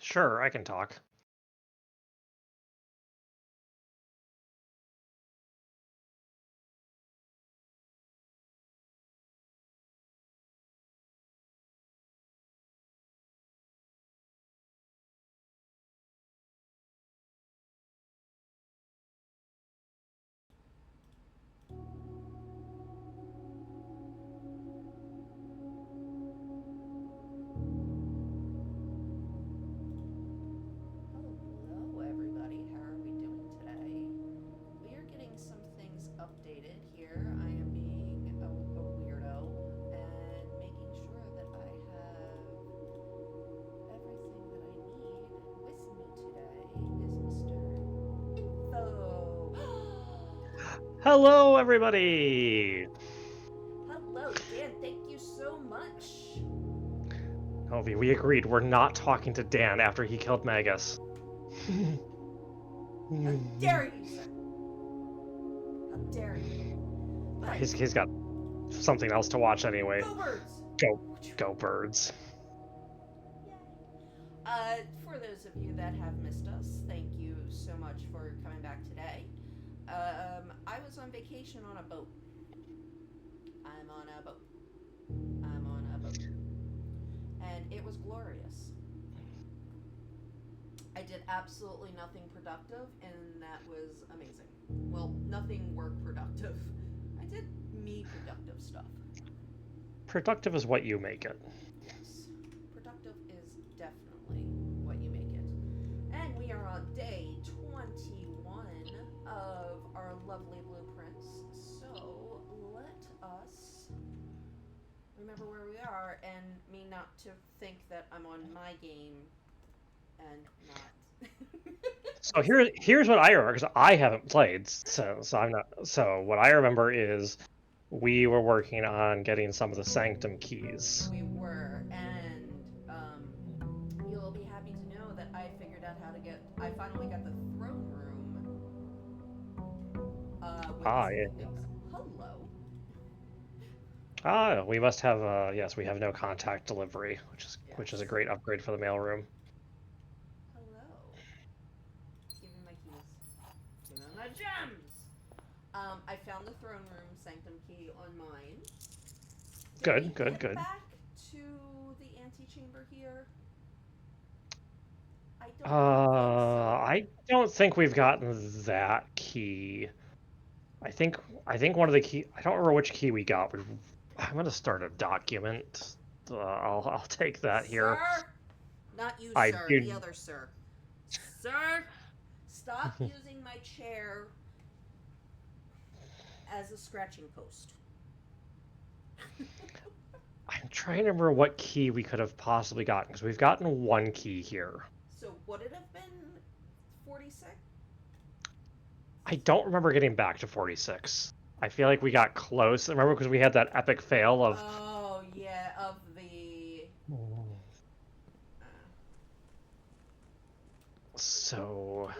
Sure, I can talk. Hello, everybody. How are we doing today? We are getting some things updated here. I am being a weirdo and making sure that I have everything that I need. With me today is Mr. Info. Hello, everybody! Hello, Dan. Thank you so much. Ovi, we agreed we're not talking to Dan after he killed Magus. How dare you, sir? How dare you? But, He's got something else to watch anyway. go birds! Go, go birds. Yay. For those of you that have missed us, thank you so much for coming back today. I was on vacation on a boat. I'm on a boat. I'm on a boat. And it was glorious. I did absolutely nothing productive, and that was amazing. Well, nothing work productive. I did me productive stuff. Productive is what you make it. Yes. Productive is definitely what you make it. And we are on day 21 of our lovely blueprints. So let us remember where we are and me not to think that I'm on my game and not So this. here's what I remember because I haven't played, so I'm not. So what I remember is we were working on getting some of the Sanctum keys. We were, and you'll be happy to know that I figured out how to get. I finally got the throne room with Ah, something yeah. else. Hello. Ah, we must have. Yes, we have no contact delivery, which is a Yes. great upgrade for the mailroom. Hello. Give me my keys. Give me my gems. I found the throne room sanctum key on mine. Did we Good, good, get good. back to the antechamber here? I don't think so. I don't think we've gotten that key. I think one of the key. I don't remember which key we got. I'm gonna start a document. I'll take that here. Sir? Not you, I sir. The do. other sir. Sir? Stop using my chair as a scratching post. I'm trying to remember what key we could have possibly gotten because we've gotten one key here. So would it have been 46? I don't remember getting back to 46. I feel like we got close. Remember because we had that epic fail of. Oh, yeah, of the. Mm. Uh, So,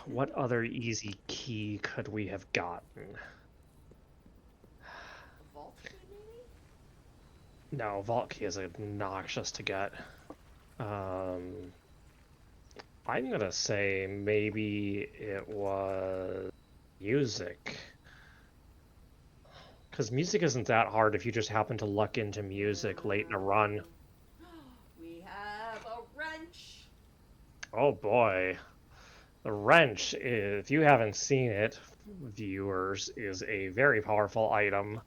what other easy key could we have gotten? vault key, maybe? No, vault key is obnoxious to get. Um, I'm gonna say maybe it was music. Because music isn't that hard if you just happen to luck into music late in a run. We have a wrench. Oh boy. The wrench, if you haven't seen it, viewers, is a very powerful item.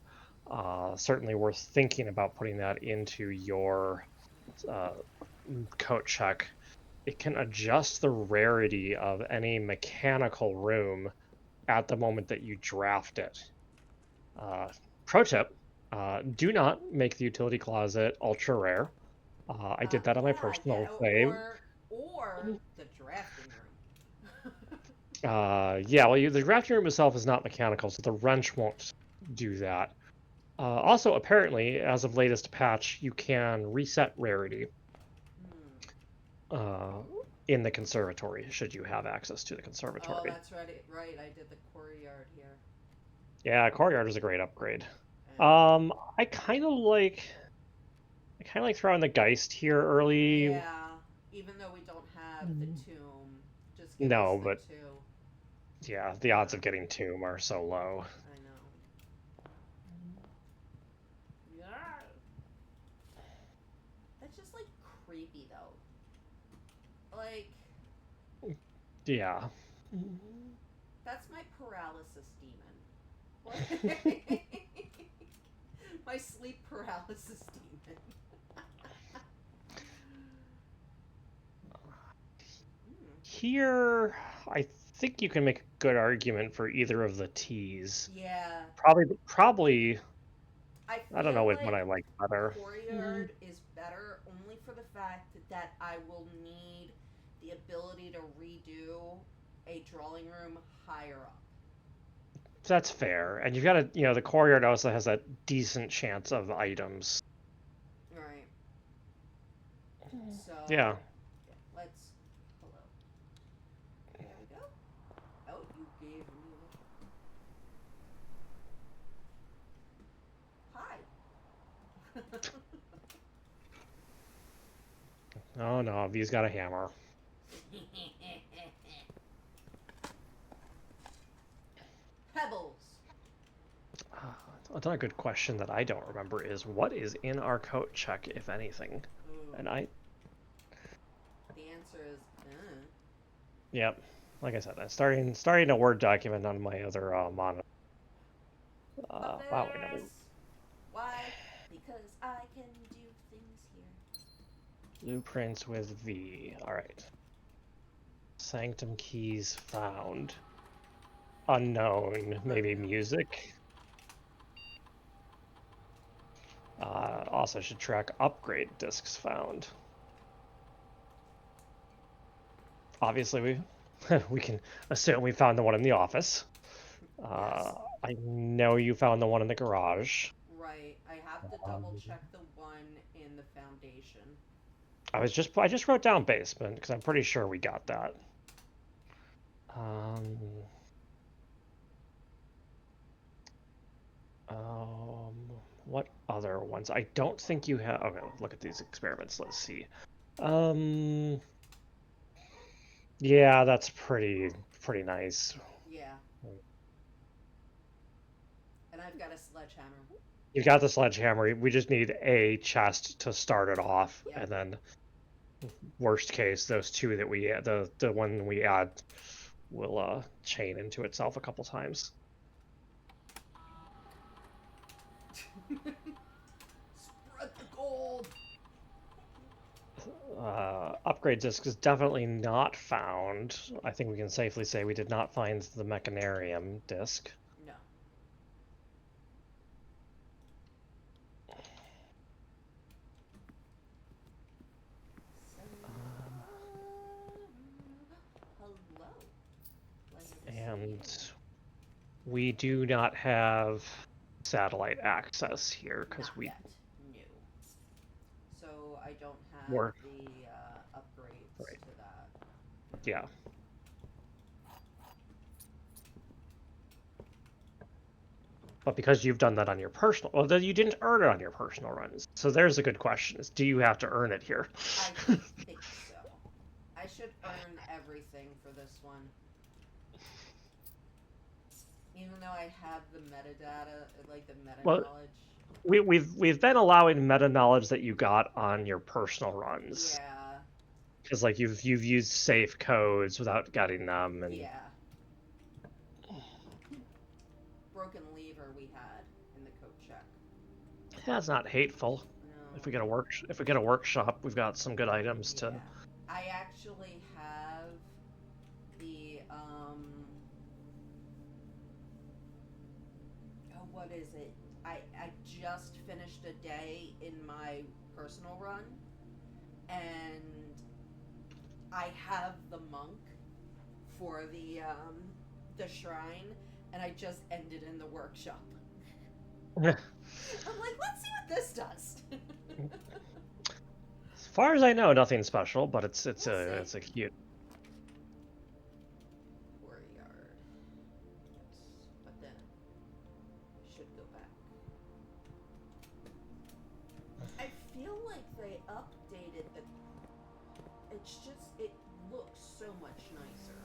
Certainly worth thinking about putting that into your uh, coat check. It can adjust the rarity of any mechanical room at the moment that you draft it. Uh, Pro tip, do not make the utility closet ultra rare. I did that on my Yeah, yeah, personal save. or the drafting room. Yeah, well, the drafting room itself is not mechanical, so the wrench won't do that. Also, apparently, as of latest patch, you can reset rarity Hmm. uh, in the conservatory, should you have access to the Oh, conservatory. that's right. Right, I did the courtyard here. Yeah, courtyard is a great upgrade. And I kind of like throwing the Geist here early. yeah, Even though we don't have the tomb, just give us No, the but two. yeah, the odds of getting tomb are so low. I know. Yeah. That's just like creepy though. Like Yeah. that's my paralysis demon. Like my sleep paralysis demon. Hmm. Here, I think you can make a good argument for either of the T's. Yeah, Probably. I I don't know feel which one like I like better. Courtyard is better only for the fact that I will need the ability to redo a drawing room higher up. That's fair, and you've got to, the courtyard also has a decent chance of items. Right. So, Yeah. yeah, let's. Hello. There we go. Oh, you gave me. Hi. Oh no, V's got a hammer. Pebbles. Another good question that I don't remember is what is in our coat check, if anything. Ooh. And I, The answer is. yep, like I said, I'm starting a Word document on my other monitor. But Wow, I never. there's. Why? Because I can do things here. Blueprints with V. All right. Sanctum keys found. Unknown. Maybe Unknown. music. Also should track upgrade discs found. Obviously, we can assume we found the one in the office. Yes. I know you found the one in the garage. Right. I have to Um, double check the one in the foundation. I just wrote down basement because I'm pretty sure we got that. Um, what other ones? I don't think you have. Okay, look at these experiments. Let's see. Um, yeah, that's pretty nice. Yeah. And I've got a sledgehammer. You've got the sledgehammer. We just need a chest to start it off, Yep. and then worst case, those two that the one we add will chain into itself a couple times. Spread the gold. Upgrade disc is definitely not found. I think we can safely say we did not find the mechanarium disc. No. Hello. Pleasure to see And you. we do not have satellite access here because Not we yet. No. So I don't have were the upgrades right. to that. Yeah. But because you've done that on your personal, well, then you didn't earn it on your personal runs. So there's a good question: is do you have to earn it here? I think so. I should earn everything for this one. Even though I have the metadata, like the meta Well, knowledge. we've been allowing meta knowledge that you got on your personal runs Yeah. because like you've used safe codes without getting them, and Yeah. Broken lever we had in the code check. that's not hateful. No. If we get a workshop, we've got some good items Yeah. to. I actually have the oh, what is it? I just finished a day in my personal run and I have the monk for the shrine and I just ended in the workshop. I'm like, let's see what this does. As far as I know, nothing special, but We'll see. it's a cute. Courtyard. Yes. But then should go back. I feel like they updated the It's just, it looks so much nicer.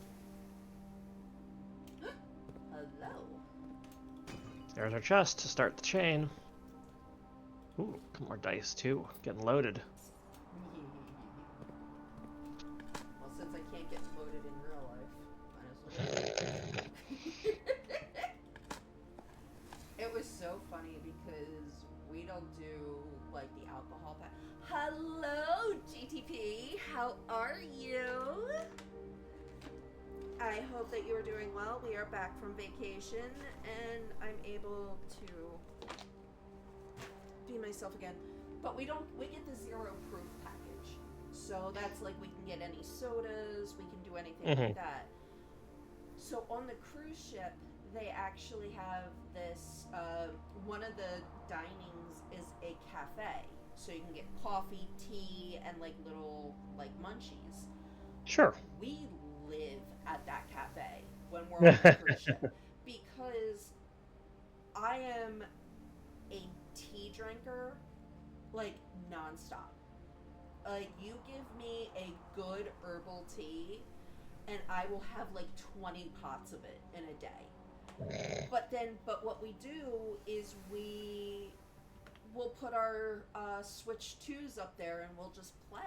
Hello. There's our chest to start the chain. Ooh, come more dice too. Getting loaded. Well, since I can't get loaded in real life, might as well. It was so funny because we don't do like the alcohol pack. Hello, GTP. How are you? I hope that you are doing well. We are back from vacation, and I'm able to be myself again. But we don't. We get the zero proof package, so that's like we can get any sodas. We can do anything like that. So on the cruise ship, they actually have this. One of the dinings is a cafe, so you can get coffee, tea, and like little like munchies. Sure. We live at that cafe when we're on the cruise ship because I am a tea drinker, like nonstop. Like you give me a good herbal tea, and I will have like 20 pots of it in a day. But what we do is we'll put our Switch 2s up there and we'll just play,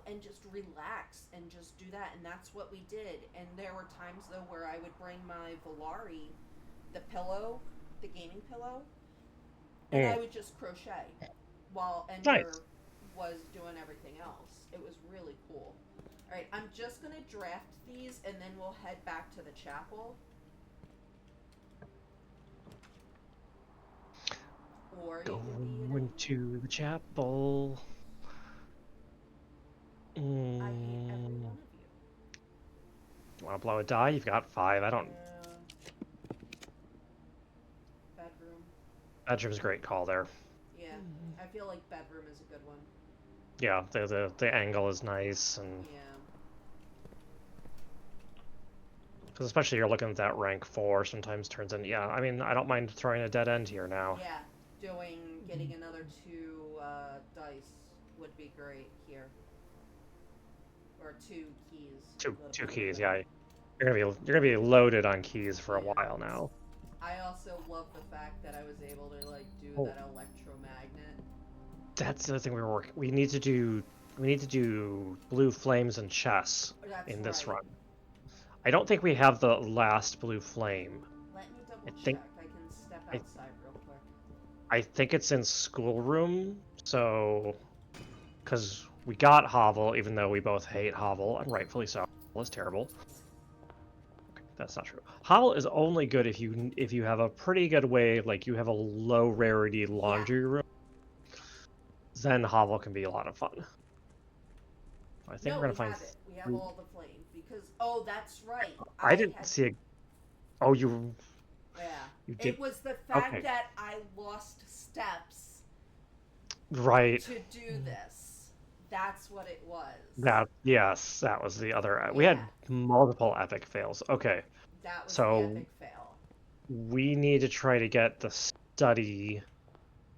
and just relax and just do that. And that's what we did. And there were times though where I would bring my Volari, the pillow, the gaming pillow, and I would just crochet while Ender Nice. was doing everything else. It was really cool. All right, I'm just gonna draft these, and then we'll head back to the chapel. Or you Go can be in into the chapel. I hate every one of you. You want to blow a die? You've got 5. I don't. Bedroom. Bedroom's a great call there. Yeah, I feel like bedroom is a good one. Yeah, the angle is nice, and Yeah. because especially you're looking at that rank 4, sometimes turns in. Yeah, I mean, I don't mind throwing a dead end here now. Yeah, getting another 2 dice would be great here. Or 2 keys. Two keys. Yeah, you're gonna be loaded on keys for a Yeah. while now. I also love the fact that I was able to like do Oh, that electromagnet. that's the other thing we were working. We need to do blue flames and chess That's in this right. run. I don't think we have the last blue flame. Let me double I check. think I can step I, outside real quick. I think it's in schoolroom. So, because we got Hovel, even though we both hate Hovel, and rightfully so. Hovel is terrible. Okay, that's not true. Hovel is only good if you have a pretty good way, like you have a low rarity laundry room. Then Hovel can be a lot of fun. I think No, we're gonna we find. have it. We have all the flame because that's right. I I didn't had see a. Oh, you did. It was the fact Okay, that I lost steps right. to do this. That's what it was. Yes, that was the other. We Yeah, had multiple epic fails. Okay, that was the so epic fail. we need to try to get the study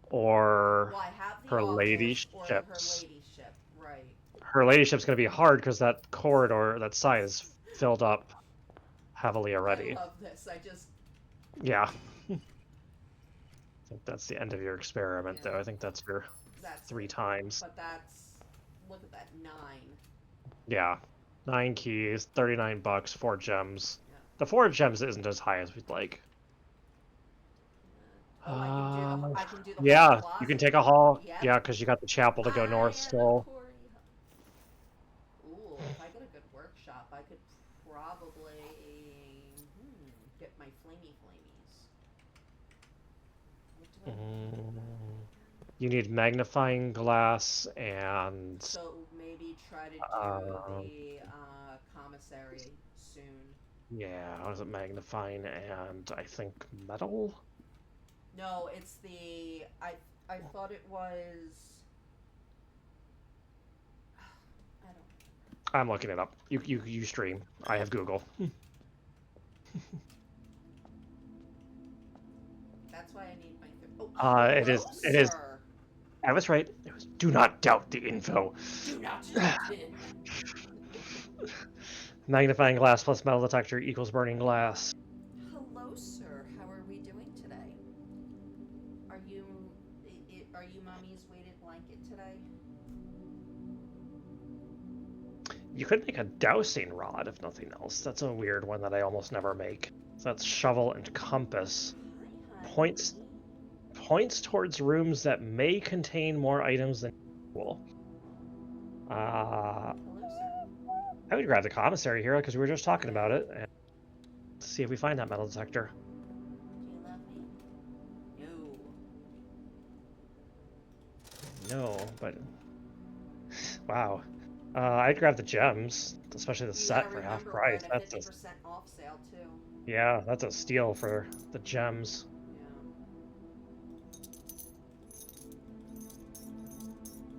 or Well, I have the her office or her ladyships. ladyship, right? Her ladyship's going to be hard because that corridor, that side is filled up heavily I already. love this. I just Yeah. I think that's the end of your experiment, yeah, though. I think that's your that's 3 it. times. But that's look at that 9. Yeah. 9 keys, $39, 4 gems. Yeah. The 4 gems isn't as high as we'd like. Oh, I can do the whole Yeah, you can closet. take a haul. Yep. Yeah, because you got the chapel to go I north am a still. Corey. Ooh, if I get a good workshop, I could probably get my flamey flamies. What do I need? You need magnifying glass and So maybe try to do um, the commissary soon. yeah, what is it? Magnifying and I think metal. No, it's the I thought it was. I don't. I'm looking it up. You stream. I have Google. That's why I need my. Oh, It hello, is. sir. I was right. It Do not doubt the info. Do not jump in. Magnifying glass plus metal detector equals burning glass. Hello, sir. How are we doing today? Are you are you mommy's weighted blanket today? You could make a dowsing rod, if nothing else. That's a weird one that I almost never make. So that's shovel and compass. Hi, Points honey. points towards rooms that may contain more items than usual. Uh, Hello, sir. I would grab the commissary here because we were just talking about Yeah. it, and see if we find that metal detector. Do you love me? No. No, but wow. I'd grab the gems, especially the You gotta set for half remember we're price. at a That's a 50% off sale too. Yeah, that's a steal for the gems.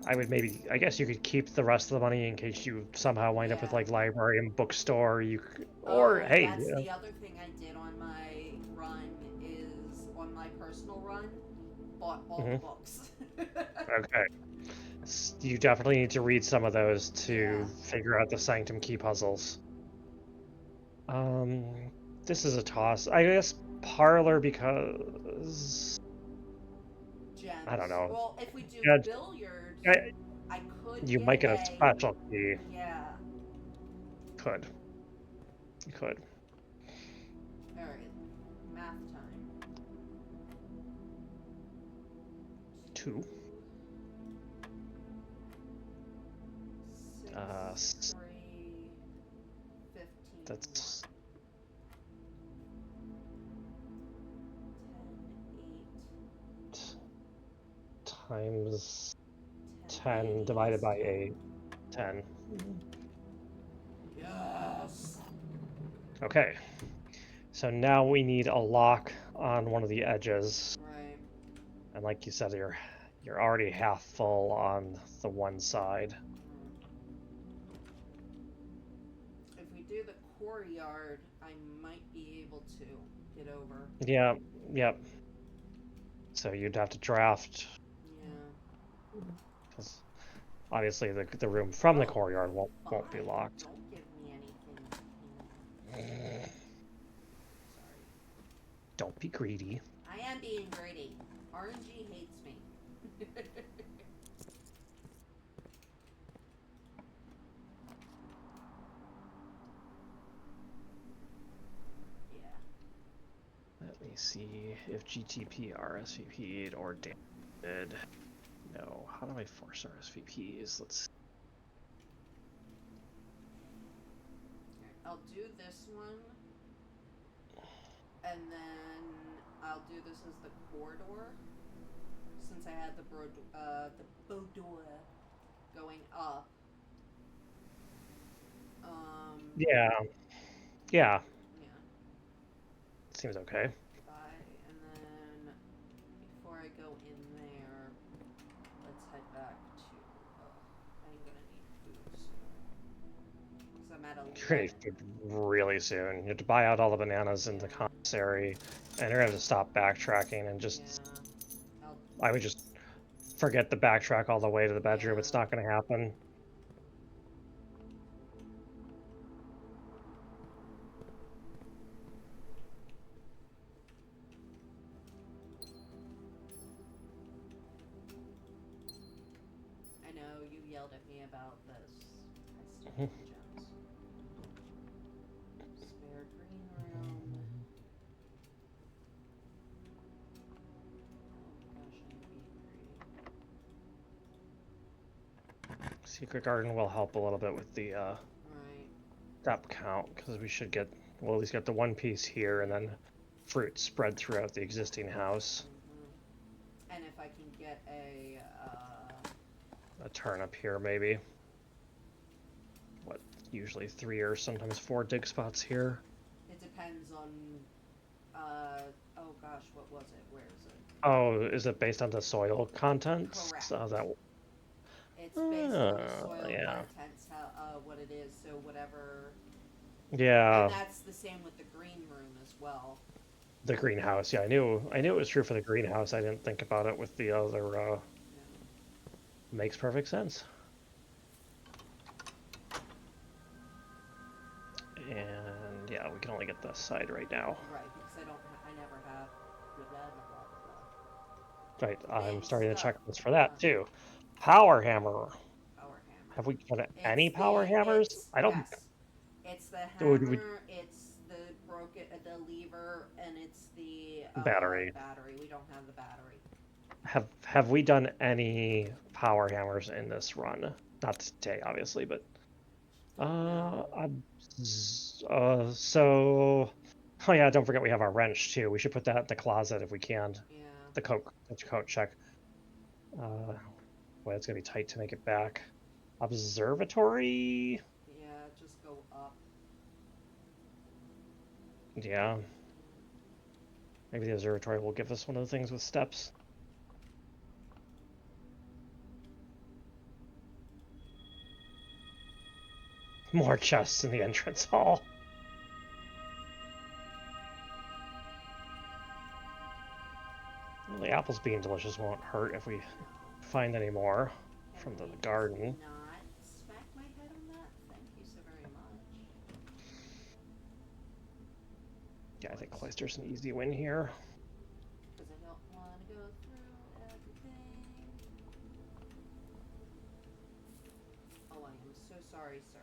Yeah. I would maybe, I guess you could keep the rest of the money in case you somehow wind up with Yeah. like library and bookstore. You could, or Oh, hey, that's the other thing I did on my run is on my personal run, bought all the mhm, books. okay. You definitely need to read some of those Yeah. to figure out the Sanctum key puzzles. Um, this is a toss. I guess parlor because I don't Gems. know. Well, if we do Yeah, billiards, I- I could you get might get a a. specialty. Yeah. Could. You could. Alright. Math time. Two. 6, 3, 15, 1. That's 10, 8, times 10, 10 80 divided is by 10. 8. 10. Yes! Okay, so now we need a lock on one of the edges. Right. And like you said, you're already half full on the one side. If we do the courtyard, I might be able to get over. Yeah, yep. So you'd have to draft, Yeah. because obviously the room from the Oh, courtyard won't be fine. locked. Don't give me anything. Sorry. Don't be greedy. I am being greedy. RNG hates me. Yeah. Let me see if GTP RSVP'd or did. No. How do I force RSVPs? Let's. I'll do this one, and then I'll do this as the corridor, since I had the boudoir going up. Yeah, yeah. Yeah. Seems okay. And then before I go in there, let's head back to. I'm gonna need food soon because I'm at You're gonna 11. need food really soon. You have to buy out all the bananas in the Yeah. commissary, and you're gonna have to stop backtracking and just. Yeah. I'll. I would just forget the backtrack all the way to the bedroom. Yeah. It's not gonna happen. I know you yelled at me about this. I still Mhm. need gems. Spare green room. Oh gosh, I'm being greedy. Secret garden will help a little bit with the Right. step count because we should get, well, at least get the one piece here and then fruit spread throughout the existing house. And if I can get A turnip here maybe. What, usually 3 or sometimes 4 dig spots here. it depends on, oh gosh, what was it? Where is it? Oh, is it based on the soil contents? Correct. That. It's based on the soil Yeah. contents, how, what it is. So whatever, and Yeah, that's the same with the green room as well. the greenhouse. Yeah, I knew it was true for the greenhouse. I didn't think about it with the other Yeah. Makes perfect sense. And yeah, we can only get this side right now. Right, because I never have blah blah blah blah Right, blah. I'm Things, starting the stuff, checklist for that too. Power hammer. power hammer. Have we got It's any power hammers? I don't. yes. It's the Would we hammer, it's the the lever, and it's the battery? battery. We don't have the battery. Have we done any power hammers in this run? Not today, obviously, but No. so oh yeah, don't forget we have our wrench too. We should put that in the closet if we can. Yeah. The coat check. Boy, it's gonna be tight to make it back. Observatory. Yeah, just go up. Yeah, maybe the observatory will give us one of the things with steps. More chests in the entrance hall. Well, the apples being delicious won't hurt if we find any more Can from the we garden. not smack my head on that? Thank you so very much. Yeah, I think Cloister's an easy win here. Because I don't want to go through everything. Oh, I am so sorry, sir.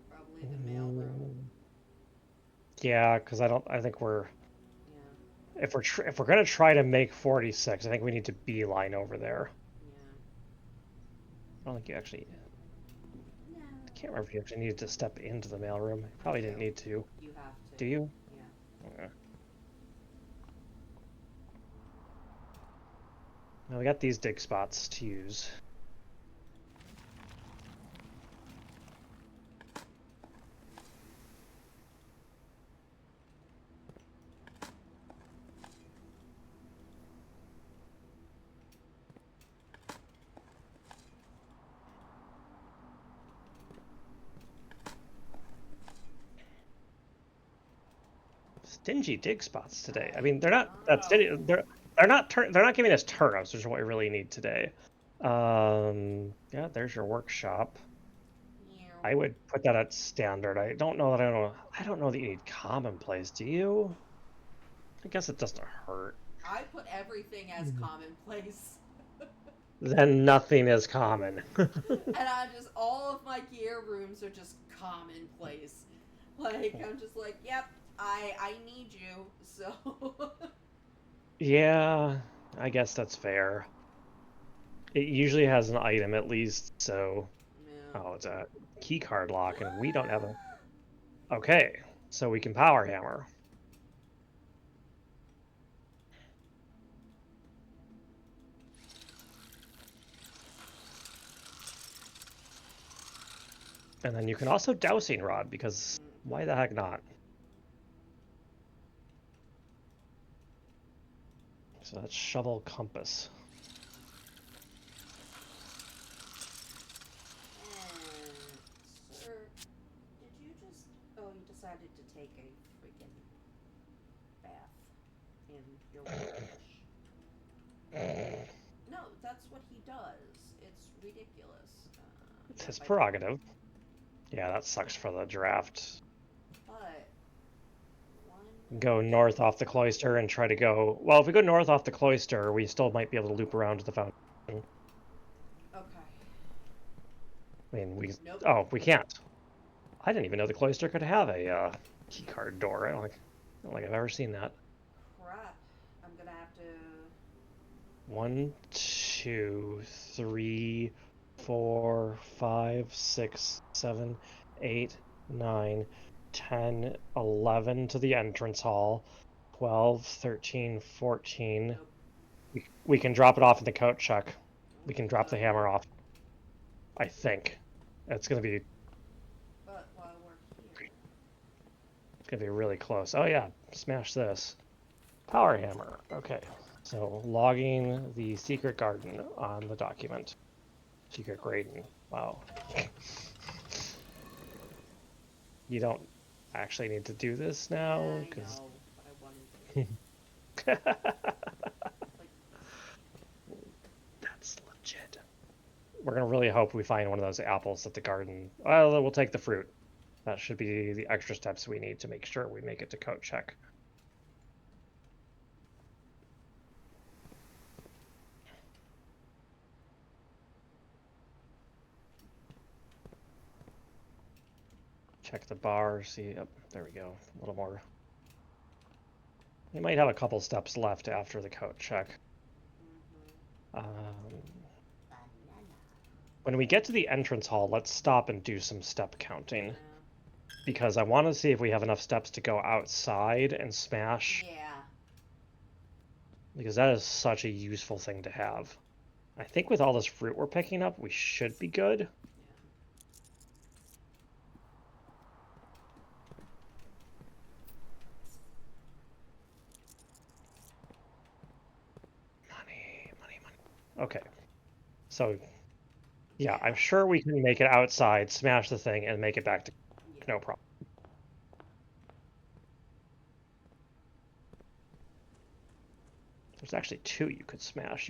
Probably the mailroom. Yeah, because I think we're Yeah. if we're gonna try to make 46, I think we need to beeline over there. Yeah. I don't think you actually. No. I can't remember if you actually needed to step into the mailroom. You probably didn't need to. You have to. Do you? Yeah. Okay. Now we got these dig spots to use. Stingy dig spots today. I mean, they're not that stingy. They're not giving us turnips, which is what we really need today. Yeah, there's your workshop. I would put that at standard. I don't know that you need commonplace, do you? I guess it doesn't hurt. I put everything as commonplace. Then nothing is common. And I'm just, all of my gear rooms are just commonplace. Like, I'm just like, yep, I need you, so. Yeah, I guess that's fair. It usually has an item at least, so Yeah. oh, it's a key card lock, and we don't have a. Okay, so we can power hammer. And then you can also dowsing rod, because why the heck not? So that's shovel compass. And, sir, did you just. Oh, you decided to take a freaking bath in your wash. No, that's what he does. It's ridiculous. It's his prerogative. Yeah, that sucks for the draft. But Go north off the cloister and try to go. Well, if we go north off the cloister, we still might be able to loop around to the fountain. okay. I mean, we. Nope. Oh, we can't. I didn't even know the cloister could have a keycard door. I don't think I've ever seen that. Crap. I'm gonna have to. 1, 2, 3, 4, 5, 6, 7, 8, 9, 10, 11 to the entrance hall, 12, 13, 14. Nope. We can drop it off in the coat check. We can drop the hammer off. I think. It's gonna be But while we're here. It's gonna be really close. Oh yeah, smash this. Power hammer. Okay. So logging the secret garden on the document. Secret garden. Wow. You don't actually need to do this now, I because... know, but I wanted to. Like, That's legit. We're gonna really hope we find one of those apples at the garden. Well, we'll take the fruit. That should be the extra steps we need to make sure we make it to coat check. Check the bar, see, yep, there we go, a little more. We might have a couple steps left after the coat check. When we get to the entrance hall, let's stop and do some step counting. yeah. Because I want to see if we have enough steps to go outside and smash. Yeah. Because that is such a useful thing to have. I think with all this fruit we're picking up, we should be good. Money. Okay. So, yeah, I'm sure we can make it outside, smash the thing, and make it back to no problem. There's actually two you could smash.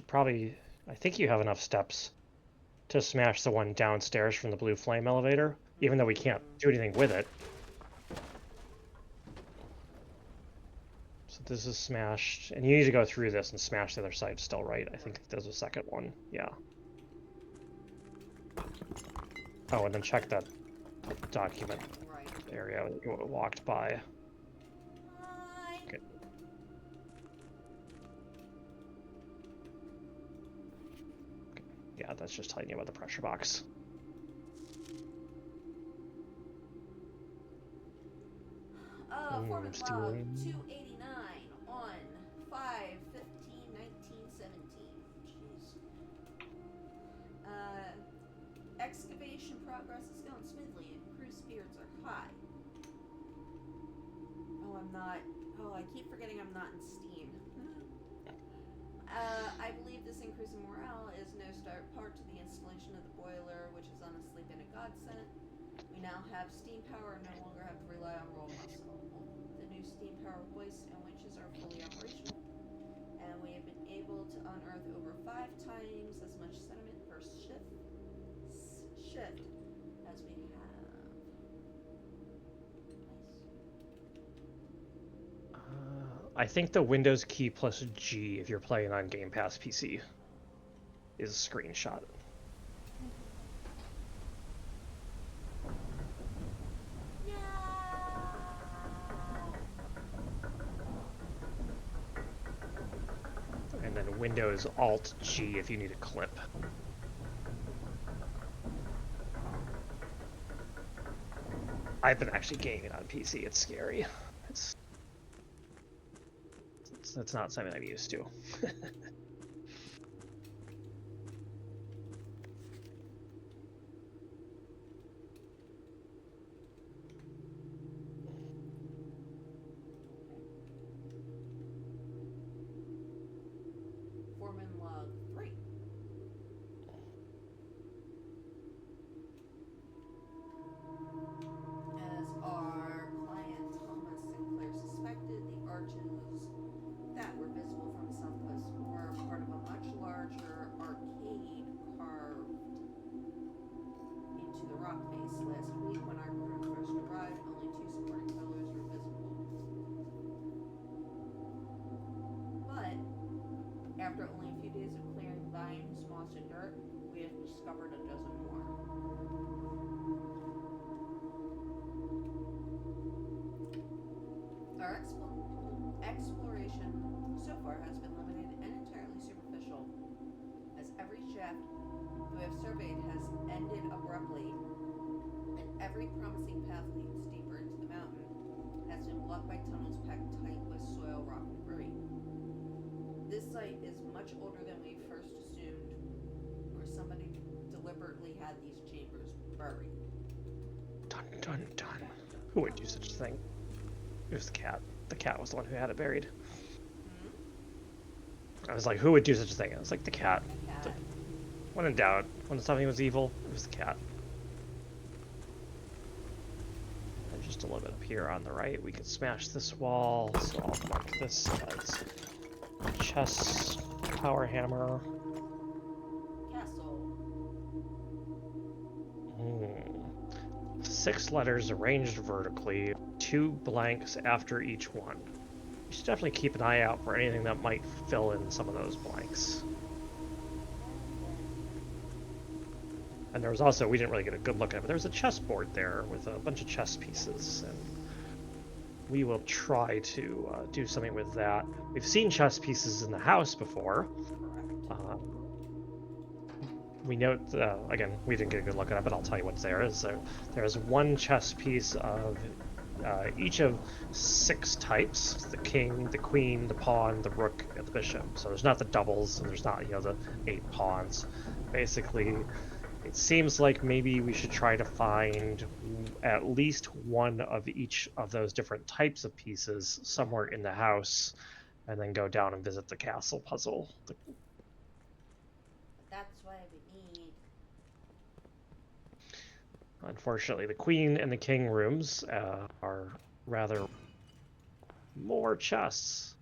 I think you have enough steps to smash the one downstairs from the blue flame elevator, even though we can't do anything with it. So this is smashed, and you need to go through this and smash the other side still, right? I think there's a second one, yeah. Oh, and then check that document area that you walked by. Okay. Yeah, that's just telling you about the pressure box. Foreman log 289 on 5/15/1917. Jeez. Excavation progress is going smoothly and crew spirits are high. I keep forgetting I'm not in Steam. I believe this increase in morale is no start part to the installation of the boiler, which has honestly been a godsend. We now have steam power and no longer have to rely on roll muscle. The new steam power hoists and winches are fully operational, and we have been able to unearth over 5 times as much sediment per shift as we have. I think the Windows key plus G, if you're playing on Game Pass PC, is a screenshot. And then Windows Alt G if you need a clip. I've been actually gaming on PC. It's scary. It's not something I'm used to. Foreman log 3. As our client Thomas Sinclair suspected, the arches that were visible from the south coast were part of a much larger arcade carved into the rock face. Last week, when our crew first arrived, only 2 supporting pillars were visible. But after only a few days of clearing vines, moss, and dirt, we have discovered a dozen more. Our exploration so far has been limited and entirely superficial, as every shaft we have surveyed has ended abruptly, and every promising path leads deeper into the mountain has been blocked by tunnels packed tight with soil, rock, and debris. This site is much older than we first assumed, or somebody deliberately had these chambers buried. Dun dun dun. Who would do such a thing? It was the cat. The cat was the one who had it buried. I was like, who would do such a thing? It was like the cat. When in doubt, when something was evil, it was the cat. just a little bit up here on the right. We can smash this wall, so I'll mark this as chest power hammer. Castle. 6 letters arranged vertically, 2 blanks after each one. You should definitely keep an eye out for anything that might fill in some of those blanks. And there was also, we didn't really get a good look at it, but there was a chessboard there with a bunch of chess pieces, and we will try to do something with that. We've seen chess pieces in the house before. Correct. We note, again, we didn't get a good look at it, but I'll tell you what's there. There's 1 chess piece of each of 6 types: the king, the queen, the pawn, the rook, and the bishop. So there's not the doubles, and there's not, the 8 pawns. Basically, it seems like maybe we should try to find at least 1 of each of those different types of pieces somewhere in the house, and then go down and visit the castle puzzle. But that's why we need. Unfortunately, the queen and the king rooms are rather more chests.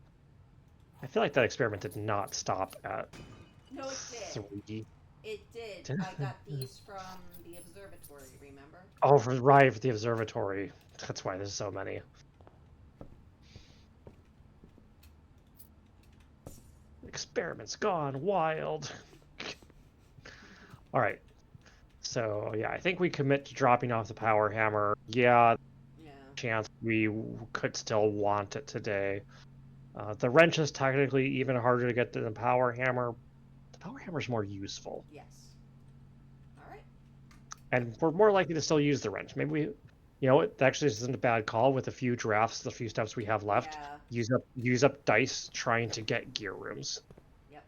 I feel like that experiment did not stop at No, it did. 3. It did. I got these from the observatory, remember? Oh, right, for the observatory. That's why there's so many. Experiments gone wild. All right. So, yeah, I think we commit to dropping off the power hammer. Yeah, chance we could still want it today. The wrench is technically even harder to get than the power hammer. The power hammer is more useful. Yes. All right. And we're more likely to still use the wrench. Maybe it actually isn't a bad call with a few drafts, the few steps we have left. Yeah. Use up dice trying to get gear rooms. Yep.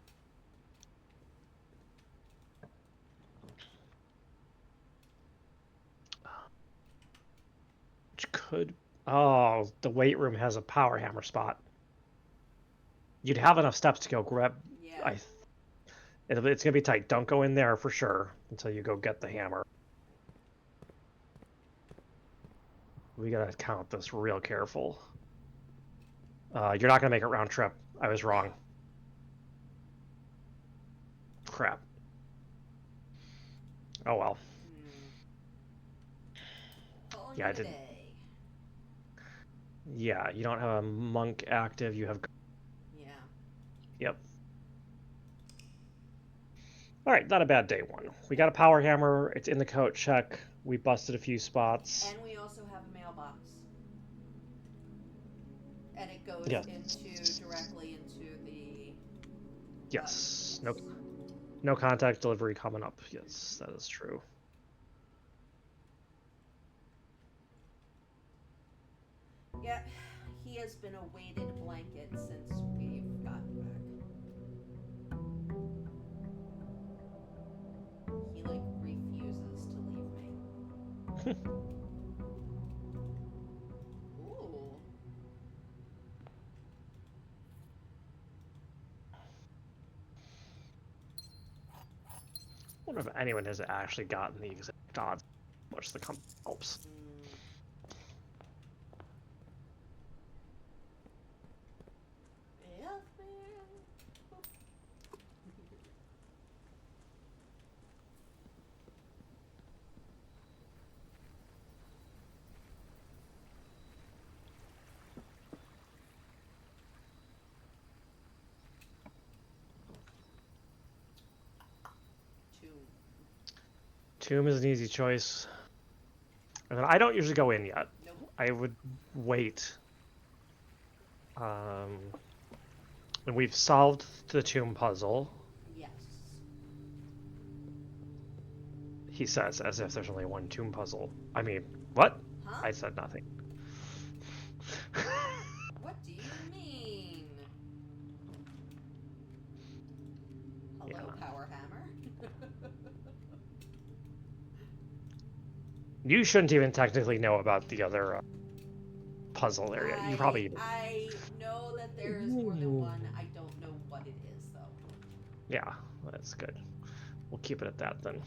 Which could... Oh, the weight room has a power hammer spot. You'd have enough steps to go grab... Yeah. It's going to be tight. Don't go in there for sure until you go get the hammer. We got to count this real careful. You're not going to make it round trip. I was wrong. Crap. Oh well. Yeah, I did. Yeah, you don't have a monk active. You have. Yeah. Yep. All right, not a bad day 1. We got a power hammer. It's in the coat check. We busted a few spots. And we also have a mailbox. And it goes directly into the. Yes. No contact delivery coming up. Yes, that is true. Yeah, he has been a weighted blanket since we've gotten back. He refuses to leave me. Ooh. I wonder if anyone has actually gotten the exact odds, which the company helps. Yeah, Tomb is an easy choice. And I don't usually go in yet. Nope. I would wait. And we've solved the tomb puzzle. Yes. He says, as if there's only 1 tomb puzzle. I mean, what? Huh? I said nothing. What do you mean? Hello, Yeah. power hammer. You shouldn't even technically know about the other puzzle area. You probably even... I know that there is more than one. I don't know what it is, though. Yeah, that's good. We'll keep it at that then.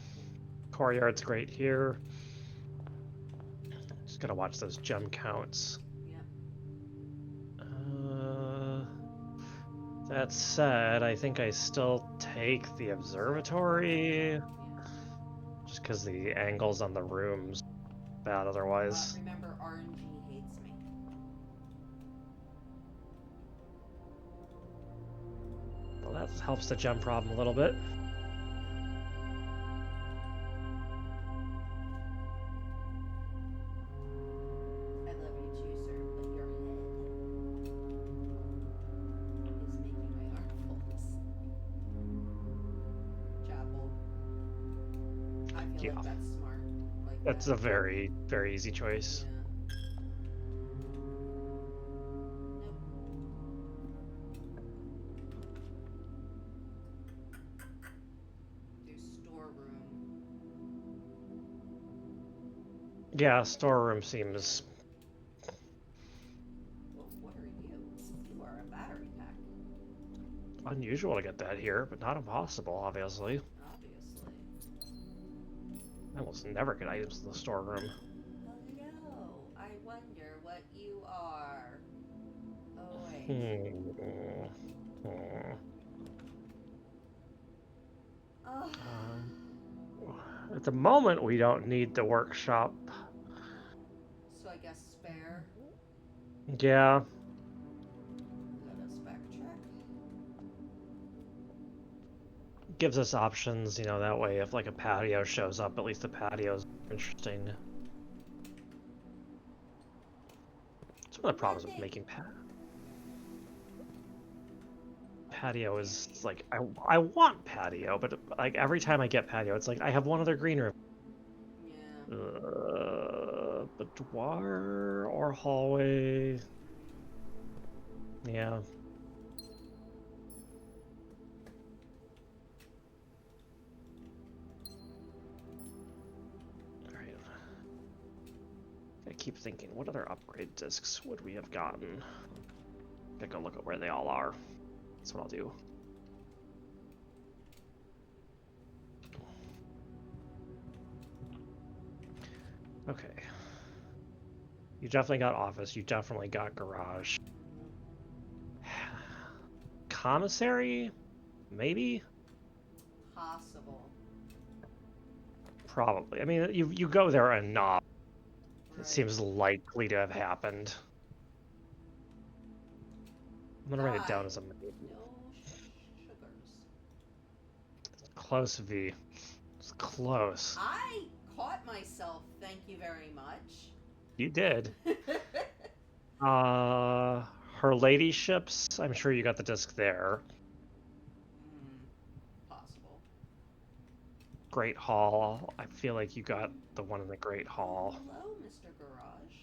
Courtyard's great here. Gotta watch those gem counts. Yep. That said, I think I still take the observatory, just because the angles on the rooms bad otherwise. Remember, RNG hates me. Well, that helps the gem problem a little bit. I love you too, sir, but your head is making my arm fall asleep. Chapel. I feel Yeah, like that's smart. Like that's that. a very, very easy choice. Yeah. Nope. There's storeroom. Yeah, storeroom seems Well, what are you? You are a battery pack. unusual to get that here, but not impossible, obviously. Obviously. I almost never get items in the storeroom. Hello. I wonder what you are. Oh wait. Hmm. Hmm. Oh. Um, at the moment, we don't need the workshop. So I guess spare. Yeah, Let us backtrack. gives us options, that way if like a patio shows up, at least the patio's interesting. Some of the problems with Running. making patio is like I want patio, but like every time I get patio, it's like I have one other green room. Yeah. Boudoir or hallway? Yeah. All right. I keep thinking, what other upgrade discs would we have gotten? Gotta go look at where they all are. That's what I'll do. Okay. You definitely got office. You definitely got garage. Commissary? Maybe? Possible. Probably. I mean, you go there enough. It Right. seems likely to have happened. I'm gonna write it down Guide. as a maybe. No sugars. Close V. It's close. I caught myself. Thank you very much. You did. Her ladyships. I'm sure you got the disc there. Possible. Great Hall. I feel like you got the one in the Great Oh, Hall. hello, Mr. Garage.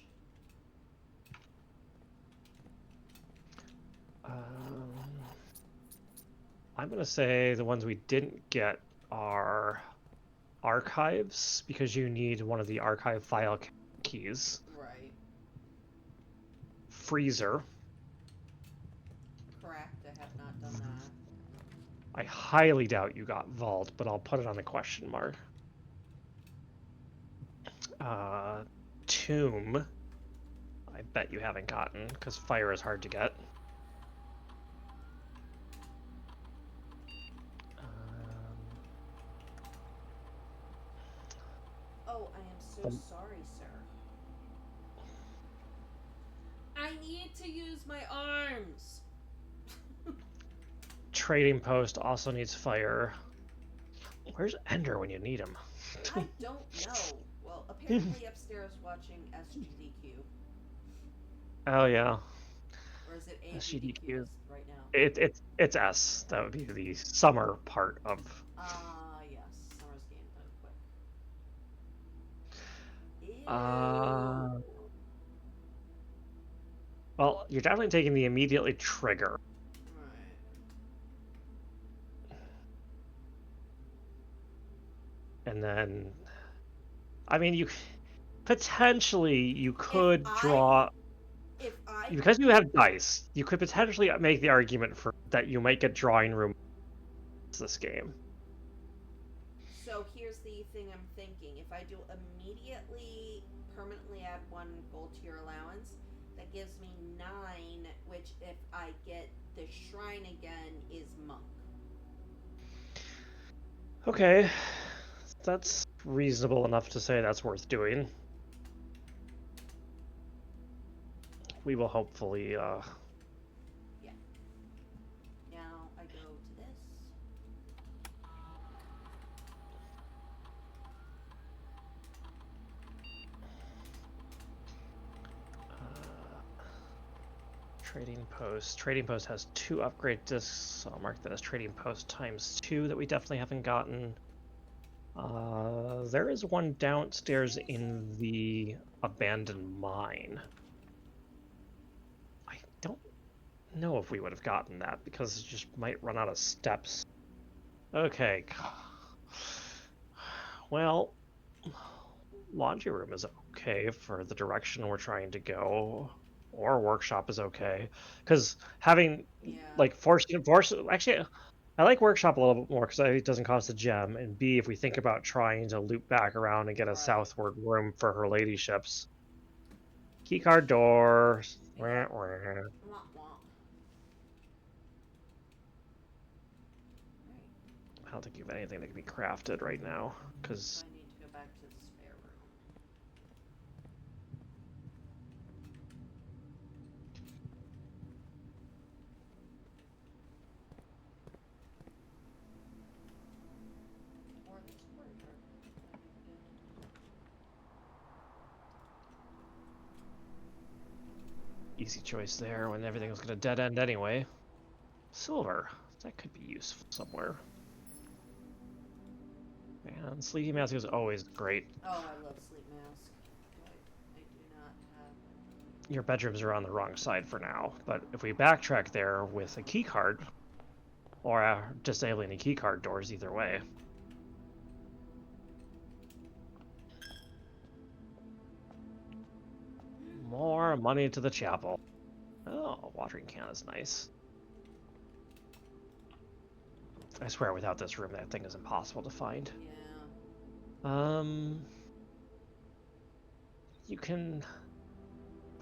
I'm gonna say the ones we didn't get are archives because you need one of the archive file keys. Right. Freezer. Correct. I have not done that. I highly doubt you got vault, but I'll put it on a question mark. Uh, tomb. I bet you haven't gotten because fire is hard to get. Oh, I am so sorry, sir. I need to use my arms. Trading post also needs fire. Where's Ender when you need him? I don't know. Well, apparently upstairs watching SGDQ. Oh yeah, Or is it SGDQ. AGDQ right now? It's S. That would be the summer part of. Yes. Summer's game done quick. Ew. Well, you're definitely taking the immediately trigger. Right. And then, I mean, you potentially you could draw If I because you have dice. You could potentially make the argument for that you might get drawing room this game. So here's the thing I'm thinking. If I do immediately permanently add one gold tier allowance. That gives me 9, which if I get the shrine again is monk. Okay, that's reasonable enough to say that's worth doing. We will hopefully, Yeah. Now I go to this. Trading post. Trading post has 2 upgrade discs, so I'll mark that as trading post times 2 that we definitely haven't gotten. There is one downstairs in the abandoned mine. I don't know if we would have gotten that because it just might run out of steps. Okay. Well, laundry room is okay for the direction we're trying to go, or workshop is okay, because having Yeah. like force actually, I like workshop a little bit more because it doesn't cost a gem, and B, if we think about trying to loop back around and get a Right. southward room for her ladyships. Keycard door. Yep. Wah, wah. Right. I don't think you have anything that can be crafted right now, So because I need to go back to the spare room. Or this courtyard. That'd be good. easy choice there when everything was going to dead end anyway. Silver. That could be useful somewhere. Man, sleepy mask is always great. Oh, I love sleep mask. But I do not have. Your bedrooms are on the wrong side for now, but if we backtrack there with a key card, or disabling the key card doors either way. More money to the chapel. Oh, watering can is nice. I swear without this room that thing is impossible to find. Yeah. You can...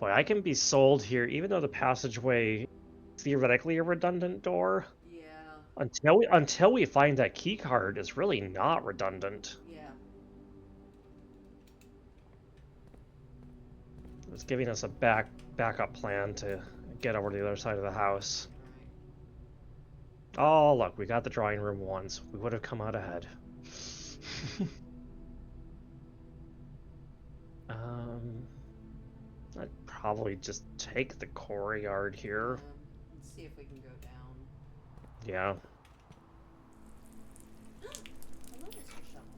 Boy, I can be sold here, even though the passageway is theoretically a redundant door. Yeah. Until we find that key card, it's really not redundant. Yeah. It's giving us a backup plan to get over to the other side of the house. Right. Oh, look, we got the drawing room once. We would have come out ahead. um, I'd probably just take the courtyard here. Let's see if we can go down. Yeah. Hello, Mr. Shovel.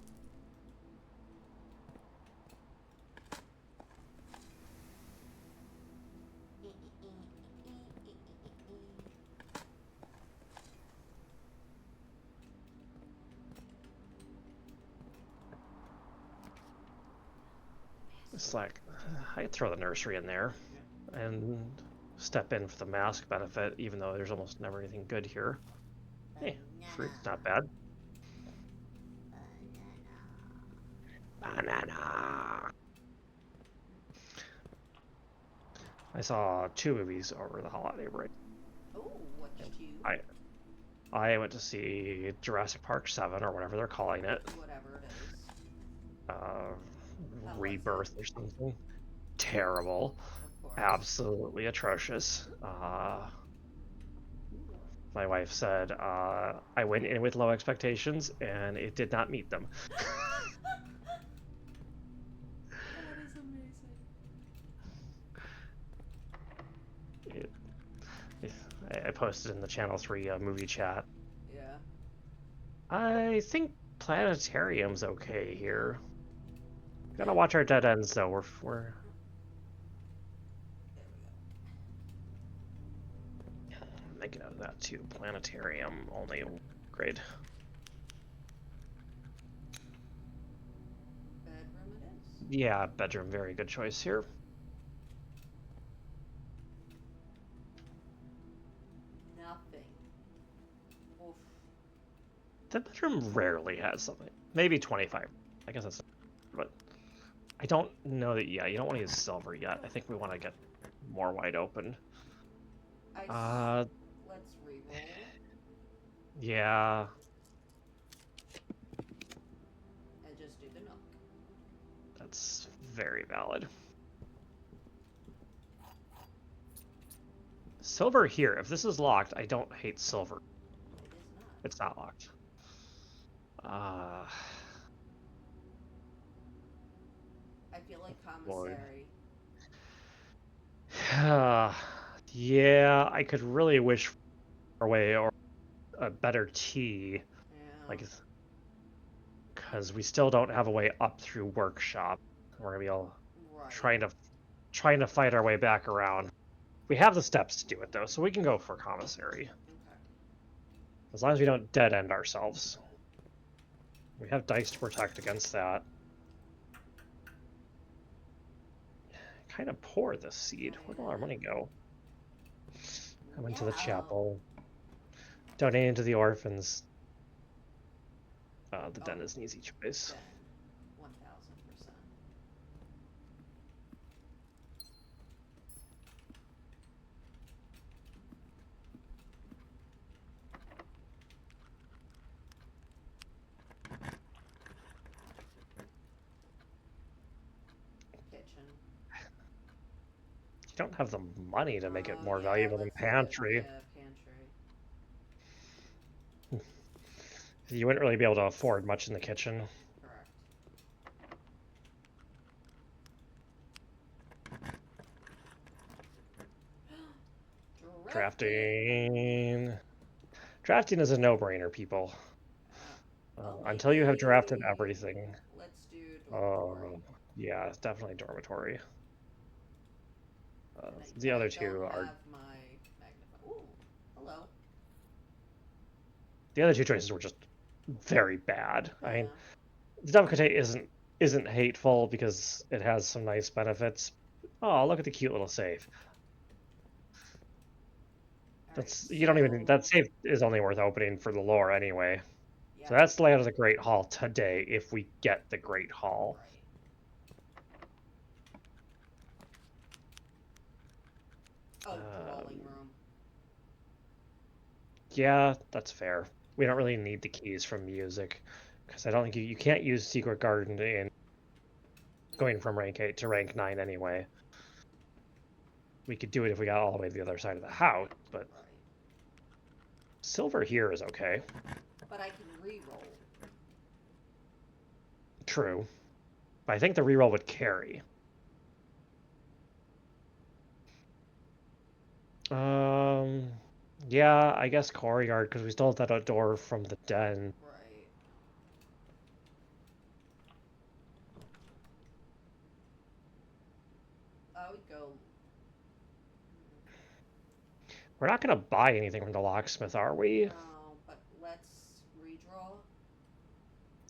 It's like, I'd throw the nursery in there and step in for the mask benefit, even though there's almost never anything good here. Hey, fruit's not bad. Banana. I saw 2 movies over the holiday break. Oh, what's you? I went to see Jurassic Park 7 or whatever they're calling it. Whatever it is. How was Rebirth it? or something. Terrible. Of course. Absolutely atrocious. My wife said I went in with low expectations and it did not meet them. That is amazing. I posted in the Channel 3 movie chat. Yeah. I think Planetarium's okay here. Gotta watch our dead ends though. We're There we go. making out of that too. Planetarium only grade. Bedroom it is. Yeah, bedroom, very good choice here. Nothing. Oof. The bedroom rarely has something. Maybe 25. I guess that's, but I don't know that. Yeah, you don't want to use silver yet. I think we want to get more wide open. I s- Uh, let's re-roll yeah, and just do the nook. that's very valid. Silver here. If this is locked, I don't hate silver. It is not. It's not locked. Uh, I feel like Lord. commissary. Yeah, I could really wish for a way or a better tea, Yeah. like, because we still don't have a way up through workshop. We're gonna be all Right. trying to fight our way back around. We have the steps to do it though, so we can go for commissary Okay. as long as we don't dead end ourselves. We have dice to protect against that. Kind of poor this seed. Where did all our money go? I went to the No. chapel, donating to the orphans. The Oh, den is an easy choice. then 1000%. Kitchen. You don't have the money to make it Oh more yeah, valuable than let's do it. pantry. Yeah, pantry. You wouldn't really be able to afford much in the kitchen. Correct. Drafting. Drafting. Drafting is a no-brainer, people. Oh wait, Until you have drafted everything. let's do dormitory. Oh, yeah, it's definitely dormitory. And The but I other don't two are have my magnify. Ooh, hello. the other two choices were just very bad. I mean, Yeah. the Devocate isn't hateful because it has some nice benefits. Oh, look at the cute little safe. All right. That's you don't even So that safe is only worth opening for the lore anyway. So yep. that's the layout of the Great Hall today if we get the Great Hall. Right. Oh, drawing Um, room. yeah, that's fair. We don't Yeah. really need the keys from music because I don't think you can't use Secret Garden in going from rank 8 to rank 9 anyway. We could do it if we got all the way to the other side of the house, but Right. silver here is okay. But I can re-roll. True. But I think the reroll would carry. Um, yeah, I guess courtyard because we still have that door from the den. Right. I would go. We're not gonna buy anything from the locksmith, are we? No, but let's redraw.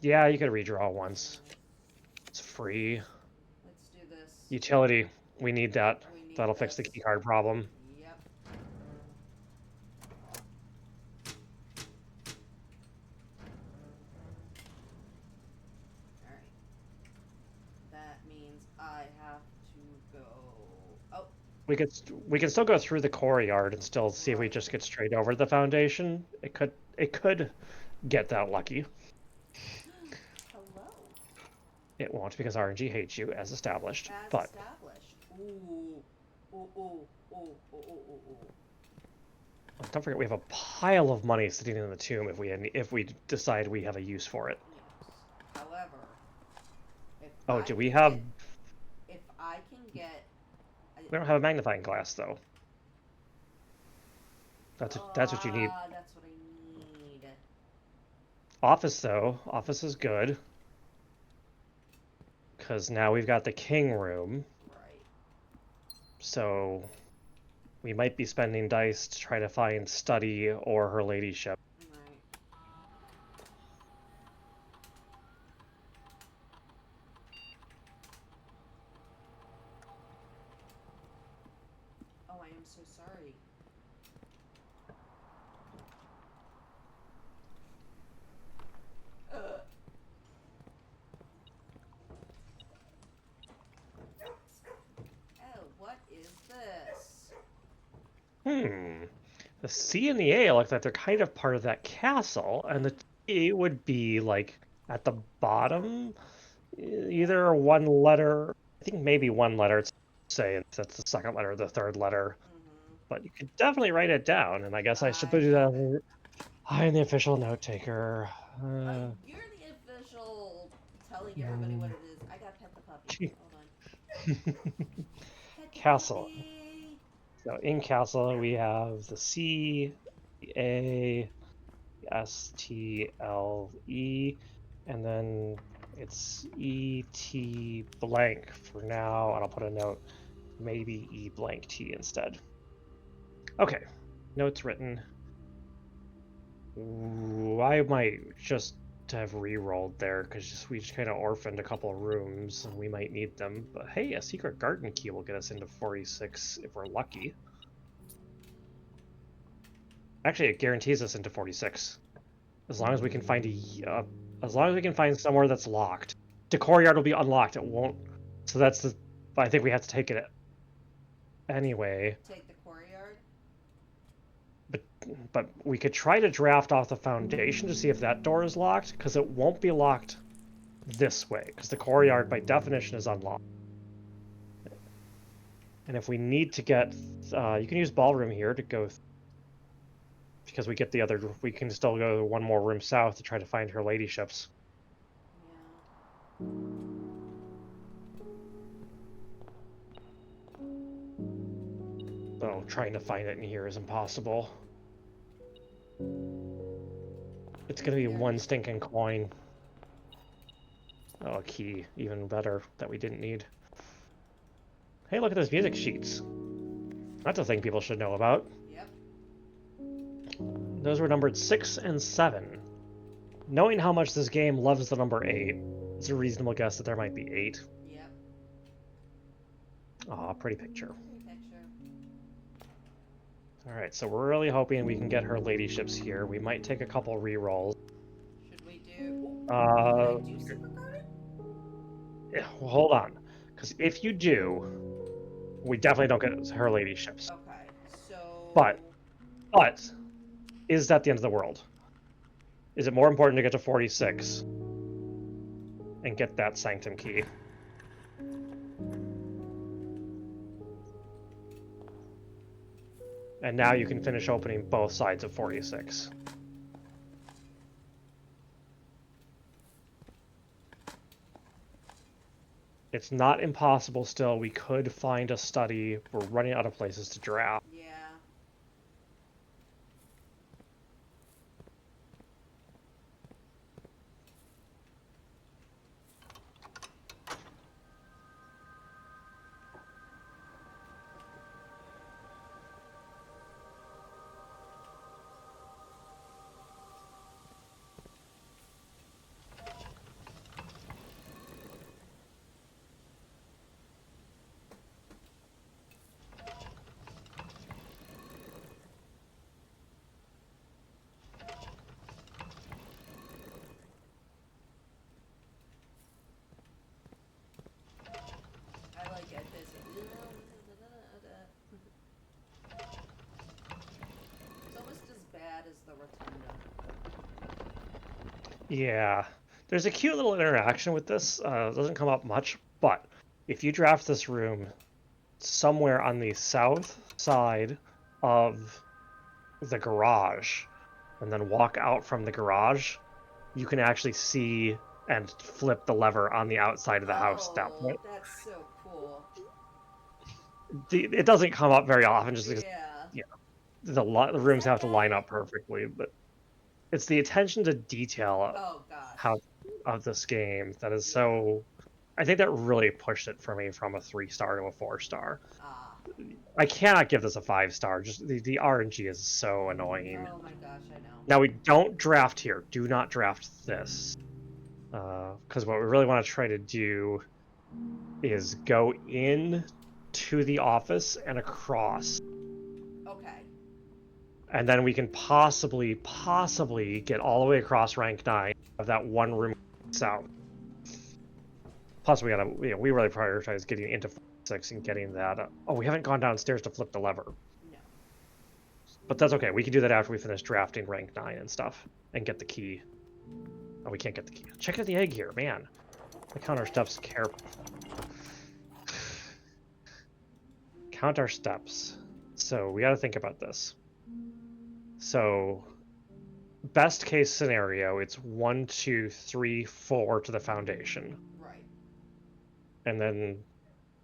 Yeah, you could redraw once. Yeah. It's free. Let's do this. Utility. We need that. We need That'll fix this. the keycard problem. Yep. All right. That means I have to go. Oh, We can still go through the courtyard and still see if we right. just get straight over the foundation. It could get that lucky. Hello. It won't because RNG hates you as established. As But established. Ooh. Ooh, ooh, ooh, ooh, ooh, ooh, ooh. don't forget we have a pile of money sitting in the tomb if we decide we have a use for it. Yes. However, if Oh, I do we can have? get, if I can get, We don't have a magnifying glass though. That's what you need. that's what I need. Office though. Office is good because now we've got the king room. Right. So we might be spending dice to try to find study or her ladyship. Right. Oh, I am so sorry. Uh, The C and the A look like they're kind of part of that castle, and the T would be like at the bottom, either one letter. I think maybe one letter. It's say that's the second letter, or the third letter. Mm-hmm. But you could definitely write it down, and I guess I should I do got it. that. I am the official note taker. You're the official telling everybody what Mm, it is. I got Pet the Puppy. Hold on. Pet the Castle. Puppy! So in Castle, we have the C, the A, S T L E, and then it's E T blank for now, and I'll put a note, maybe E blank T instead. Okay, notes written. Ooh, I might just have re-rolled there because we just kind of orphaned a couple of rooms and we might need them. But hey, a secret garden key will get us into 46 if we're lucky. Actually, it guarantees us into 46 as long as we can find as long as we can find somewhere that's locked. The courtyard will be unlocked. It won't. So that's the. I think we have to take it anyway. Take the courtyard. But but we could try to draft off the foundation to see if that door is locked because it won't be locked this way because the courtyard by definition is unlocked. And if we need to get, you can use ballroom here to go because we get the other. We can still go one more room south to try to find her ladyships. Yeah. So trying to find it in here is impossible. It's gonna be Yeah. one stinking coin. Oh, a key, even better, that we didn't need. Hey, look at those music sheets. That's a thing people should know about. Yep. Those were numbered 6 and 7. Knowing how much this game loves the number 8, it's a reasonable guess that there might be 8. Yep. Aw, pretty picture. Pretty picture. Alright, so we're really hoping we can get her ladyships here. We might take a couple re-rolls. Should we do... Can Uh, I do Secret Garden? yeah, well, hold on. Because if you do, we definitely don't get her ladyships. Okay, so... But, is that the end of the world? Is it more important to get to 46 and get that sanctum key? And now you can finish opening both sides of 46. It's not impossible still. We could find a study. We're running out of places to draft. Yeah. I like it. This it's almost as bad as the rotunda. Yeah. There's a cute little interaction with this. It doesn't come up much, but if you draft this room somewhere on the south side of the garage and then walk out from the garage, you can actually see and flip the lever on the outside of the house at that point. That's so cool. It doesn't come up very often just because Yeah. the rooms have to line up perfectly, but it's the attention to detail Oh gosh. how of this game that is so. I think that really pushed it for me from a 3-star to a 4-star. Ah. I cannot give this a 5-star. Just the RNG is so annoying. Oh my gosh, I know. Now we don't draft here. Do not draft this, because what we really want to try to do is go in to the office and across. Okay. And then we can possibly get all the way across rank 9 of that one room south. Plus, we gotta, we really prioritize getting into 6 and getting that. Oh, we haven't gone downstairs to flip the lever. No. But that's okay. We can do that after we finish drafting rank 9 and stuff and get the key. Oh, we can't get the key. Check out the egg here, man. I count our steps carefully. Count our steps. So we got to think about this. So best case scenario, it's 1, 2, 3, 4 to the foundation. Right. And then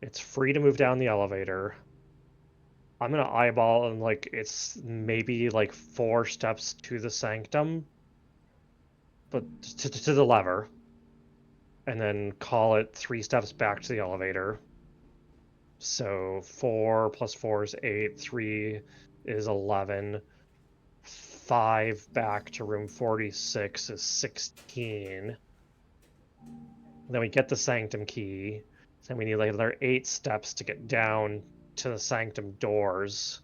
it's free to move down the elevator. I'm gonna eyeball and like it's maybe like 4 steps to the sanctum, but to the lever, and then call it 3 steps back to the elevator. So 4 plus 4 is 8, 3 is 11, 5 back to room 46 is 16. Then we get the sanctum key. Then we need like another 8 steps to get down to the sanctum doors.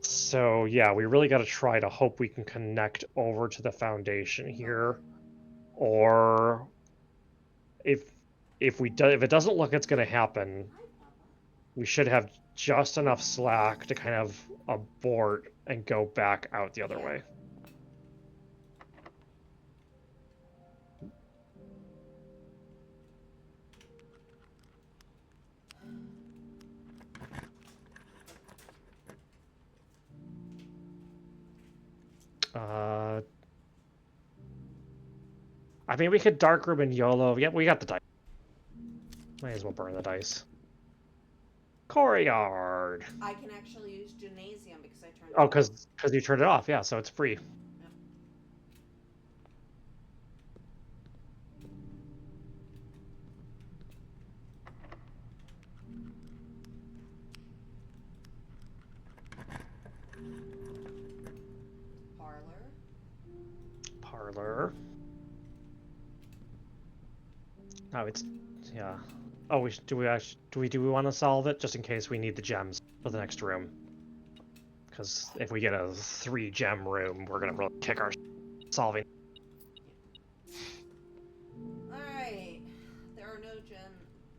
So yeah, we really got to try to hope we can connect over to the foundation here, Okay. or if if it doesn't look it's going to happen, Hi, Papa. we should have just enough slack to kind of abort and go back out the other Yeah. way. Uh, I mean, we could dark room and YOLO. Yep, we got the dice. Might as well burn the dice. Courtyard. I can actually use gymnasium because I turned Oh, it off. because you turned it off. Yeah, so it's free. Yep. Parlor. Parlor. Oh, it's yeah. Oh, do we want to solve it just in case we need the gems for the next room? Because if we get a 3 gem room, we're gonna really kick our solving. Alright. There are no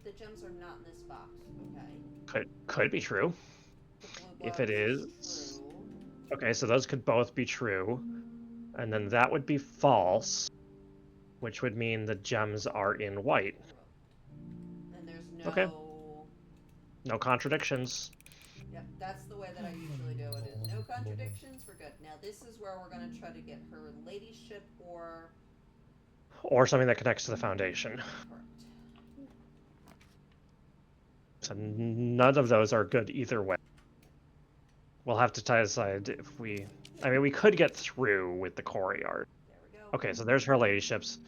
the gems are not in this box, okay? Could be true. The blue If box it is is, true. okay, so those could both be true, and then that would be false, which would mean the gems are in white. And there's Okay, no... no contradictions. Yep, that's the way that I usually do it. Is no contradictions, we're good. Now this is where we're going to try to get her ladyship or... Or something that connects to the foundation. Correct. So none of those are good either way. We'll have to decide if we... I mean, we could get through with the courtyard. There we go. Okay, so there's her ladyships.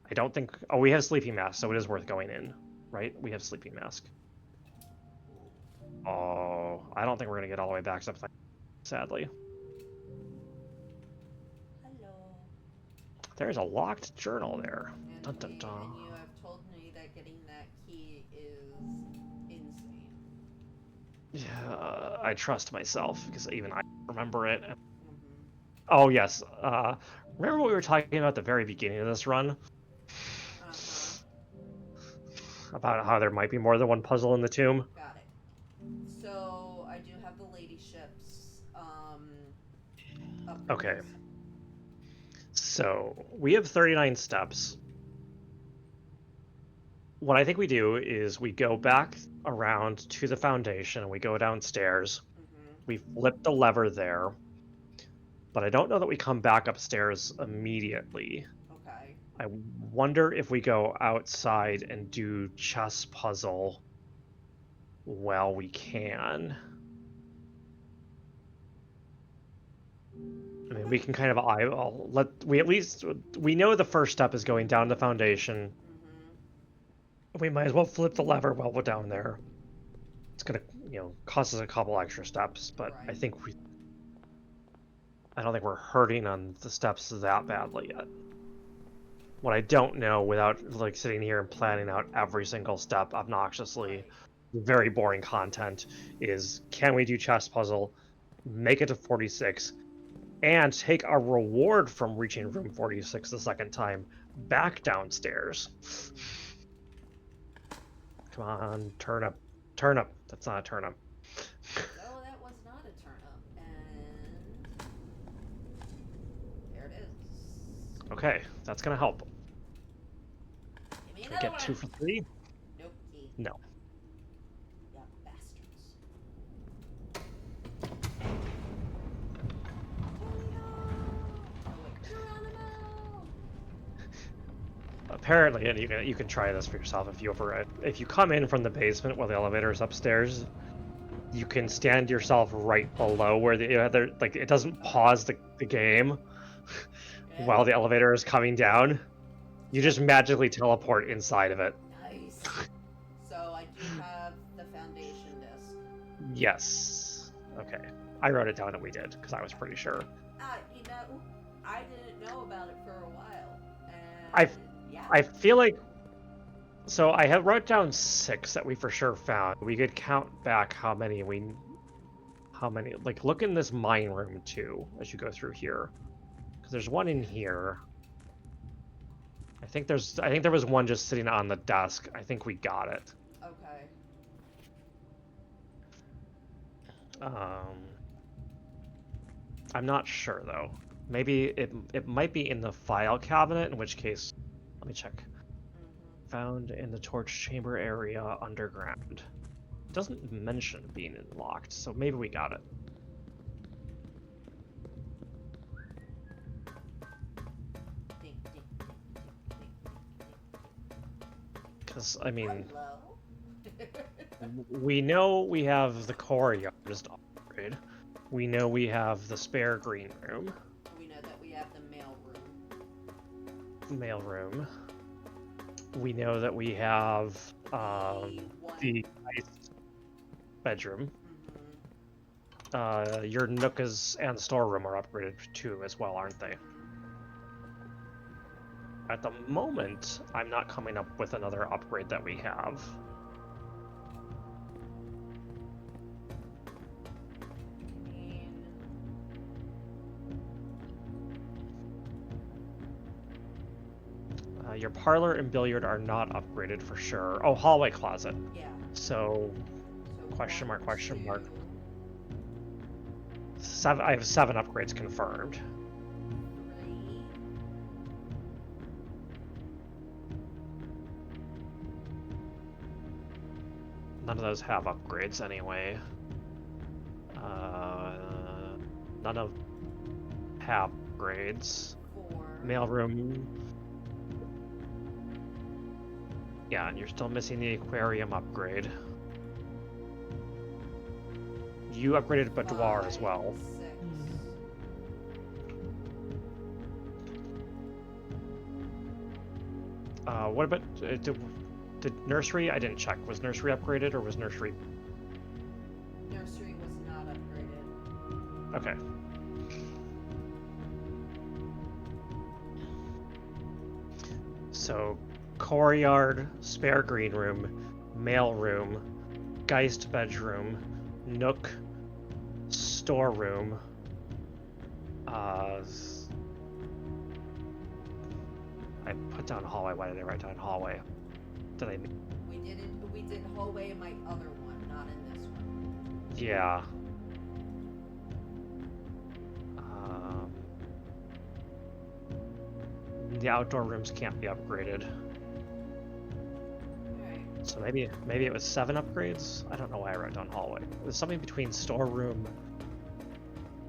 I don't think... Oh, we have Sleeping Mask, so it is worth going in, right? We have Sleeping Mask. Oh, I don't think we're going to get all the way back up, sadly. Hello. There's a locked journal there. And, Dun, dun, dun. and you have told me that getting that key is insane. Yeah, I trust myself, because even I remember it. Mm-hmm. Oh, yes. Remember what we were talking about at the very beginning of this run? Uh-huh. About how there might be more than one puzzle in the tomb? Got it. So, I do have the ladyships, Okay. uppercase. So, we have 39 steps. What I think we do is we go back around to the foundation and we go downstairs. Mm-hmm. We flip the lever there. But I don't know that we come back upstairs immediately. Okay. I wonder if we go outside and do chess puzzle while we can. I mean, we can kind of eyeball. We know the first step is going down the foundation. Mm-hmm. We might as well flip the lever while we're down there. It's gonna, cost us a couple extra steps, but Right. I don't think we're hurting on the steps that badly yet. What I don't know, without like sitting here and planning out every single step obnoxiously, Right. very boring content, is can we do chess puzzle, make it to 46, and take a reward from reaching room 46 the second time back downstairs? Come on, turnip. Turnip. That's not a turnip. Oh, that was not a Okay, that's gonna help. Give me Can we another get 2 one. for 3? Nope. No. You bastards. Oh wait, Geronimo! Apparently, and you can try this for yourself if you come in from the basement while the elevator is upstairs, you can stand yourself right below where the other like it doesn't pause the game Yeah. while the elevator is coming down. You So just magically teleport inside of it. nice. So I do have the foundation disc. Yes. Okay. I wrote it down and we did because I was pretty sure. You know, I didn't know about it for a while, I and yeah. I feel like so I had wrote down 6 that we for sure found. We could count back how many like look in this mine room too as you go through here because there's one in here. I think there was one just sitting on the desk. I think we got it. Okay. Um, I'm not sure though. Maybe it might be in the file cabinet, in which case, let me check. Mm-hmm. Found in the torch chamber area underground. It doesn't mention being locked, so maybe we got it. Ding, ding, ding, ding, ding, Because I mean, hello. we know we have the courtyard just upgrade. We know we have the spare green room, We know that we have the mail mail room. We know that we have room. The one. the ice bedroom. Mm-hmm. Your nookas and storeroom are upgraded too, as well, aren't they? At the moment, I'm not coming up with another upgrade that we have. I mean, Your parlor and billiard are not upgraded for sure. Oh, hallway closet. yeah. So, So question mark, one, question mark. two, 7. I have 7 upgrades confirmed. 3. None of those have upgrades anyway. None of have upgrades. 4. Mailroom. Yeah, and you're still missing the aquarium upgrade. You upgraded boudoir as 5, well. 6. What about did nursery? I didn't check. Was nursery upgraded or was nursery? Nursery was not upgraded. Okay. So, courtyard, spare green room, mail room, Geist bedroom, nook, storeroom. I put down hallway. Why did I write down hallway? Did I? We did hallway in my other one, not in this one. Yeah. Um, the outdoor rooms can't be upgraded. Alright. So maybe it was 7 upgrades? I don't know why I wrote down hallway. It was something between storeroom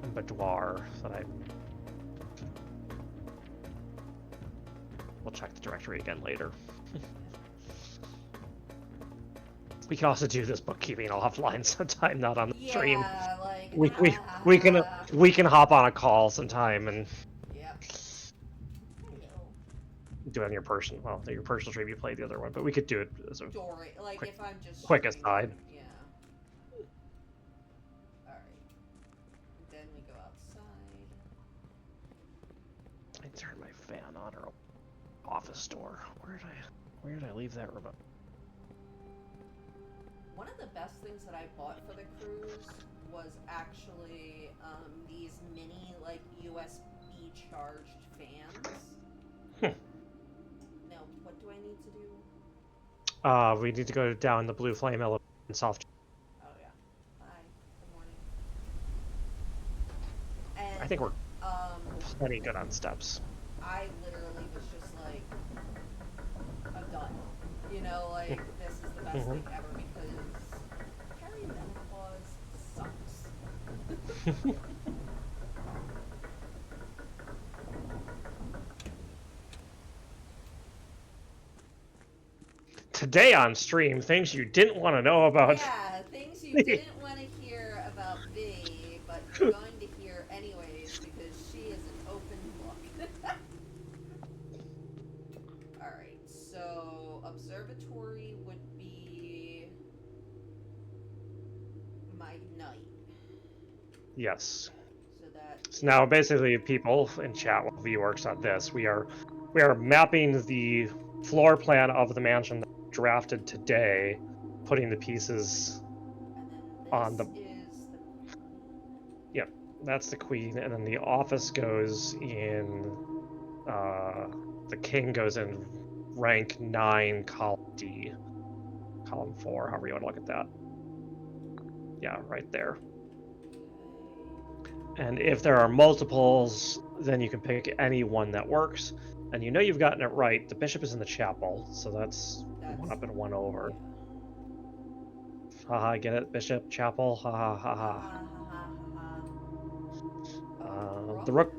and boudoir that I... We'll check the directory again later. We can also do this bookkeeping offline sometime, not on the stream. Yeah, like We can hop on a call sometime and Yep. Hello. do it on your your personal stream. You play the other one, but we could do it as a Story, like quick, if I'm just quick streaming, aside. yeah. Alright. Then we go outside. I turned my fan on or office door. Where did I leave that remote? One of the best things that I bought for the cruise was actually these mini like USB charged fans. Now, what do I need to do? We need to go down the blue flame elevator and soft. Oh yeah. Hi. Good morning. And I think we're um plenty good on steps. I literally know, like, this is the best Mhm. thing ever because perimenopause sucks. Today on stream, things you didn't want to know about. Yeah, things you didn't want to hear about V, but you're going to hear anyways because she is an open book. Alright, so observatory would be my night. Yes. So that So now, is. basically, people in chat while V works on this, we are mapping the floor plan of the mansion that we drafted today, putting the pieces And then on this the. is the. Yep, that's the queen, and then the office goes in. Uh, the king goes in rank 9, column D, column 4, however you want to look at that. Yeah, right there. And if there are multiples, then you can pick any one that works. And you know you've gotten it right. The bishop is in the chapel, so that's one That's. up and one over. Yeah. Haha, get it? Bishop, chapel, haha, Ha haha. ha ha ha ha ha. The Rook.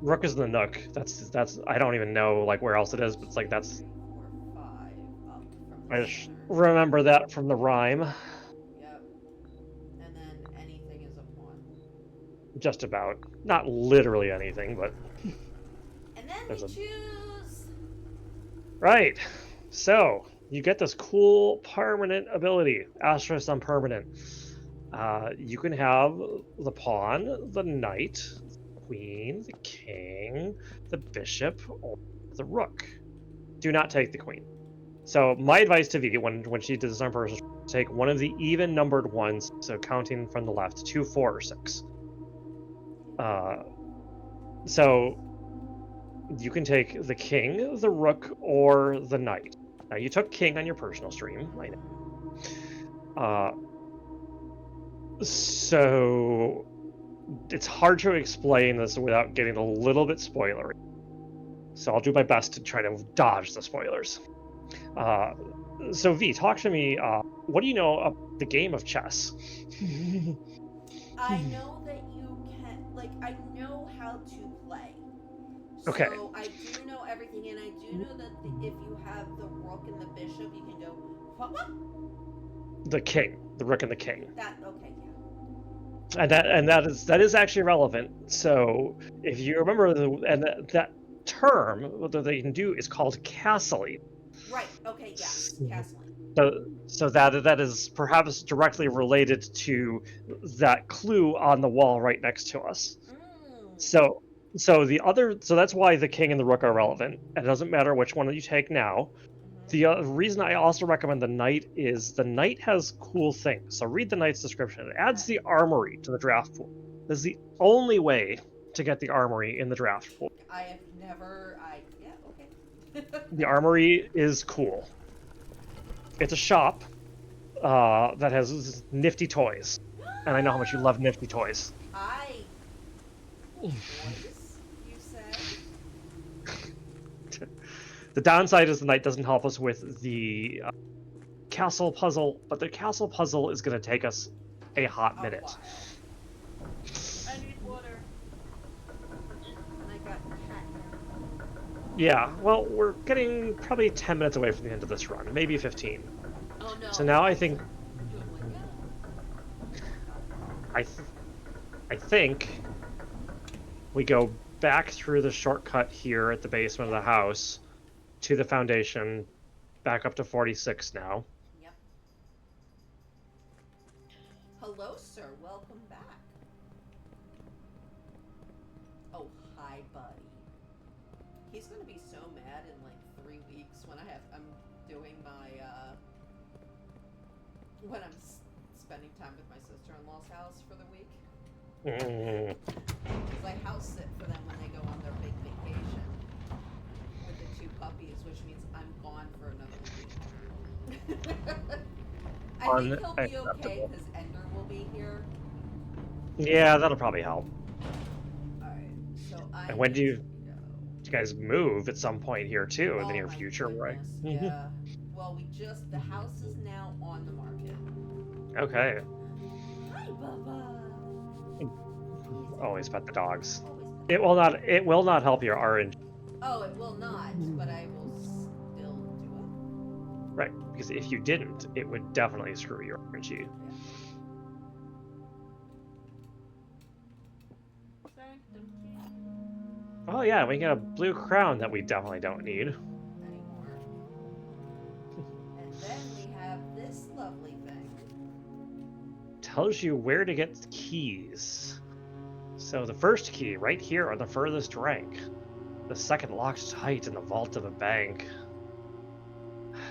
rook is the nook. That's I don't even know like where else it is, but it's like that's 4, 5 up from I the just center. remember that from the rhyme. Yep. And then anything is a pawn. Just about. Not literally anything, but And then we there's a choose. right. So you get this cool permanent ability, asterisk on permanent. You can have the pawn, the knight, the queen, the king, the bishop, or the rook. Do not take the queen. So my advice to V when she does this on purpose, take one of the even numbered ones. So counting from the left, 2, 4, or 6. Uh, so you can take the king, the rook, or the knight. Now you took king on your personal stream, I know. So it's hard to explain this without getting a little bit spoilery. So I'll do my best to try to dodge the spoilers. Uh, so V, talk to me. What do you know of the game of chess? I know that you can. Like, I know how to play. Okay, So I do know everything, and I do know that if you have the rook and the bishop, you can go. What? the king, the rook, and the king, That okay? Yeah. and that is actually relevant. So if you remember that term, what they can do is called castling. Right. Okay. Yes. Castling. So that is perhaps directly related to that clue on the wall right next to us. Mm. So that's why the king and the rook are relevant. It doesn't matter which one you take now. Mm-hmm. The reason I also recommend the knight is the knight has cool things. So read the knight's description. It adds the armory to the draft pool. This is the only way to get the armory in the draft pool. I have never. I yeah. Okay. The armory is cool. It's a shop that has nifty toys, and I know how much you love nifty toys. I toys. You say? The downside is the knight doesn't help us with the castle puzzle, but the castle puzzle is going to take us a hot A minute. while. I need water. And I got cat. Yeah, well, we're getting probably 10 minutes away from the end of this run, maybe 15. Oh no. So now I think I think we go back through the shortcut here at the basement of the house to the foundation, back up to 46 now. Yep. Hello, sir. Welcome back. Oh, hi, buddy. He's gonna be so mad in like 3 weeks when I'm doing my when I'm spending time with my sister-in-law's house for the week. Because I house sit for them when they go on their big vacation with the 2 puppies, which means I'm gone for another week. I think he'll be okay because Ender will be here. Yeah, that'll probably help. Alright, so I And when need do to you go. guys move at some point here too in the Oh near my future, right? goodness, yeah. Well, the house is now on the market. Okay. Hi, Bubba. Always pet the dogs. Always pet It the will dog. not. It will not help your RNG. Oh, it will not, but I will still do Right, because if you didn't, it would definitely screw your RNG. it. Yeah. Sanctum key. Oh yeah, we get a blue crown that we definitely don't need. Anymore. And then we have this lovely thing. Tells you where to get keys. So the first key, right here on the furthest rank. The second locked tight in the vault of a bank.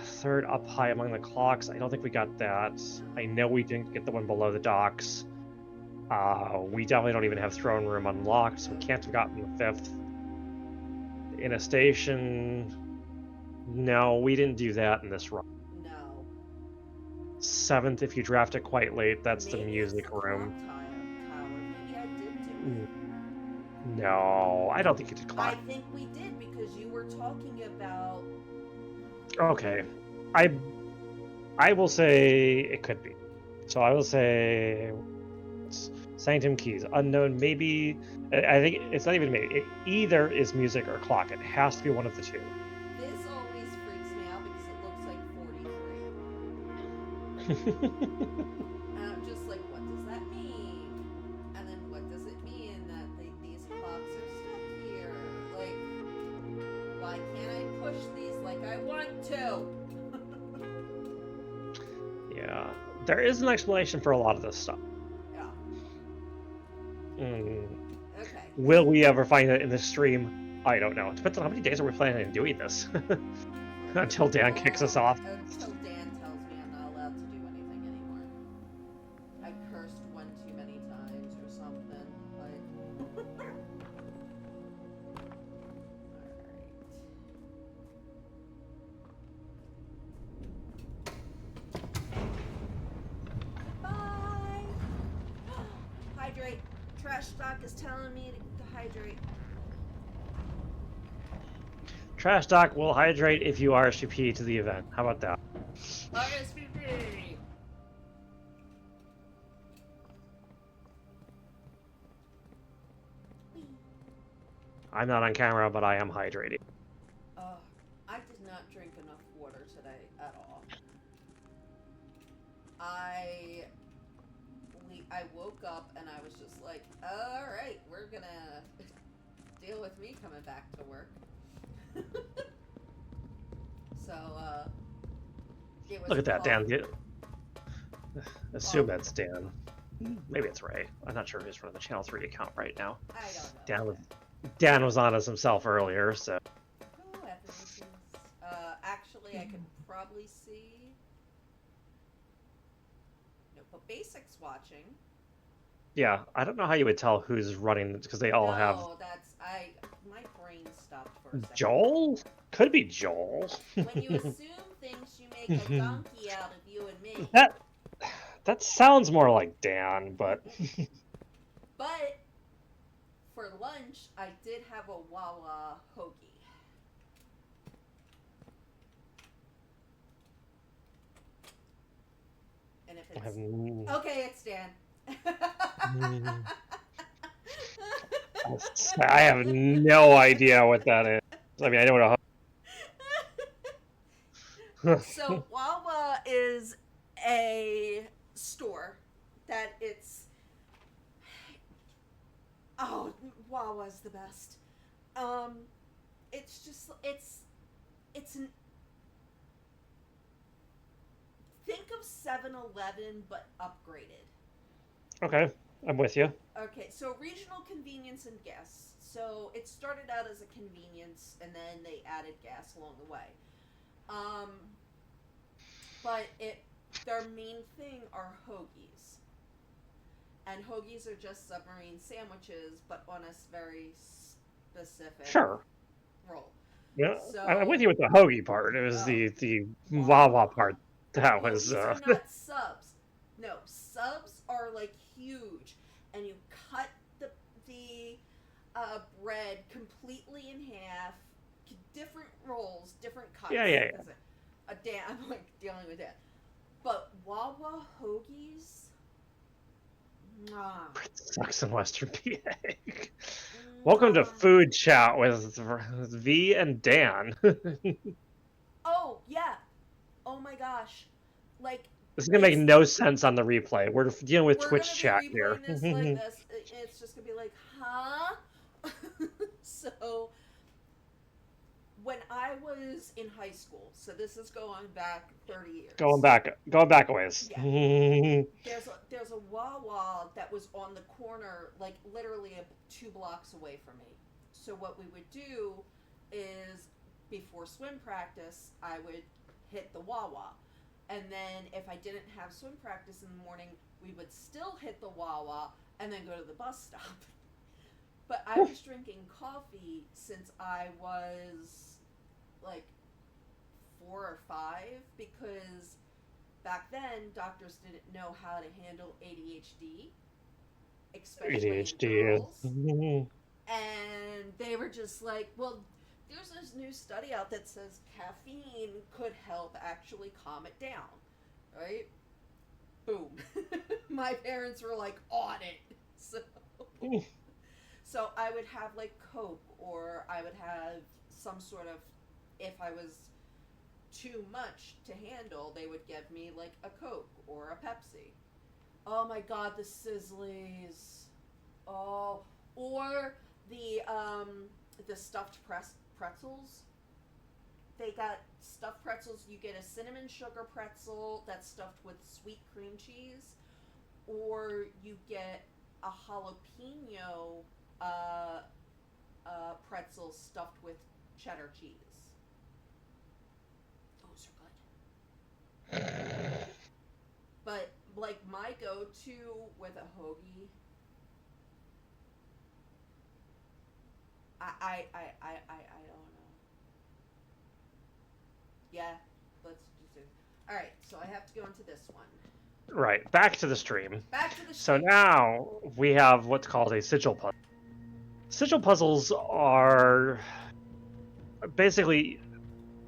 Third up high among the clocks. I don't think we got that. I know we didn't get the one below the docks. We definitely don't even have throne room unlocked, so we can't have gotten the fifth. In a station. No, we didn't do that in this run. No. Seventh, if you draft it quite late, that's the Maybe it's music the clock room. tower. Maybe I did do it. No, I don't think you did I clock. think we did because you were talking about. Okay, I I will say it could be. So I will say Sanctum Keys unknown. Maybe I think it's not even maybe. It either is music or clock. It has to be one of the two. This always freaks me out because it looks like 43. And I'm just like, what does that mean? And then what does it mean that these clocks are stuck here? Like, why can't I push these like I want to? Yeah, there is an explanation for a lot of this stuff. Yeah. Okay. Will we ever find it in the stream? I don't know. It depends on how many days are we planning on doing this. Until Dan kicks us off. Until Dan tells me I'm not allowed to do anything anymore. I cursed one too many times or something. Like. Alright. Bye! Hydrate. Trash stock is telling me to hydrate. Trash Doc will hydrate if you RSVP to the event. How about that? RSVP! I'm not on camera, but I am hydrating. I did not drink enough water today at all. I woke up and I was just like, all right, we're gonna deal with me coming back to work. So, it was Look at that, Dan. coffee. Assume that's Dan. Maybe it's Ray. I'm not sure who's running the Channel 3 account right now. I don't know. Dan was on as himself earlier, so. Oh, Athanasius. Actually, I could probably see. No, but Basics watching. Yeah, I don't know how you would tell who's running because they all have. No, my brain stopped for a second. Joel? Could be Joel. When you assume things, you make a donkey out of you and me. That sounds more like Dan, but. But for lunch, I did have a Wawa hoagie. And if it's okay, it's Dan. I have no idea what that is. I mean, I know what a. So Wawa is a store that oh, Wawa's the best. It's just it's an think of 7-Eleven but upgraded. Okay, I'm with you. Okay, so regional convenience and gas. So it started out as a convenience and then they added gas along the way. But their main thing are hoagies. And hoagies are just submarine sandwiches, but on a very specific roll. Yeah, So, I'm with you with the hoagie part. It was the Wawa part that was. Hoagies are not subs. No, subs are like huge, and you cut the bread completely in half, different rolls, different cuts. Yeah. Dan. I'm like dealing with that. But Wawa hoagies, mwah, It sucks in Western PA. Welcome to mwah. Food Chat with V and Dan. Oh yeah. Oh my gosh. Like This is gonna make it's no sense on the replay. We're dealing with we're Twitch gonna be chat here. replaying this like this. It's just gonna be like, huh? So when I was in high school, so this is going back 30 years. Going back a ways. Yeah. There's a Wawa that was on the corner, like literally 2 blocks away from me. So what we would do is before swim practice, I would hit the Wawa. And then if I didn't have swim practice in the morning, we would still hit the Wawa and then go to the bus stop. But I was drinking coffee since I was like 4 or 5 because back then doctors didn't know how to handle ADHD, especially in girls. ADHD. And they were just like, well, there's this new study out that says caffeine could help actually calm it down, right? Boom. My parents were like on it. So I would have like Coke, or I would have some sort of, if I was too much to handle, they would give me like a Coke or a Pepsi. Oh my god, the Sizzlies. Oh, or the stuffed pretzels. They got stuffed pretzels. You get a cinnamon sugar pretzel that's stuffed with sweet cream cheese, or you get a jalapeno pretzel stuffed with cheddar cheese. Those are good. But like my go-to with a hoagie, I don't know. Yeah, let's just do. All right, so I have to go into this one. Right, back to the stream. Back to the So stream. now we have what's called a sigil puzzle. Sigil puzzles are basically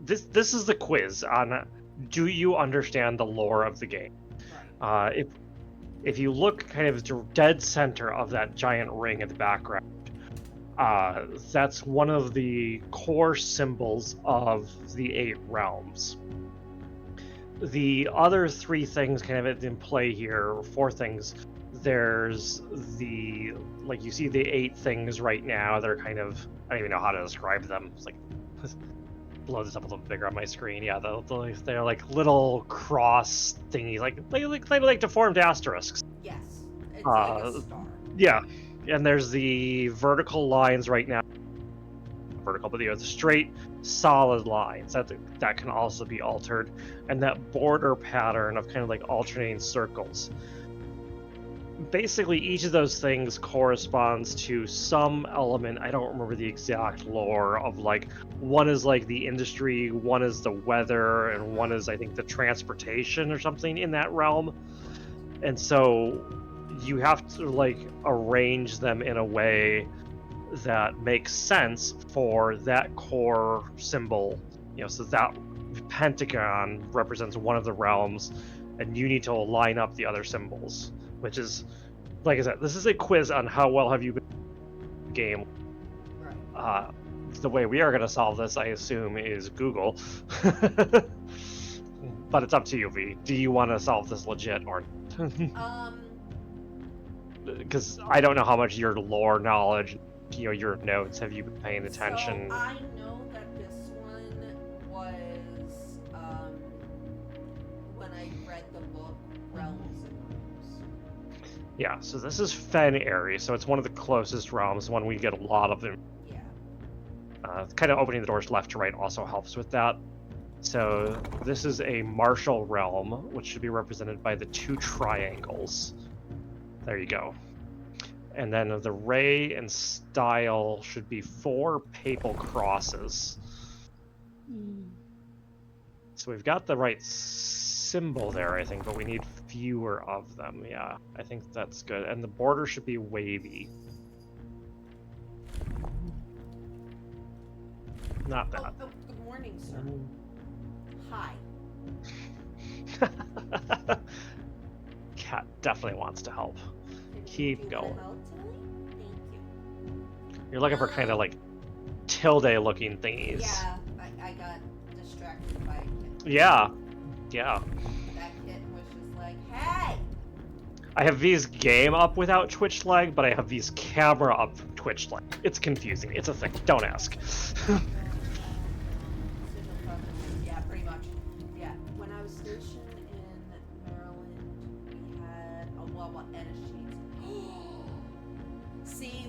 this is the quiz on do you understand the lore of the game. Right. If you look kind of dead center of that giant ring in the background, that's one of the core symbols of the 8 realms. The other 3 things kind of in play here, or 4 things. There's the, like you see the 8 things right now. They're kind of, I don't even know how to describe them. It's like, blow this up a little bigger on my screen. Yeah, they're like little cross thingies, like deformed asterisks. Yes, it's like a star. Yeah, and there's the vertical lines right now. Vertical, but the straight, solid lines that can also be altered, and that border pattern of kind of like alternating circles. Basically, each of those things corresponds to some element. I don't remember the exact lore of, like, one is like the industry, one is the weather, and one is, I think, the transportation or something in that realm. And so you have to like arrange them in a way that makes sense for that core symbol. So that pentagon represents one of the realms, and you need to line up the other symbols, which is, like I said, this is a quiz on how well have you been in the game. Right. The way we are going to solve this, I assume, is Google. But it's up to you, V. Do you want to solve this legit or because I don't know how much your lore knowledge, your notes, have you been paying attention? So I know that this one was when I read the book Realms and Rooms. Yeah, so this is Fen Airy, so it's one of the closest realms, one we get a lot of them. Yeah. Kind of opening the doors left to right also helps with that. So this is a martial realm, which should be represented by the 2 triangles. There you go. And then the ray and style should be 4 papal crosses. So we've got the right symbol there, I think, but we need fewer of them. Yeah, I think that's good. And the border should be wavy. Not bad. Oh, good morning, sir. Hi. definitely wants to help. Do Keep you want going. to help, Tilly? Thank you. You're looking for kind of like tilde-looking thingies. Yeah, I got distracted by a kitten. Yeah, yeah. That kitten was just like, hey! I have V's game up without Twitch lag, but I have V's camera up Twitch lag. It's confusing. It's a thing. Don't ask. Sigil preferences, yeah, pretty much. Yeah, when I was stationed in Maryland, we had a Wawa and a sheet. See,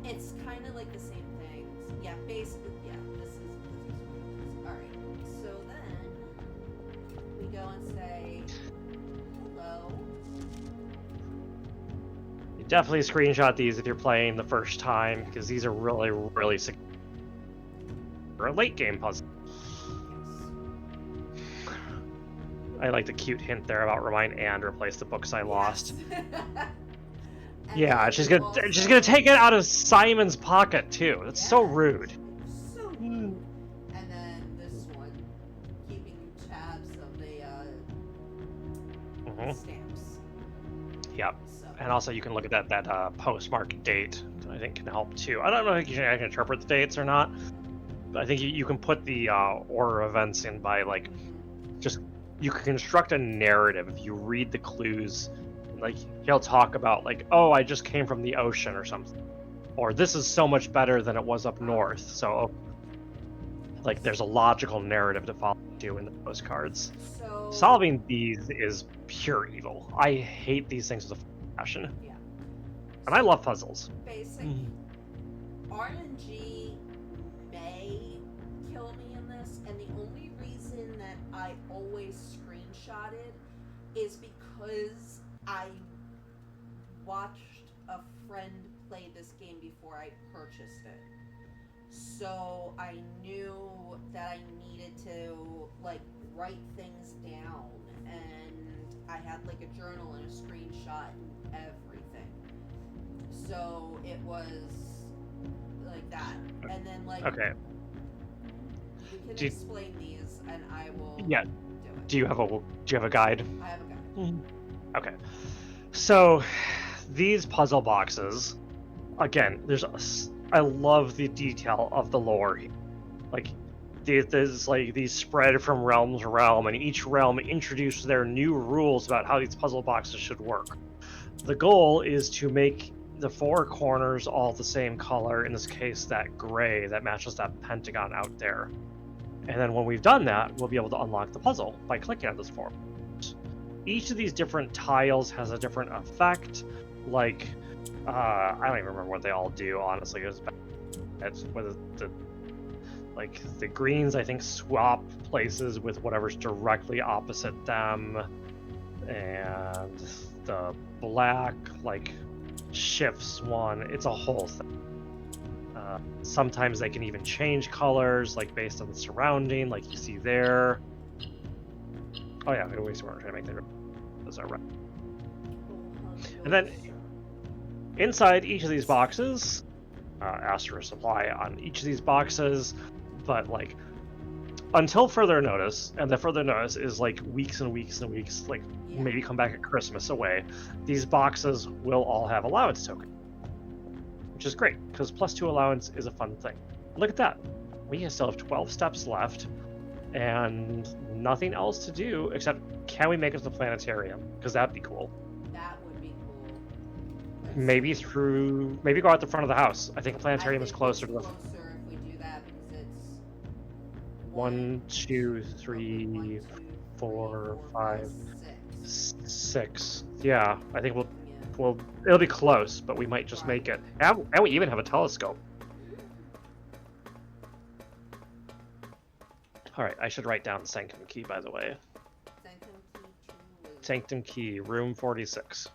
it's kind of like the same things. Yeah, basically, yeah, this is what it is. Alright, so then we go and say, hello. You definitely screenshot these if you're playing the first time, because these are really, really secure. For a late game puzzle. Yes. I like the cute hint there about remind and replace the books I lost. Yes. Yeah, then she's you gonna take it out of Simon's pocket too. That's so Yes. rude. So rude. And then this one, keeping tabs of the stamps. Yep. So And also you can look at that postmark date. I think can help too. I don't know if you can interpret the dates or not. But I think you can put the order of events in by like just you can construct a narrative if you read the clues. Like he'll talk about like, oh, I just came from the ocean or something, or this is so much better than it was up north. So like there's a logical narrative to follow to in the postcards. So Solving these is pure evil. I hate these things with a passion. Yeah. And I love puzzles. Basic RNG may kill me in this, and the only reason that I always screenshotted is because I watched a friend play this game before I purchased it. So I knew that I needed to like write things down, and I had like a journal and a screenshot and everything. So it was like that, and then like Okay. you can Do- explain these, and I will Yeah. do it. Do you have a guide? I have a guide. Okay. So these puzzle boxes, again, I love the detail of the lore. Like there's like these spread from realm to realm, and each realm introduces their new rules about how these puzzle boxes should work. The goal is to make the four corners all the same color, in this case that gray that matches that pentagon out there. And then when we've done that, we'll be able to unlock the puzzle by clicking on this form. Each of these different tiles has a different effect. Like, I don't even remember what they all do, honestly. It's whether the greens, I think, swap places with whatever's directly opposite them. And the black, like, shifts one. It's a whole thing. Sometimes they can even change colors, like based on the surrounding, like you see there. Oh yeah, we weren't trying to make that. Those are right. And then inside each of these boxes, ask for a supply on each of these boxes, but like until further notice, and the further notice is like weeks and weeks and weeks, like maybe come back at Christmas away. These boxes will all have allowance token, which is great because +2 allowance is a fun thing. Look at that. We still have 12 steps left and nothing else to do except can we make it to the planetarium? Because that'd be cool. That would be cool. Maybe go out the front of the house. I think the planetarium is closer to the. Closer if we do that because it's 1, 2, 3, 4, 5, 6. Yeah, I think it'll be close, but we might just make it. And we even have a telescope. All right, I should write down the sanctum key, by the way. Sanctum key, room 46.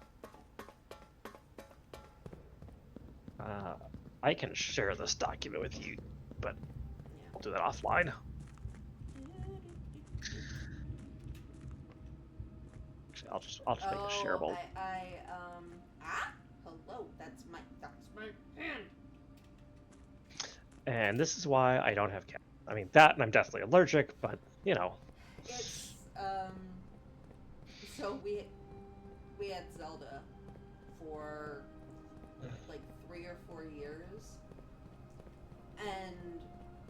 I can share this document with you, but I'll do that offline. Actually, I'll just make it shareable. Hello, that's my hand. And this is why I don't have cats. I mean, that, and I'm deathly allergic, but, you know. It's, so we had Zelda for like 3 or 4 years, and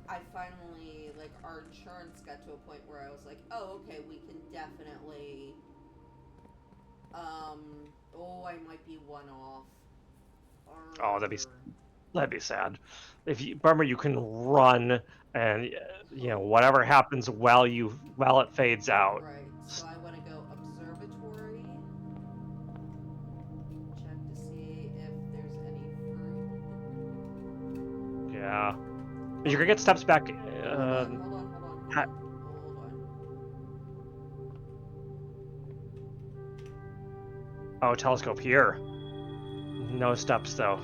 I finally, like, our insurance got to a point where I was like, oh, okay, we can definitely, I might be one off. Oh, that'd be sad. If you remember, you can run, and whatever happens while it fades out. Right, so I want to go observatory, check to see if there's any fruit. Yeah, Oh, you're gonna get steps back. hold on, hold on, hold on, hold Ha- on, hold on. oh, telescope here. No steps though.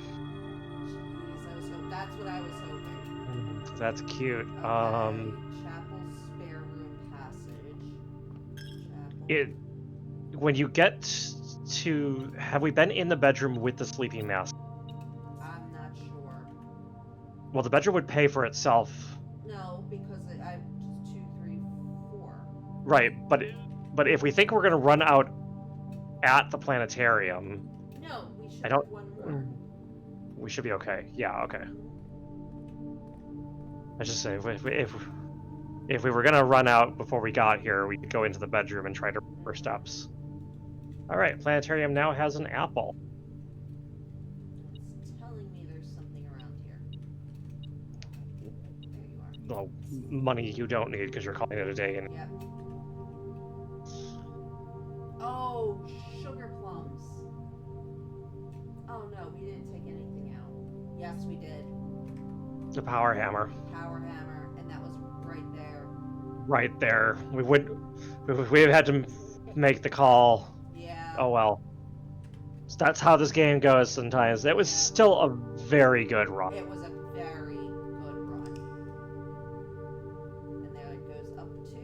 Jeez, that's what I was hoping. That's cute. Okay, chapel spare room passage. Chapel. It when you get to, have we been in the bedroom with the sleeping mask? I'm not sure. Well, the bedroom would pay for itself, No, because I just 2, 3, 4. right? But if we think we're gonna run out at the planetarium, No, we should I have don't. one more. We should be okay. Yeah, okay. I just say if we were gonna run out before we got here, we could go into the bedroom and try to for steps. All right, planetarium now has an apple. It's telling me there's something around here. There you are. Well, money you don't need because you're calling it a day. And Yep. Oh, sugar plums. Oh no, we didn't take anything out. Yes, we did. the power hammer, Power hammer, and that was right there. right there. We have had to make the call. Yeah. Oh well. So that's how this game goes sometimes. It was still a very good run. It was a very good run. And there it goes up to.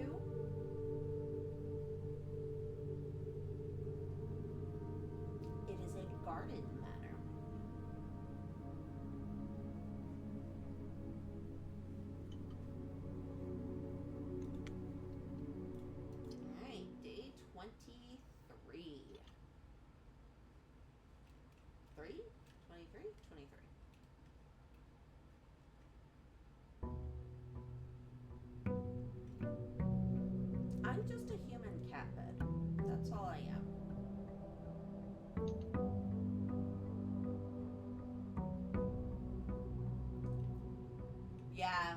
It is a garden manor. Alright, day 23. 23? 23. I'm just a human cat bed. That's all I am. Yeah.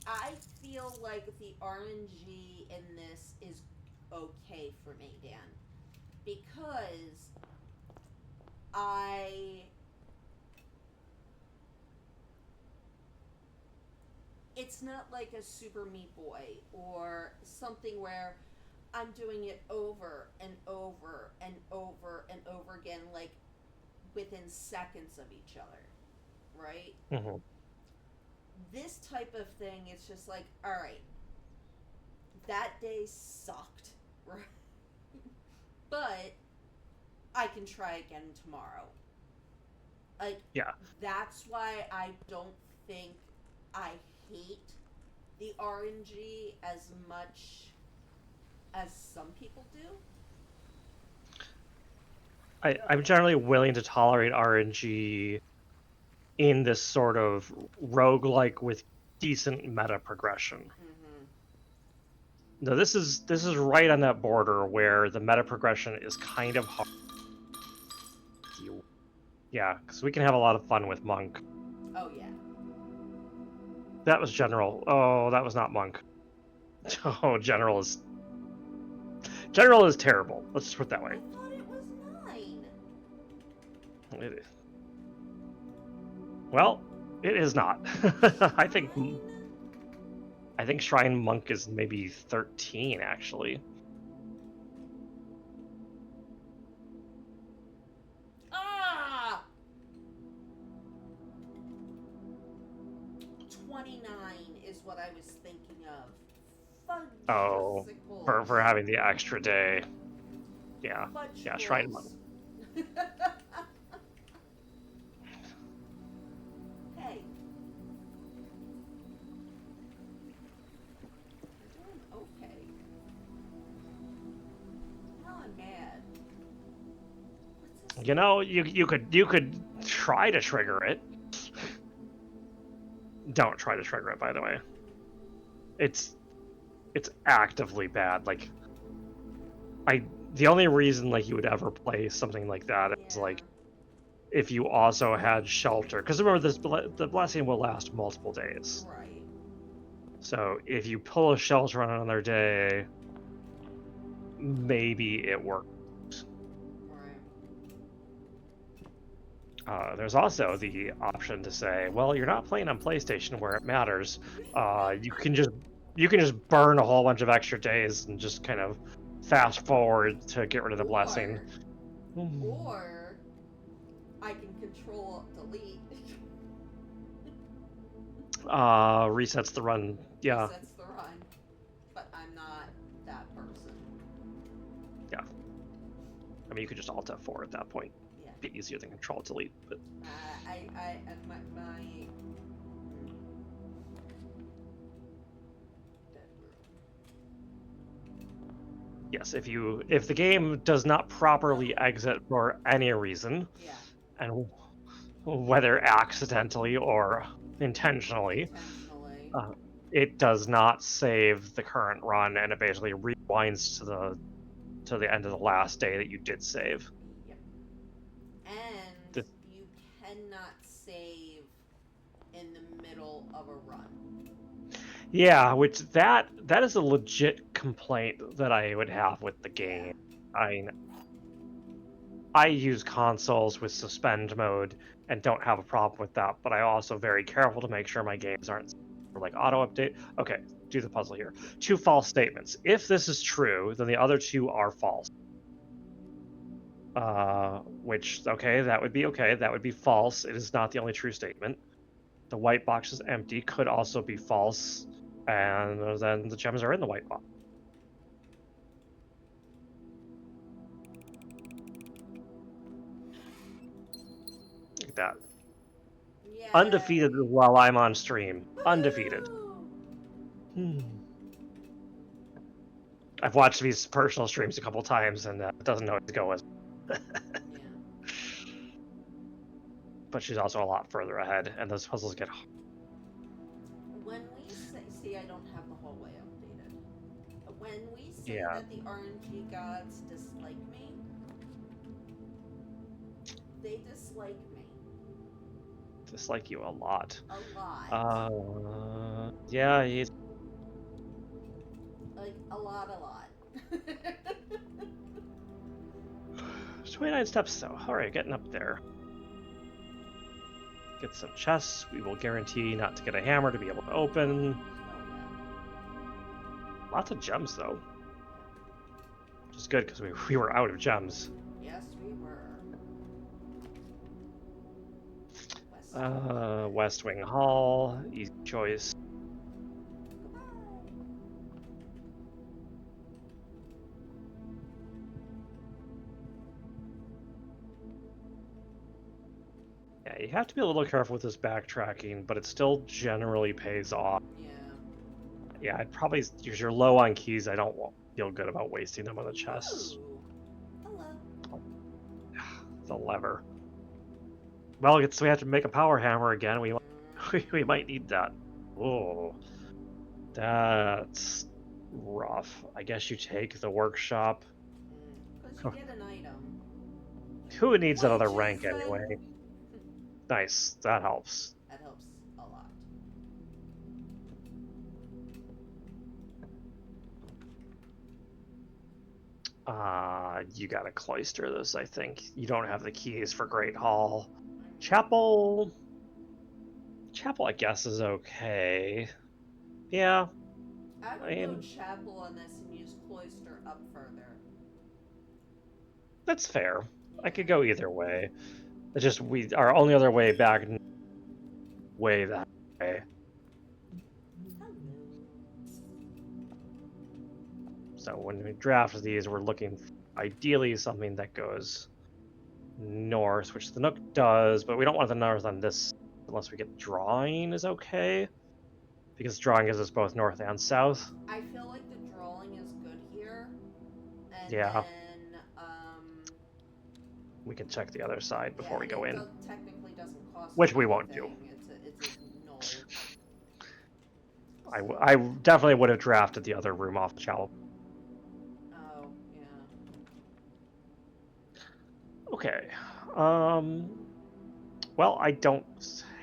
I feel like the RNG in this is okay for me, Dan. Because it's not like a Super Meat Boy or something where I'm doing it over and over and over and over again, like within seconds of each other, right? Mm-hmm. This type of thing, it's just like, all right, that day sucked, right? But I can try again tomorrow. Like, Yeah. that's why I don't think I hate the RNG as much as some people do. I'm generally willing to tolerate RNG in this sort of roguelike with decent meta progression. Mm-hmm. No, this is right on that border where the meta progression is kind of hard. Yeah, because we can have a lot of fun with Monk. Oh, yeah. That was General. Oh, that was not Monk. Oh, General is terrible. Let's just put it that way. I thought it was 9. It is. Well, it is not. I think Shrine Monk is maybe 13 actually. Ah! 29 is what I was thinking of. Oh, for having the extra day. Yeah. Yeah, Shrine Monk. Hey. You know, you could try to trigger it. Don't try to trigger it, by the way. It's it's actively bad. Like the only reason like you would ever play something like that is Yeah. like if you also had shelter. Because remember, the blessing will last multiple days. Right. So if you pull a shelter on another day, maybe it works. Right. There's also the option to say, well, you're not playing on PlayStation where it matters. Uh, you can just you can just burn a whole bunch of extra days and just kind of fast forward to get rid of the blessing. Or, or I can control alt delete. Resets the run. Yeah, Resets the run, but I'm not that person. yeah. I mean, you could just Alt F4 at that point. Yeah. Be easier than Control Delete. But My bedroom. yes, if the game does not properly exit for any reason, Yeah. and whether accidentally or intentionally, Intentionally. uh, it does not save the current run, and it basically rewinds to the end of the last day that you did save. Yep. And The, you cannot save in the middle of a run. yeah, which that is a legit complaint that I would have with the Yeah. game. I use consoles with suspend mode and don't have a problem with that, but I'm also very careful to make sure my games aren't like auto update. Okay, do the puzzle here. Two false statements. If this is true, then the other two are false. Which okay, that would be okay. That would be false. It is not the only true statement. The white box is empty could also be false, and then the gems are in the white box. Look at that. Undefeated Yay! while I'm on stream. Undefeated. Woohoo! I've watched these personal streams a couple times, and it doesn't always go as. Yeah. But she's also a lot further ahead, and those puzzles get. When we say, see, I don't have the hallway updated. When we say Yeah, that the RNG gods dislike me, they dislike me dislike you a lot. a lot. Yeah, he's. Like a lot, a lot. 29 steps, though. Alright, getting up there. Get some chests. We will guarantee not to get a hammer to be able to open. Lots of gems, though. Which is good, because we were out of gems. Yes, we were. West Wing Hall. Easy choice. Yeah, you have to be a little careful with this backtracking, but it still generally pays off. Yeah. Yeah, I'd probably, because you're low on keys, I don't feel good about wasting them on the chests. Ooh. Hello. The lever. Well, we have to make a power hammer again. We might need that. Oh, that's rough. I guess you take the workshop. Because you get an item. Who needs another Which rank is anyway? Nice, that helps. That helps a lot. You gotta cloister this, I think. You don't have the keys for Great Hall. Chapel, I guess, is okay. Yeah. I would go chapel on this and use cloister up further. That's fair. Yeah. I could go either way. It's just our only other way back way that way. Hello. So when we draft these, we're looking for ideally something that goes north, which the Nook does, but we don't want the north on this unless we get drawing is okay. Because drawing gives us both north and south. I feel like the drawing is good here. And Yeah. then we can check the other side before Yeah, we and go it in, technically doesn't cost which you we won't do. anything. It's a null. I definitely would have drafted the other room off the shelf. Oh, yeah. Okay. Well, I don't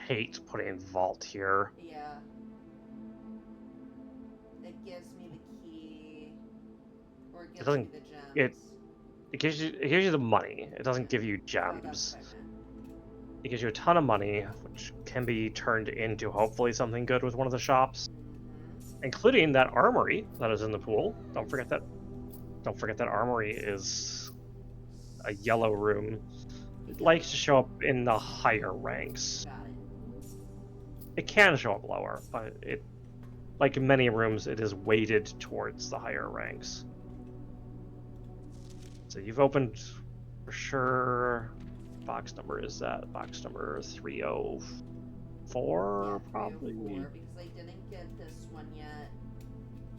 hate putting vault here. Yeah. It gives me the key, or it It gives me doesn't. the gems. It it gives you the money. It doesn't Yeah. give you Oh, that's gems. what I meant. It gives you a ton of money, which can be turned into hopefully something good with one of the shops, Mm-hmm. including that armory that is in the pool. Don't forget that. Don't forget that armory is a yellow room. It likes to Yellow. show up in the higher ranks. Got it. It can show up lower, but it, like in many rooms, it is weighted towards the higher ranks. So you've opened for sure. Box number is that? Box number 304, Yeah, probably. 304, because I didn't get this one yet,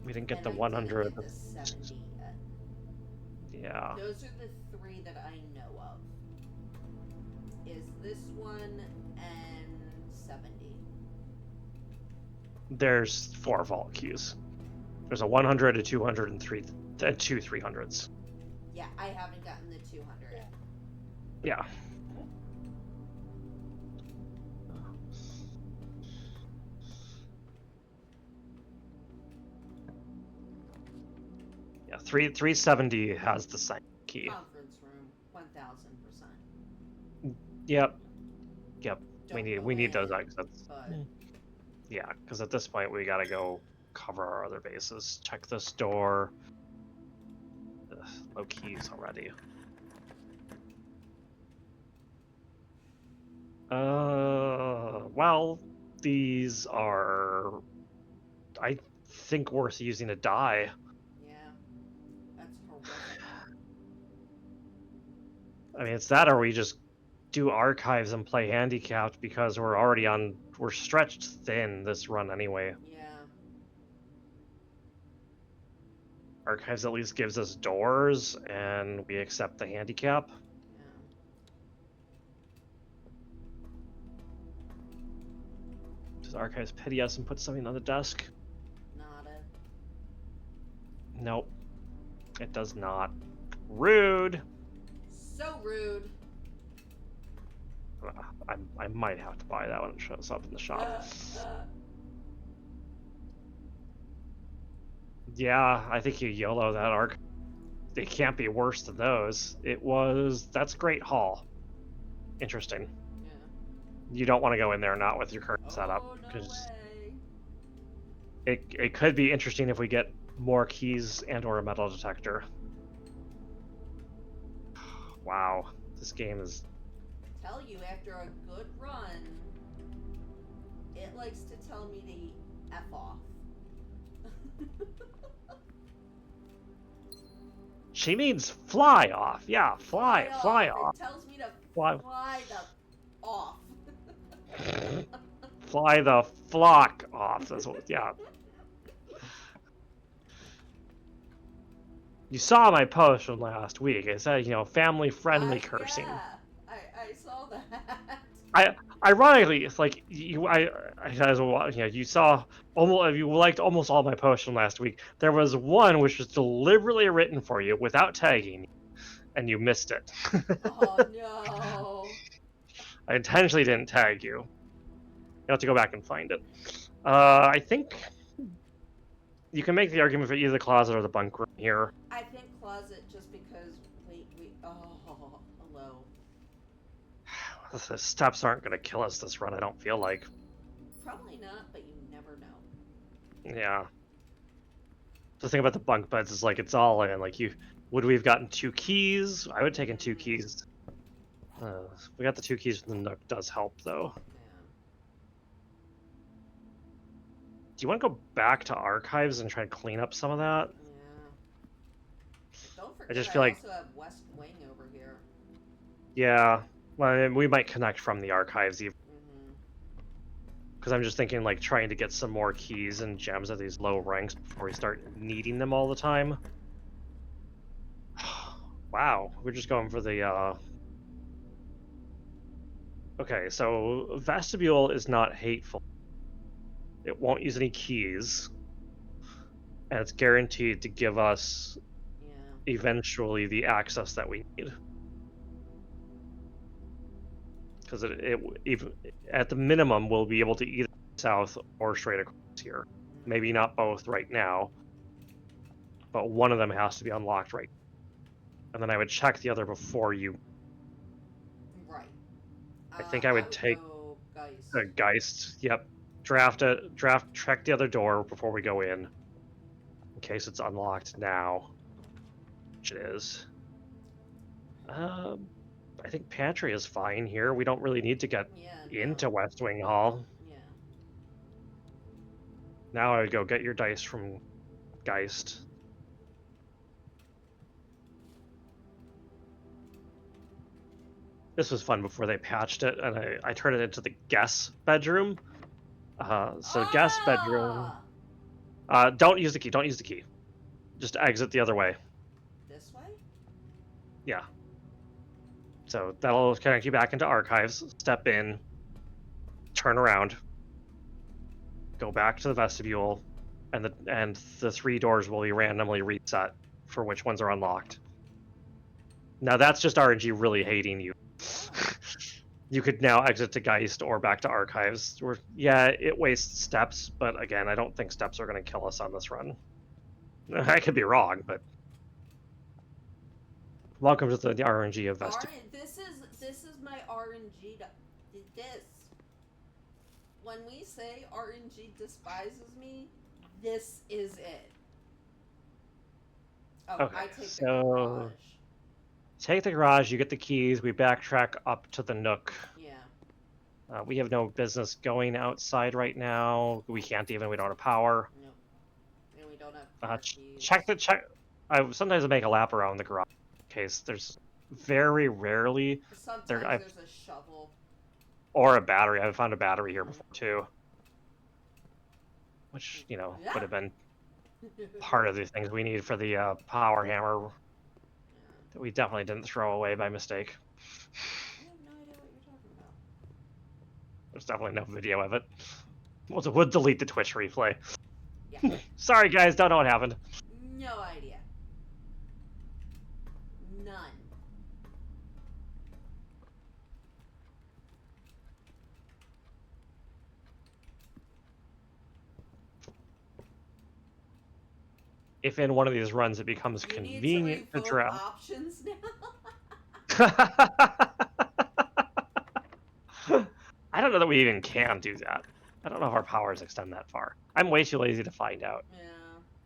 We didn't get and the I didn't 100. get the 70 yet. Yeah. Those are the three that I know of. Is this one and 70. There's 4 vault keys. There's a 100, a 200, and two 300s. Yeah, I haven't gotten the 200. Yeah. Yeah, 370 has the same key. Conference room, 1000%. Yep. Yep. Don't We go need those in, exits. but Yeah, because at this point we gotta go cover our other bases. Check this door. Ugh, low keys already. Well, these are, I think, worth using a die. yeah, that's horrific. I mean, it's that or we just do archives and play handicapped because we're stretched thin this run anyway. Yeah, Archives at least gives us doors and we accept the handicap. yeah. Does archives pity us and put something on the desk? Not it. Nope, it does not. Rude. So rude. I might have to buy that when it shows up in the shop. Yeah, I think you YOLO that arc. It can't be worse than those. That's Great Hall. Interesting. Yeah. You don't want to go in there not with your current setup, Oh, no because way. it could be interesting if we get more keys and or a metal detector. Wow, this game is. Tell you, after a good run, it likes to tell me to F off. She means fly off. Yeah, fly off. It tells me to Fly, fly the off. fly the flock off. That's what. Yeah. You saw my post from last week. It said, family-friendly cursing. Yeah, I saw that. Ironically, it's like you saw almost, you liked almost all my posts from last week. There was one which was deliberately written for you without tagging, and you missed it. Oh no. I intentionally didn't tag you. You have to go back and find it. I think you can make the argument for either the closet or the bunk room here. I think closet just because we oh hello. The steps aren't going to kill us this run, I don't feel like. Probably not, but you never know. Yeah. The thing about the bunk beds is like it's all in. Like would we have gotten 2 keys? I would have taken 2 keys. We got the 2 keys from the Nook does help though. Yeah. Do you want to go back to archives and try to clean up some of that? Yeah. Don't forget, I just feel like also have West Wing over here. yeah. Well, we might connect from the archives even. Mm-hmm. Because I'm just thinking like trying to get some more keys and gems at these low ranks before we start needing them all the time. Wow, we're just going for the Okay, so vestibule is not hateful. It won't use any keys, and it's guaranteed to give us Yeah. eventually the access that we need. Because it even at the minimum we'll be able to either south or straight across here. Maybe not both right now, but one of them has to be unlocked right. And then I would check the other before you. Right. I think I I would would take go Geist. a Geist. Yep. Draft, check the other door before we go in case it's unlocked now, which it is. Um, I think pantry is fine here. We don't really need to get Yeah, into no. West Wing Hall. Yeah. Now I would go get your dice from Geist. This was fun before they patched it, and I turned it into the guest bedroom. So guest bedroom. Ah! Don't use the key. Don't use the key. Just exit the other way. This way? Yeah. So that'll connect you back into archives. Step in, turn around, go back to the vestibule, and the three doors will be randomly reset for which ones are unlocked. Now that's just RNG really hating you. Oh. You could now exit to Geist or back to archives. Yeah, it wastes steps, but again, I don't think steps are going to kill us on this run. I could be wrong, but welcome to the RNG of Vestibule. This is my RNG. This. When we say RNG despises me, this is it. Oh, Okay, I take the so garage. take the garage, you get the keys, we backtrack up to the Nook. Yeah. We have no business going outside right now. We can't even, we don't have power. Nope. And we don't have car keys. Check. Sometimes I make a lap around the garage in case there's very rarely Sometimes I've there's a shovel. or a battery. I've found a battery here before too, which Yeah. would have been part of the things we need for the power hammer that we definitely didn't throw away by mistake. I have no idea what you're talking about. There's definitely no video of it. We'll delete the Twitch replay. Yeah. Sorry guys, don't know what happened. No idea. None. If in one of these runs it becomes You need to convenient to revoke draft. options now. I don't know that we even can do that. I don't know if our powers extend that far. I'm way too lazy to find out.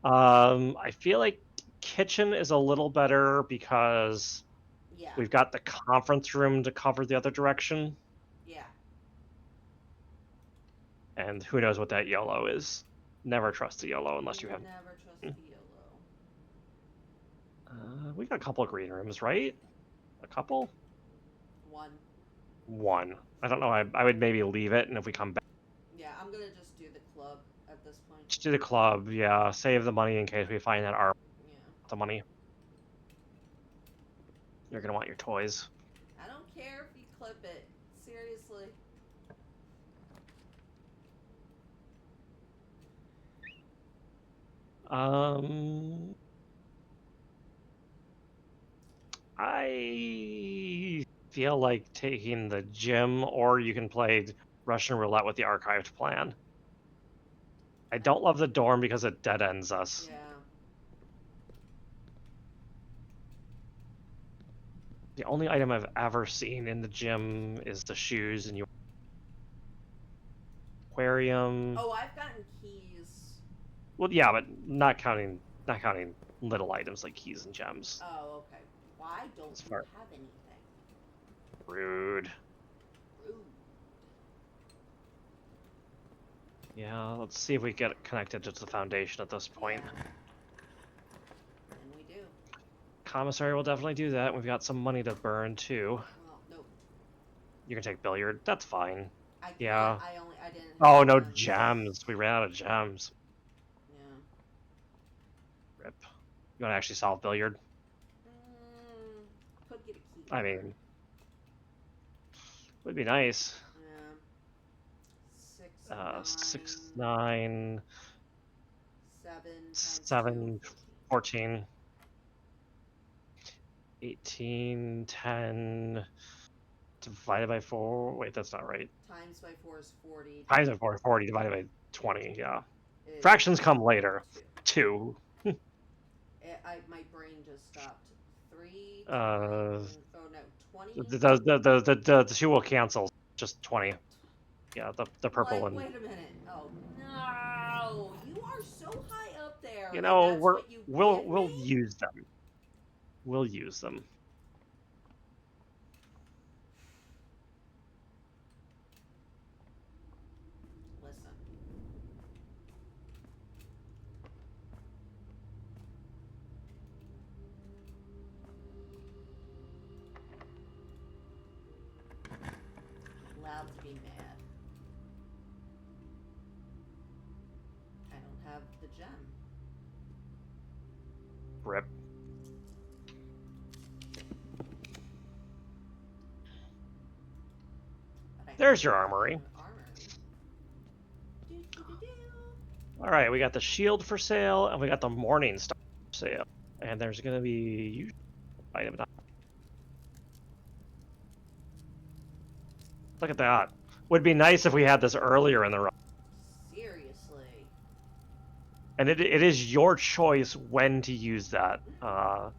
Yeah. I feel like kitchen is a little better because Yeah. we've got the conference room to cover the other direction, Yeah. and who knows what that yellow is. Never trust the yellow unless you have. Never trust the yellow. We got a couple of green rooms, right? A couple? One. One. I don't know. I would maybe leave it, and if we come back, Yeah, I'm gonna just do the club at this point. just do the club. Yeah, save the money in case we find that our Yeah. the money. You're gonna want your toys. I don't care if you clip it. Seriously. I feel like taking the gym, or you can play Russian roulette with the archived plan. I don't love the dorm because it dead ends us. Yeah. The only item I've ever seen in the gym is the shoes and your aquarium. Oh, I've gotten keys. Well, yeah, but not counting little items like keys and gems. Oh, okay. Why don't you have anything? Rude. Rude. Yeah, let's see if we get connected to the foundation at this point. Yeah. And we do. Commissary will definitely do that. We've got some money to burn too. Well, nope. You can take billiard. That's fine. I can't. Yeah. I didn't have Oh, no gems. gems. We ran out of gems. Yeah. Rip. You want to actually solve billiard? Could get a key. I mean, Would be nice. Yeah. 6, 9, 7 times 2, 7, 14. 14, 18, 10 divided by 4. Wait, that's not right. Times by 4 is 40. Times by 4 is 40 divided by 20, yeah. Is Fractions come later. 2. 2. My brain just stopped. 3 Uh, times. Oh no, 20? the 2 will cancel. Just 20. Yeah, the purple What? one. Wait a minute. Oh no! You are so high up there, You and know, that's what you give we'll me? use them. We'll use them. Listen. Allowed to be mad. I don't have the gem. Rip. But I There's your have armory. armor. Do, do, do, do. All right, we got the shield for sale, and we got the morning star for sale. And there's going to be item. Look at that. Would be nice if we had this earlier in the run. Seriously. And it is your choice when to use that. Oh.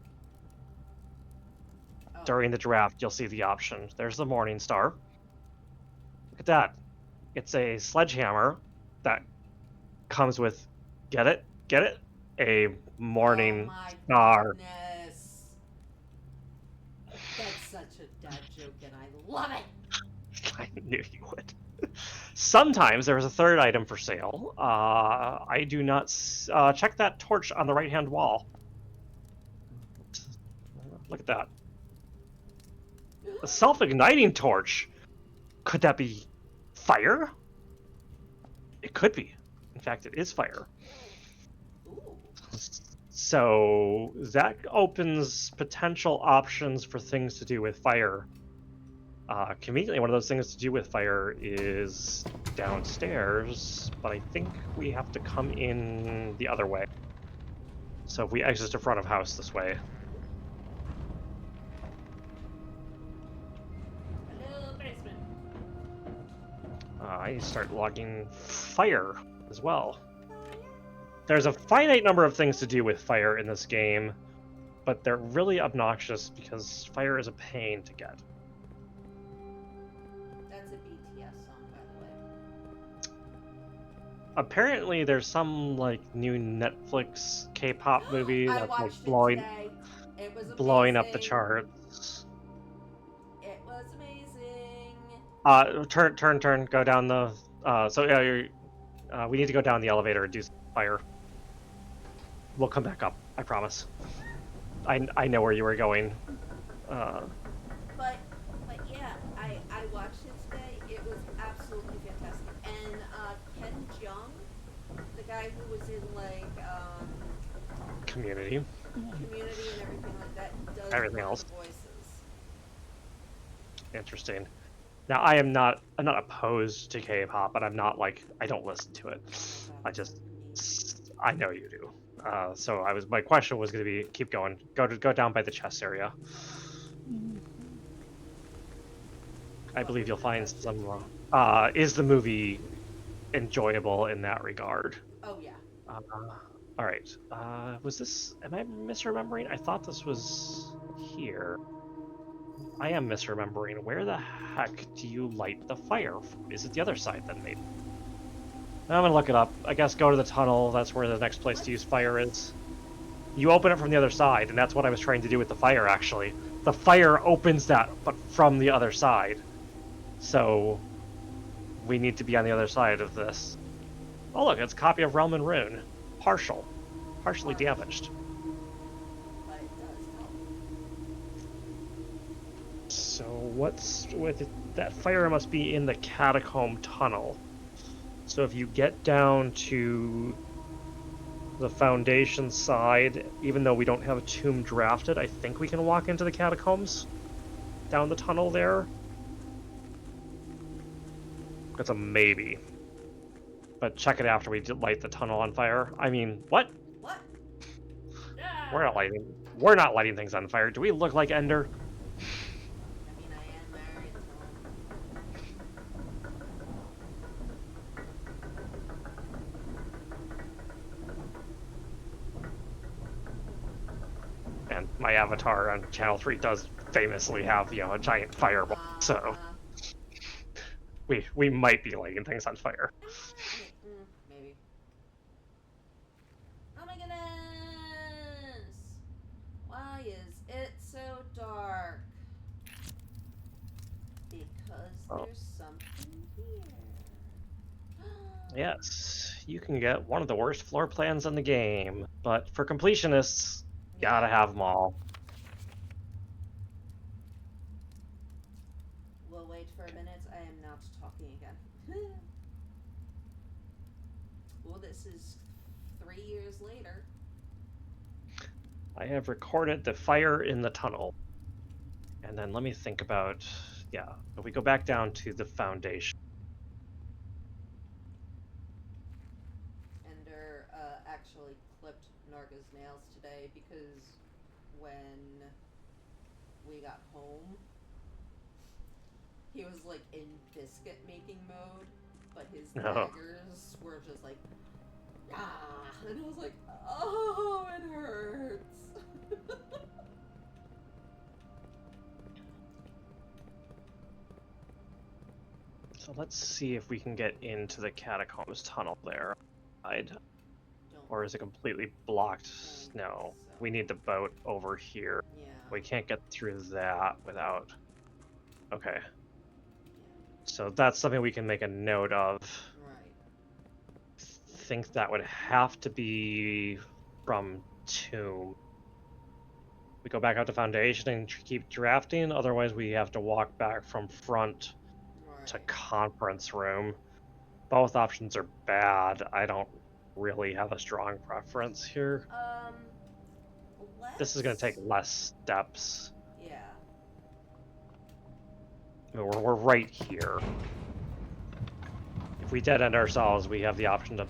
During the draft, you'll see the option. There's the morning star. Look at that. It's a sledgehammer that comes with, get it? Get it? A morning Oh my star. goodness. That's such a dad joke, and I love it. I knew you would. Sometimes there's a third item for sale. I do not check that torch on the right-hand wall. Look at that. A self-igniting torch. Could that be fire? It could be. In fact, it is fire. Ooh. So that opens potential options for things to do with fire. Conveniently, one of those things to do with fire is downstairs, but I think we have to come in the other way. So if we exit the front of house this way. Hello, basement. I need to start logging fire as well. There's a finite number of things to do with fire in this game, but they're really obnoxious because fire is a pain to get. That's a BTS song, by the way. Apparently, there's some like new Netflix K-pop movie I that's like watched it today. It was amazing. blowing up the charts. It was amazing. Turn. Go down the. So yeah, we need to go down the elevator and do some fire. We'll come back up. I promise. I know where you were going. But yeah, I watched it today. It was absolutely fantastic. And Ken Jeong, the guy who was in like Community. Community and everything like that, does Everything one else. of the voices. Interesting. Now I'm not opposed to K-pop, but I'm not like I don't listen to it. I know you do. So my question was going to be keep going. Go down by the chest area. I believe you'll find some. Is the movie enjoyable in that regard? Oh yeah. All right. Was this? Am I misremembering? I thought this was here. I am misremembering. Where the heck do you light the fire? Is it the other side then, maybe? I'm gonna look it up. I guess go to the tunnel. That's where the next place to use fire is. You open it from the other side, and that's what I was trying to do with the fire, actually. The fire opens that, but from the other side. So we need to be on the other side of this. Oh look, it's a copy of Realm and Rune. Partially damaged. But it does help. So what's with it? That fire must be in the catacomb tunnel. So if you get down to the foundation side, even though we don't have a tomb drafted, I think we can walk into the catacombs down the tunnel there. It's a maybe. But check it after we light the tunnel on fire. I mean, what? What? We're not lighting things on fire. Do we look like Ender? I mean, I am married, so. And my avatar on Channel 3 does famously have, a giant fireball. So we might be lighting things on fire. Maybe. Oh my goodness! Why is it so dark? Because Oh. there's something here. Yes, you can get one of the worst floor plans in the game, but for completionists, Yeah. gotta have them all. We'll wait for a minute. I am not talking again. Well, this is 3 years later. I have recorded the fire in the tunnel. And then let me think about, if we go back down to the foundation. Ender actually clipped Narga's nails today because when we got home, he was like in biscuit making mode, but his daggers were just like, ah, and I was like, oh, it hurts. So let's see if we can get into the catacombs tunnel there. Or is it completely blocked? No, so. we need the boat over here. Yeah. We can't get through that without. Okay. Yeah. So that's something we can make a note of. Right. I think that would have to be from Tomb. We go back out to Foundation and keep drafting, otherwise we have to walk back from front to Conference Room. Both options are bad. I don't really have a strong preference here. This is going to take less steps. Yeah. We're right here. If we dead end ourselves, we have the option to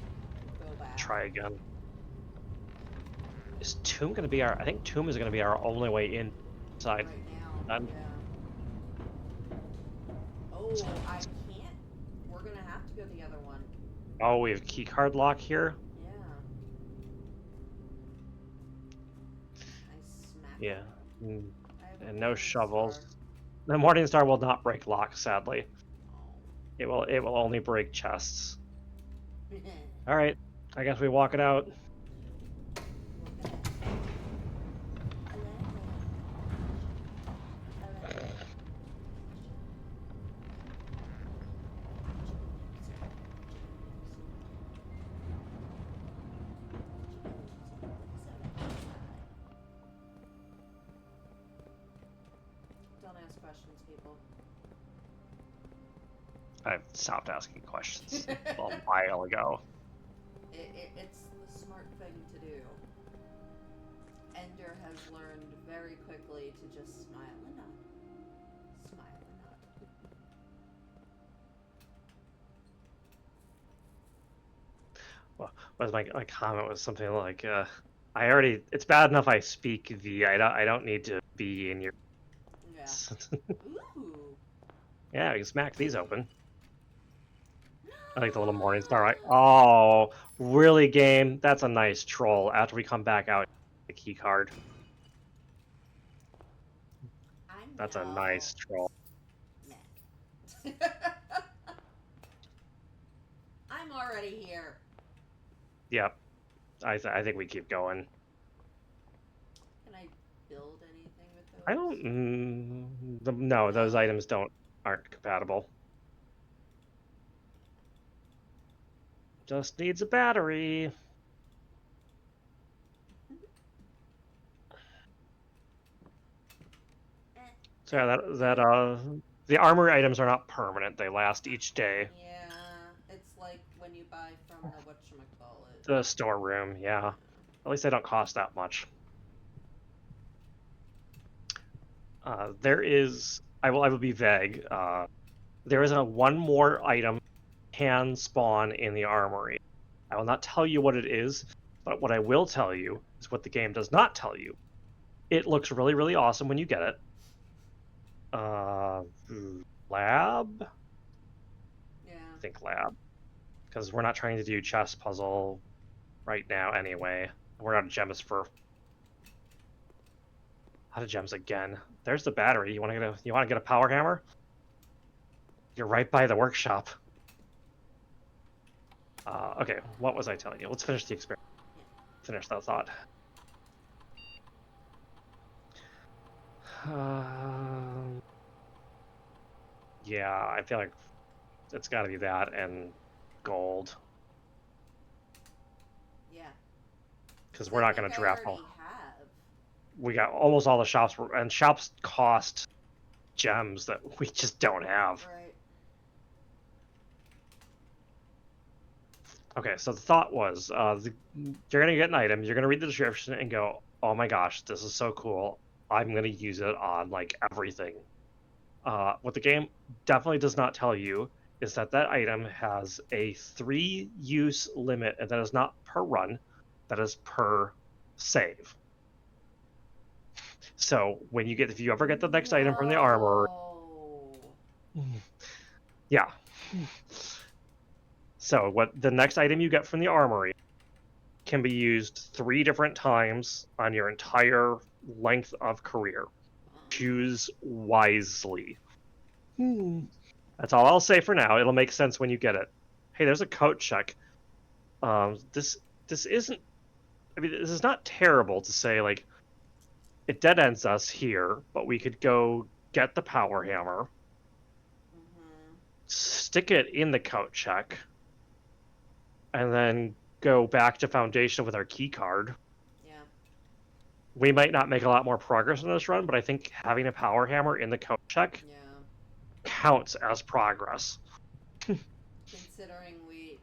try again. Is Tomb going to be our... I think Tomb is going to be our only way inside. Right now, yeah. Oh, I can't. We're going to have to go the other one. Oh, we have keycard lock here? Yeah. Yeah. And no shovels. The Morning Star will not break locks, sadly. It will only break chests. All right, I guess we walk it out. Don't ask questions, people. I've stopped asking questions a while ago. It's the smart thing to do. Ender has learned very quickly to just smile and nod. Smile and nod. Well, my comment was something like, it's bad enough I speak V. I don't need to be in your... Yeah. Ooh. Yeah, we can smack these open. I like the little Morning Star. Right? Oh, really, game? That's a nice troll. After we come back out, the key card. That's a nice troll. I'm already here. Yep. I think we keep going. Can I build anything with those? I don't... no, those items aren't compatible. Just needs a battery. So yeah, the armor items are not permanent. They last each day. Yeah, it's like when you buy from the whatchamacallit. The storeroom, yeah. At least they don't cost that much. There is... I will be vague. There is one more item can spawn in the armory. I will not tell you what it is, but what I will tell you is what the game does not tell you. It looks really, really awesome when you get it. Lab? Yeah. I think lab. Because we're not trying to do chess puzzle right now anyway. We're out of gems for... Out of gems again. There's the battery. You want to get a power hammer? You're right by the workshop. Okay, what was I telling you? Let's finish the experiment. Finish that thought. Yeah, I feel like it's got to be that and gold. Yeah. Because we're not going to draft all. Have. We got almost all the shops, and shops cost gems that we just don't have. Right. Okay, so the thought was, you're going to get an item, you're going to read the description and go, oh my gosh, this is so cool. I'm going to use it on, like, everything. What the game definitely does not tell you is that that item has a 3-use limit, and that is not per run, that is per save. So when you get, if you ever get the next item from the armor, yeah. So what the next item you get from the armory can be used 3 different times on your entire length of career. Choose wisely. That's all I'll say for now. It'll make sense when you get it. Hey, there's a coat check. This isn't. I mean, this is not terrible to say. Like, it dead ends us here, but we could go get the power hammer, stick it in the coat check, and then go back to Foundation with our key card. Yeah. We might not make a lot more progress in this run, but I think having a power hammer in the coat check counts as progress. Considering we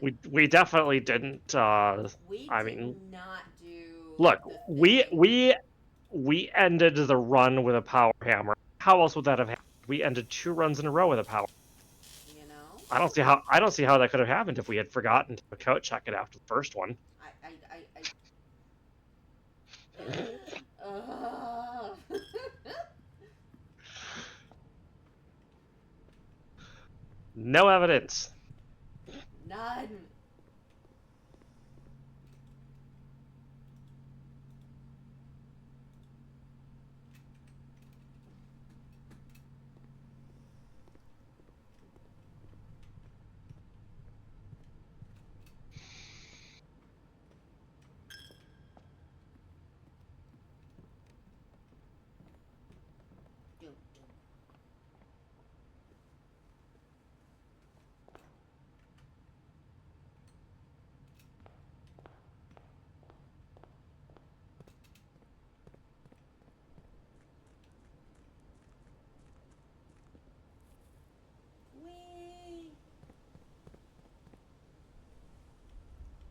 didn't. We definitely didn't. We I did mean, not do. look, we ended the run with a power hammer. How else would that have happened? We ended 2 runs in a row with a power. You know. I don't see how that could have happened if we had forgotten to coat check it after the first one. No evidence. None.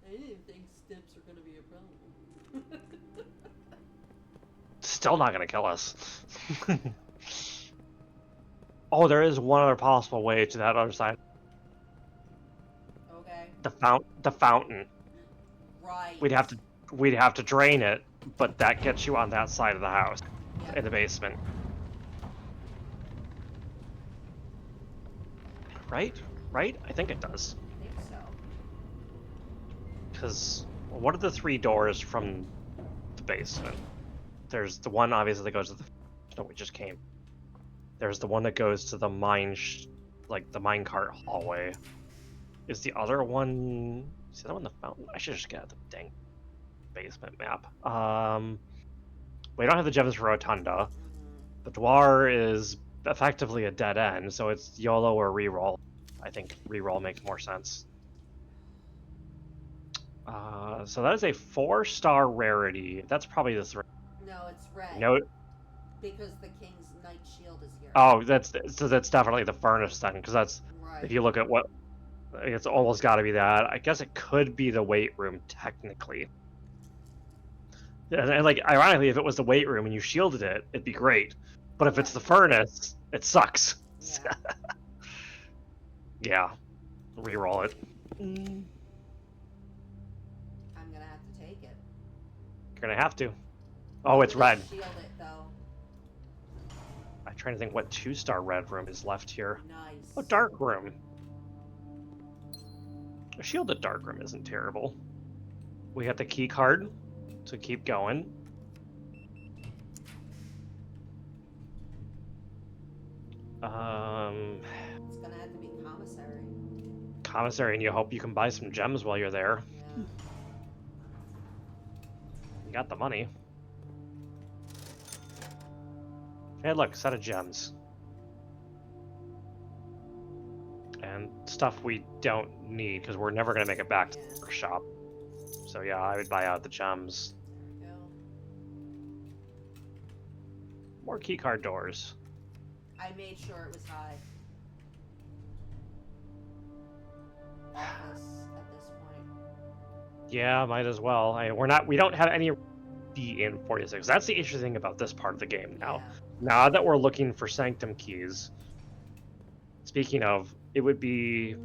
I didn't think steps are gonna be a problem. Still not gonna kill us. Oh, there is one other possible way to that other side. Okay. The fountain. Right. We'd have to drain it, but that gets you on that side of the house, in the basement. Right? Right? I think it does. I think so. Because what are the 3 doors from the basement? There's the one obviously that goes to the. No, we just came. There's the one that goes to the like the minecart hallway. Is the other one? Is the other one the fountain? I should just get the dang basement map. We don't have the gems for Rotunda. The Dwar is effectively a dead end, so it's YOLO or reroll. I think reroll makes more sense. So that is a 4-star rarity. That's probably the 3. No, it's red. No. Because the King's Knight Shield is here. Oh, that's definitely the furnace then, because that's right. If you look at what, it's almost got to be that. I guess it could be the weight room technically. And like ironically, if it was the weight room and you shielded it, it'd be great. But if it's the furnace, it sucks. Yeah. Yeah, reroll it. You're I'm gonna have to take it. gonna have to. Oh, I'm it's gonna red. shield it though. I'm trying to think what 2-star red room is left here. Oh, Nice. dark room. A shielded dark room isn't terrible. We got the key card to keep going. It's gonna have to be commissary. Commissary, and you hope you can buy some gems while you're there. Yeah. You got the money. Hey, look, set of gems. And stuff we don't need, because we're never going to make it back to the workshop. So yeah, I would buy out the gems. There we go. More keycard doors. I made sure it was high. Office at this point. Yeah, might as well. We don't have any D in 46. That's the interesting thing about this part of the game now. Yeah. Now that we're looking for sanctum keys, speaking of, it would be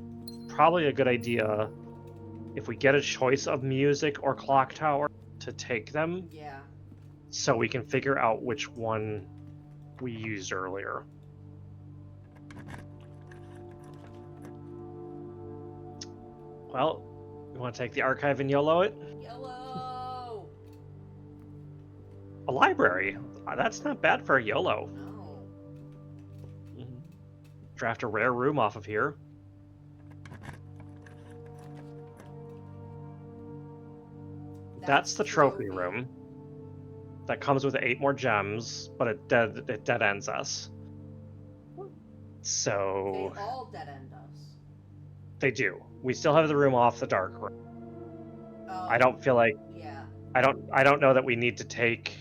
probably a good idea if we get a choice of music or clock tower to take them, Yeah. so we can figure out which one we used earlier. Well, you want to take the archive and YOLO it? Yellow. A library. That's not bad for a YOLO. No. Draft a rare room off of here. That's the trophy room. That comes with 8 more gems, but it dead ends us. So They all dead end us. they do. We still have the room off the dark room. Oh, I don't feel like yeah. I don't know that we need to take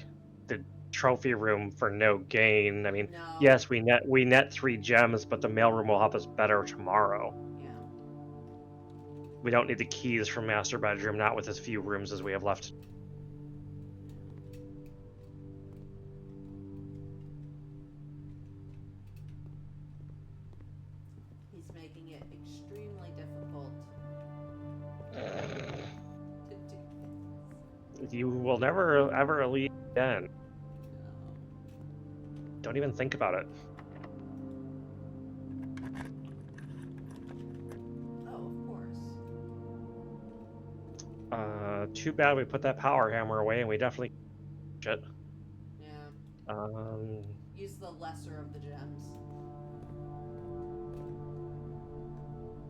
the trophy room for no gain. I mean, No. yes, we net 3 gems, but the mailroom will help us better tomorrow. Yeah. We don't need the keys from master bedroom, not with as few rooms as we have left. He's making it extremely difficult to do this. You will never ever leave again. No. Don't even think about it. Oh, of course. Too bad we put that power hammer away, and we definitely shit. Yeah. Use the lesser of the gems.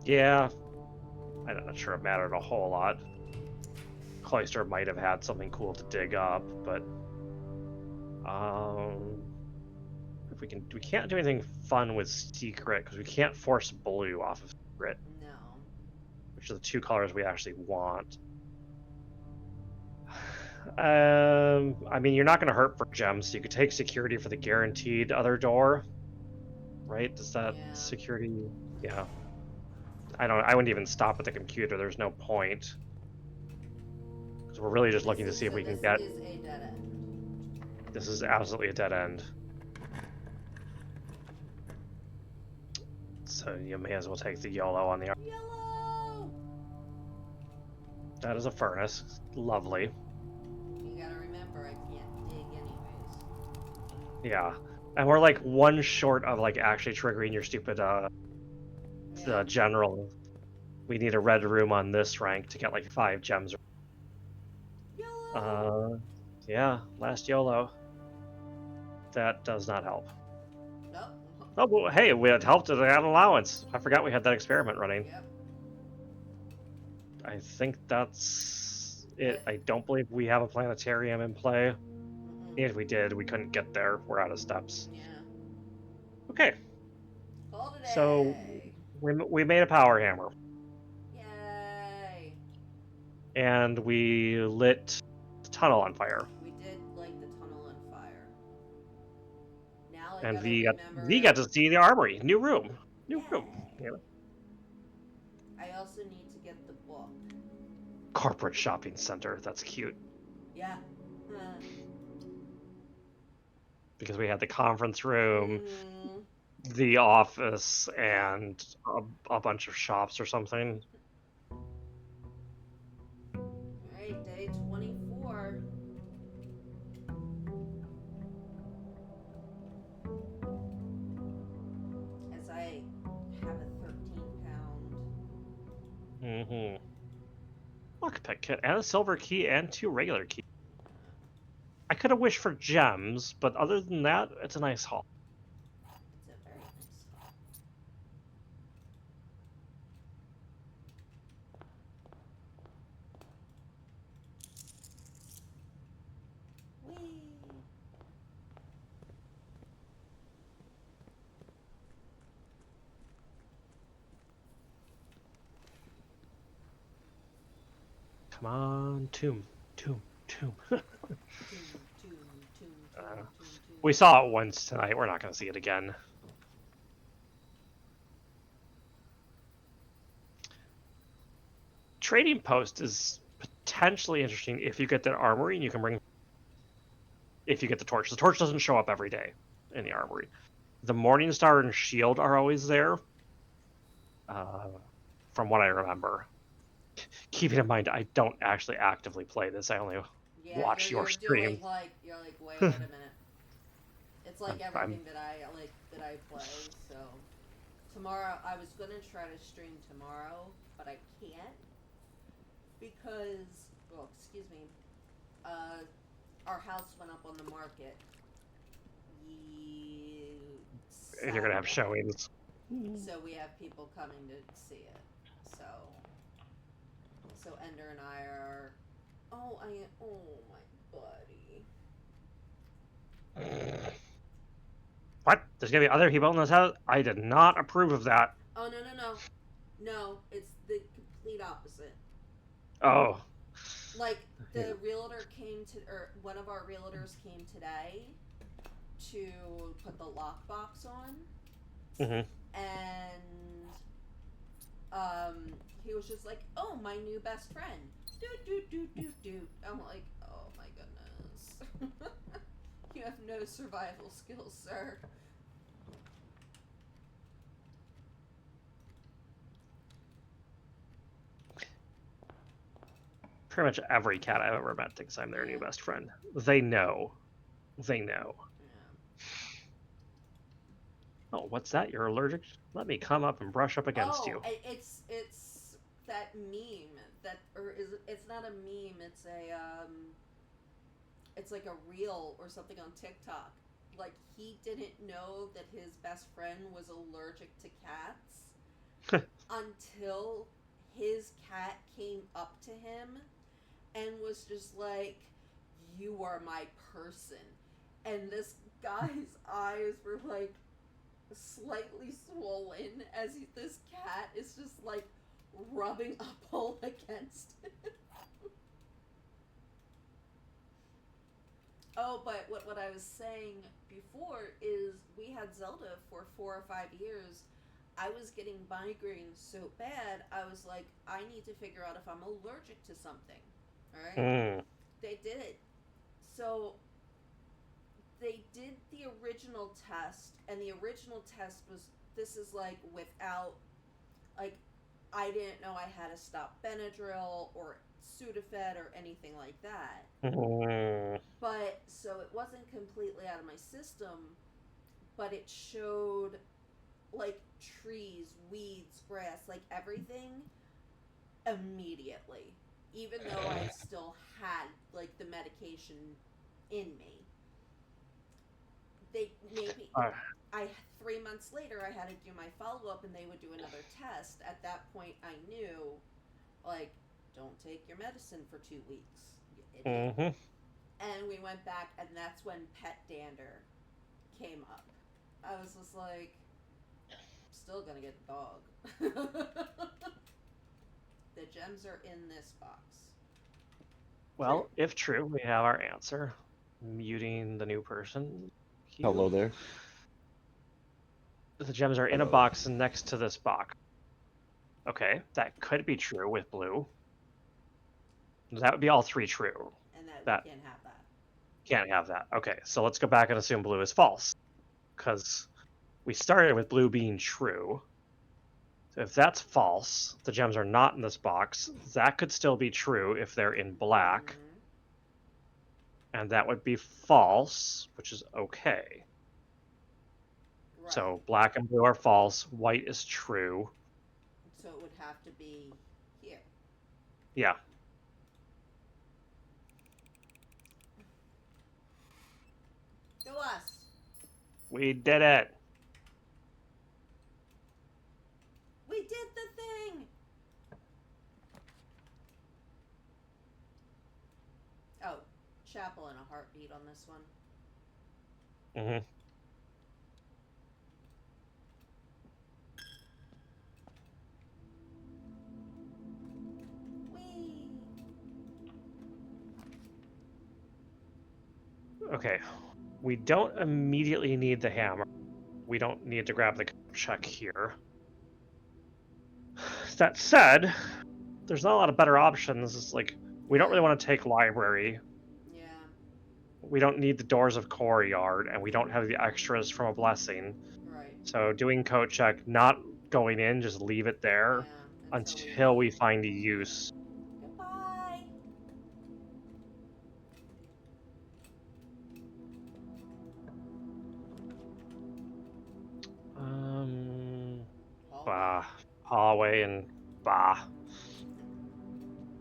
Yeah, I'm not sure it mattered a whole lot. Cloister might have had something cool to dig up, but if we can't do anything fun with secret because we can't force blue off of secret. No. Which are the 2 colors we actually want. I mean, you're not going to hurt for gems, so you could take security for the guaranteed other door, right? Does that security? Yeah. I wouldn't even stop at the computer. There's no point. Because we're really just looking to see if we can get. This is a dead end. This is absolutely a dead end. So you may as well take the YOLO on the. Yellow! That is a furnace. Lovely. You gotta remember, I can't dig anyways. Yeah. And we're like 1 short of like actually triggering your stupid the general. We need a red room on this rank to get like 5 gems. Yellow! Yeah, last YOLO. That does not help. Nope. Oh, well, hey, it helped at an allowance. I forgot we had that experiment running. Yep. I think that's it. I don't believe we have a planetarium in play. If we did, we couldn't get there. We're out of steps. Yeah. Okay. Called it So we made a power hammer. Yay! And we lit the tunnel on fire. We did light the tunnel on fire. Now I And gotta remember. V got to see the armory. New room. New room. Yeah. I also need to get the book. Corporate shopping center. That's cute. Yeah. Because we had the conference room. the office and a bunch of shops or something. Alright, day 24. As I have a 13 pound. Mm-hmm. Lockpick kit and a silver key and 2 regular keys. I could have wished for gems, but other than that, it's a nice haul. It's a very nice haul. Whee! Come on, tomb. Toon, toon, toon, toon, toon, toon. We saw it once tonight. We're not going to see it again. Trading post is potentially interesting if you get that armory and you can bring. If you get the torch, the torch doesn't show up every day in the armory. The Morning Star and Shield are always there, from what I remember. Keeping in mind, I don't actually actively play this. I only Yeah, watch your you're stream. doing like wait a minute. It's like I'm everything that I play. So tomorrow I was gonna try to stream tomorrow, but I can't because excuse me, uh, our house went up on the market and you're gonna have Saturday, showings. so we have people coming to see it. So Ender and I are. Oh, my buddy. What? There's gonna be other people in this house? I did not approve of that. Oh no! It's the complete opposite. Oh. Like the realtor came to, or one of our realtors came today to put the lockbox on, Mm-hmm. and he was just like, "Oh, my new best friend." Doot doot doot doot doot. I'm like, "Oh my goodness, you have no survival skills, sir." Pretty much every cat I've ever met thinks I'm their new Yeah. best friend. They know. They know. Yeah. Oh, what's that? You're allergic? Let me come up and brush up against Oh, you. it's that meme that, or is it, it's not a meme. It's like a reel or something on TikTok. Like he didn't know that his best friend was allergic to cats until his cat came up to him and was just like, "You are my person." And this guy's eyes were like slightly swollen as this cat is just like rubbing up all against it. Oh, but what I was saying before is we had Zelda for 4 or 5 years. I was getting migraines so bad, I was like, I need to figure out if I'm allergic to something. Alright? Mm. They did it. So they did the original test, and the original test was, this is like without, like, I didn't know I had to stop Benadryl or Sudafed or anything like that. Mm. But so it wasn't completely out of my system, but it showed like trees, weeds, grass, like everything immediately. Even though I still had like the medication in me. They maybe Uh, I 3 months later I had to do my follow up and they would do another test. At that point I knew, like, don't take your medicine for 2 weeks, you idiot. mm-hmm. And we went back, and that's when pet dander came up. I was just like, still gonna get the dog. The gems are in this box. Well, if true, we have our answer. Muting the new person. Hello there. The gems are in a box next to this box. Okay, that could be true with blue. That would be all three true. And That we can't have that. can't have that. Okay, so let's go back and assume blue is false. Because we started with blue being true. So if that's false, the gems are not in this box. That could still be true if they're in black. Mhm. And that would be false, which is okay. Right. So black and blue are false, white is true. So it would have to be here. Yeah, Go us. we did it. We did the thing. Oh, chapel and a heartbeat on this one. Hmm. Whee! Okay, we don't immediately need the hammer. We don't need to grab the check here. That said, there's not a lot of better options. It's like, we don't really Yeah. want to take library. Yeah. We don't need the doors of Courtyard, and we don't have the extras from a blessing. Right. So doing coat check, not going in, just leave it there Yeah. Until we until we need. find a use. Goodbye. Um, Hallway. bah, hallway and bah.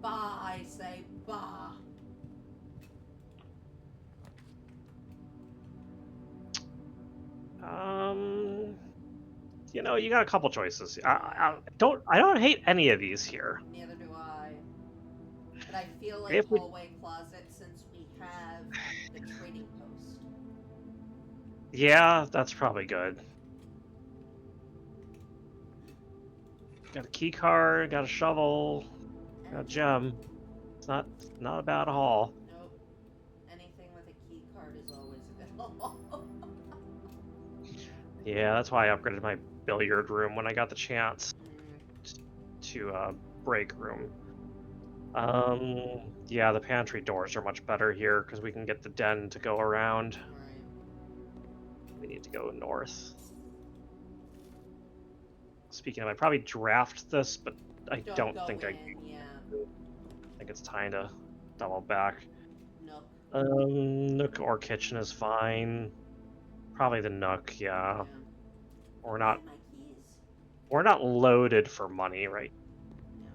Bah, I say bah. Um, you got a couple choices. I, Yeah. I don't hate any of these here. Neither do I. But I feel like If we, hallway closet since we have the trading post. yeah, that's probably good. Got a key card, got a shovel, And got a a gem. gem. It's not a bad haul. Nope. Anything with a key card is always available. Yeah, that's why I upgraded my billiard room when I got the chance to break room. Yeah, the pantry doors are much better here because we can get the den to go around. Right. We need to go north. Speaking of, I probably draft this, but I Don't don't go think I in, yeah. think it's time to double back. Nook. Nook or kitchen is fine. Probably the Nook, yeah. Yeah. We're Okay, not my keys. we're not loaded for money, right? No.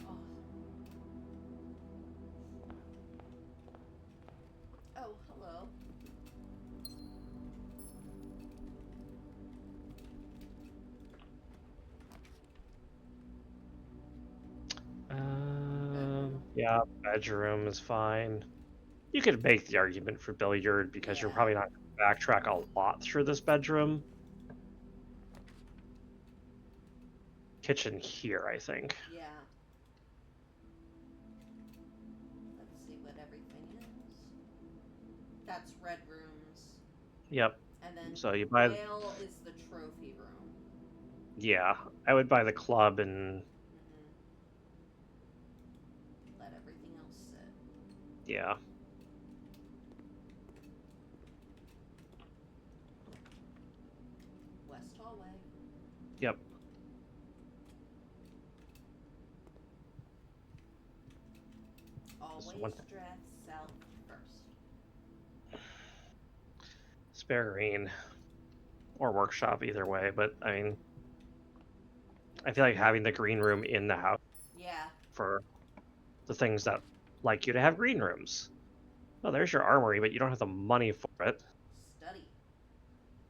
Oh. Oh, hello. Bedroom. Yeah, bedroom is fine. You could make the argument for billiard because you're Yeah. probably not going to backtrack a lot through this bedroom. Kitchen here, I think. Yeah. Let's see what everything is. That's red rooms. Yep. And then So you buy, quail is the trophy room. yeah, I would buy the club and Let everything else sit. yeah, West hallway. yep. Always Just one dress south first. spare green or workshop, either way. But I mean, I feel like having the green room in the house Yeah. for the things that like you to have green rooms. Oh, there's your armory, but you don't have the money for it. Study.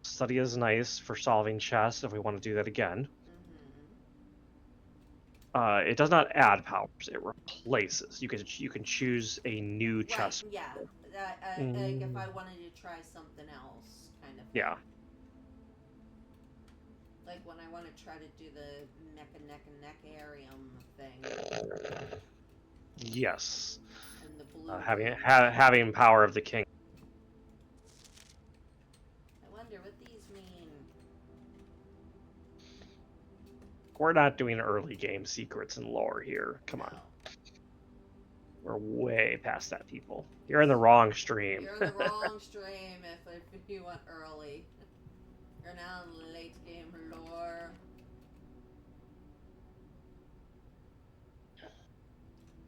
Study is nice for solving chess if we want to do that again. It does not add powers; it replaces. You can choose a new Right, chess. yeah. Like if Mm, I wanted to try something else, kind of thing. yeah. Like when I want to try to do the neck-a-neck-a-neck-arium thing. Yes. And the blue Having room. having power of the king. I wonder what these mean. We're not doing early game secrets and lore here. Come No. on. We're way past that, people. You're in the wrong stream. You're in the wrong stream if you went early. You're now in late game lore.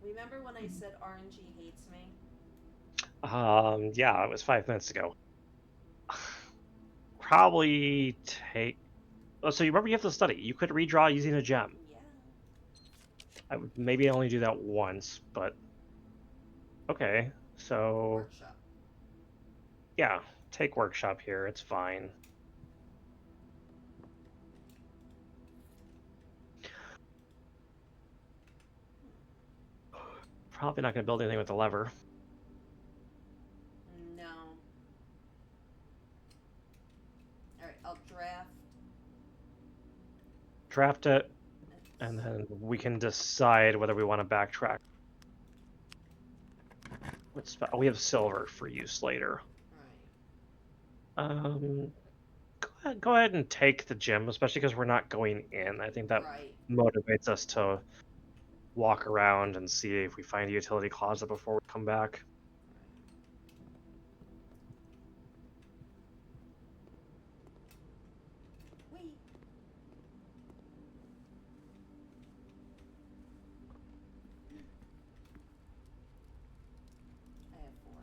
Remember when I said RNG hates me? Yeah, it was 5 minutes ago. Probably take. Oh, so you remember you have to study. You could redraw using a gem. Yeah. I would maybe only do that once, but okay. So Workshop. yeah, take workshop here. It's fine. Probably not going to build anything with the lever. No. Alright, I'll draft. Draft it, It's... and then we can decide whether we want to backtrack. We have silver for use later. Right. Go ahead and take the gem, especially because we're not going in. I think that Right. motivates us to walk around and see if we find a utility closet before we come back. Wait. I have 4.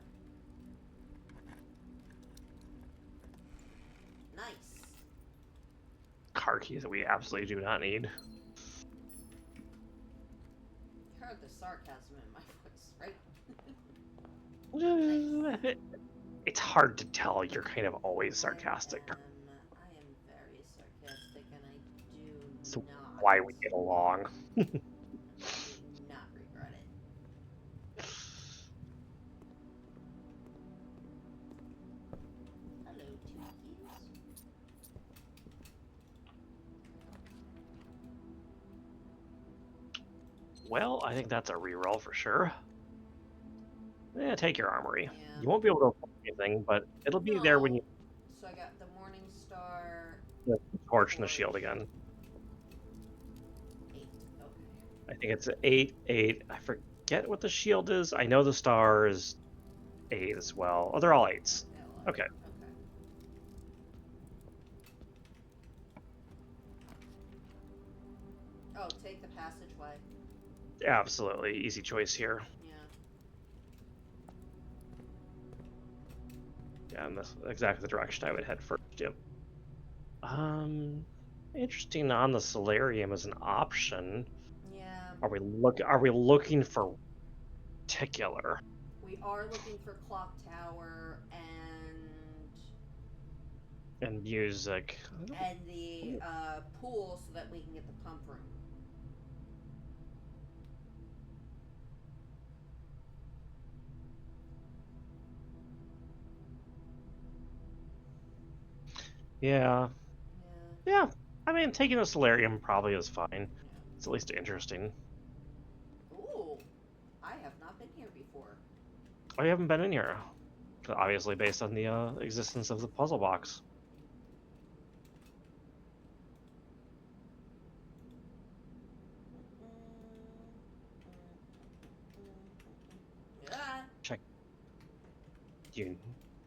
Nice. Car keys that we absolutely do not need. You heard the sarcasm in my voice, right? Nice. It's hard to tell. You're kind of always sarcastic. I am very sarcastic, and I do That's not. why we get along. I do not regret it. Hello, Twinkies. Well, I think that's a reroll for sure. Yeah, take your armory. Yeah. You won't be able to afford anything, but it'll be there when you So I got the Morning Star. the torch and the shield again. 8. Okay. I think it's 8, 8. I forget what the shield is. I know the star is 8 as well. Oh, they're all 8s. Okay. Oh, take the passageway. Absolutely. Easy choice here. Yeah. Yeah, and that's exactly the direction I would head first. Yep. Interesting on the solarium as an option. Yeah. Are we looking for particular? We are looking for clock tower And music. and the pool so that we can get the pump room. Yeah. Yeah. Yeah. I mean, taking a solarium probably is fine. Yeah. It's at least interesting. Ooh, I have not been here before. Oh, you haven't been in here. Obviously, based on the existence of the puzzle box. Yeah. Check. Do you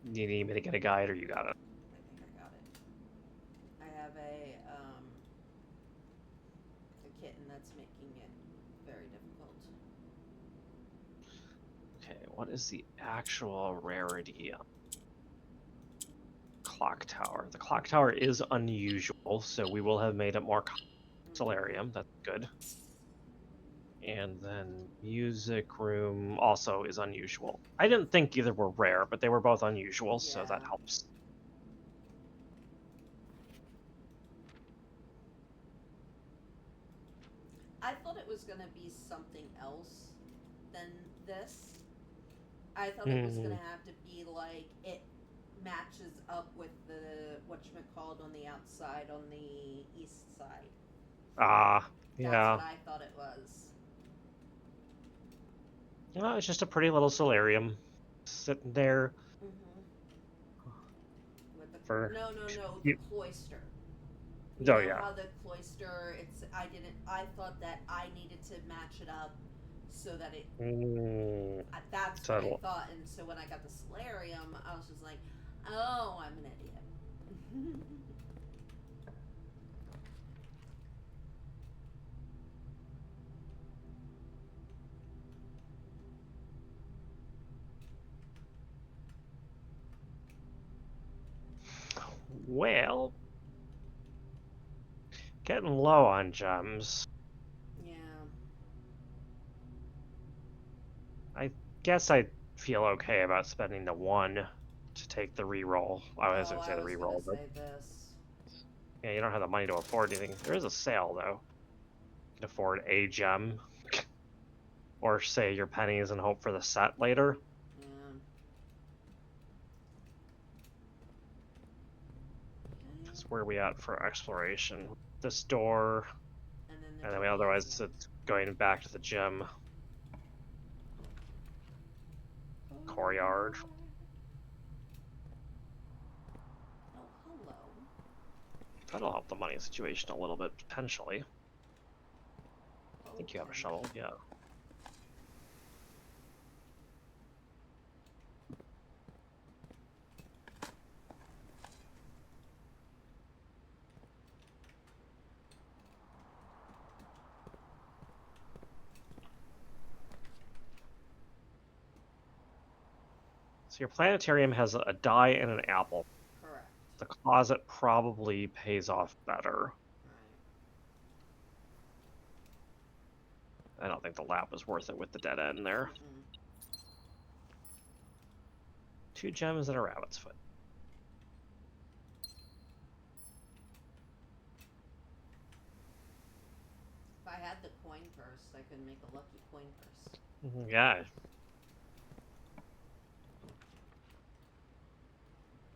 need me to get a guide, or you got it? I think I got it. I have a kitten that's making it very difficult. Okay, what is the actual rarity on clock tower? The clock tower is unusual, so we will have made it more solarium. That's good. And then music room also is unusual. I didn't think either were rare, but they were both unusual, so that helps. I thought it was gonna be something else than this. I thought it was gonna have to be like it matches up with the whatchamacallit on the outside on the east side. Ah, That's yeah. what I thought it was. It's just a pretty little solarium sitting there. With the For no, the cloister. You oh know yeah. how the cloister? I thought that I needed to match it up so that it. Mm, That's what I so thought, and so when I got the solarium, I was just like, "Oh, I'm an idiot." well, getting low on gems. Yeah. I guess I feel okay about spending the one to take the reroll. I was Oh, gonna say I the was gonna reroll, but say this. yeah, you don't have the money to afford anything. There is a sale though. You can afford a gem, or say your pennies and hope for the set later. Yeah. Okay. That's where we at for exploration. This door, And then the and then otherwise gymnasium. it's going back to the gym Oh courtyard. boy. Oh, hello. That'll help the money situation a little bit potentially. I think you have a shovel, Potentially. yeah. So your planetarium has a die and an apple. Correct. The closet probably pays off better. Right. I don't think the lab was worth it with the dead end there. Mm-mm. 2 gems and a rabbit's foot. If I had the coin purse, I could make a lucky coin purse. Yeah.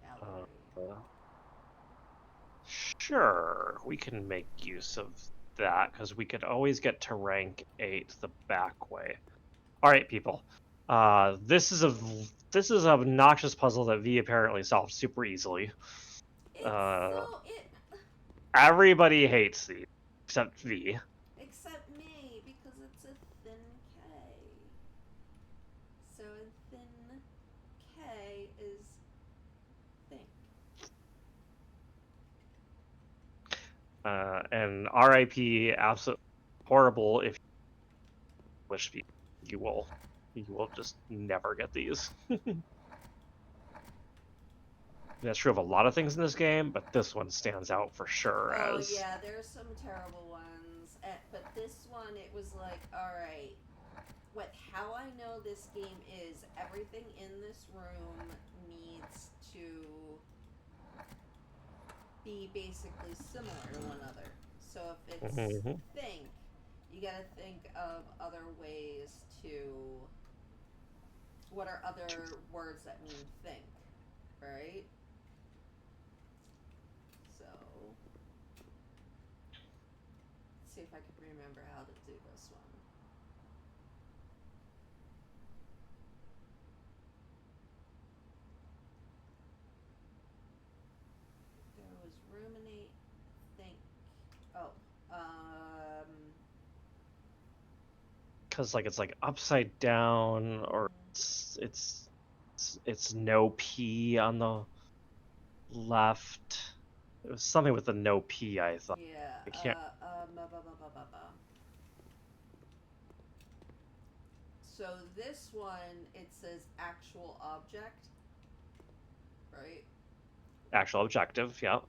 Gallery. Sure, we can make use of that because we could always get to rank 8 the back way. All right, people. This is an obnoxious puzzle that V apparently solved super easily. It's Uh, so it everybody hates these except V. except me because it's a thin K. So a thin K is think. And RIP, absolute horrible. If you wish you will just never get these. That's true of a lot of things in this game, but this one stands out for sure Oh as yeah, there's some terrible ones, but this one it was like, all right, what how I know this game is everything in this room needs to be basically similar to one another. So if it's Mhm. think, you got to think of other ways to what are other words that mean think, right? So let's see if I can remember how to do this one. There was ruminate, think. Oh, because like it's like upside down or it's no P on the left. It was something with the no P, I thought. yeah. I can't So this one it says actual object, right? actual objective, yeah.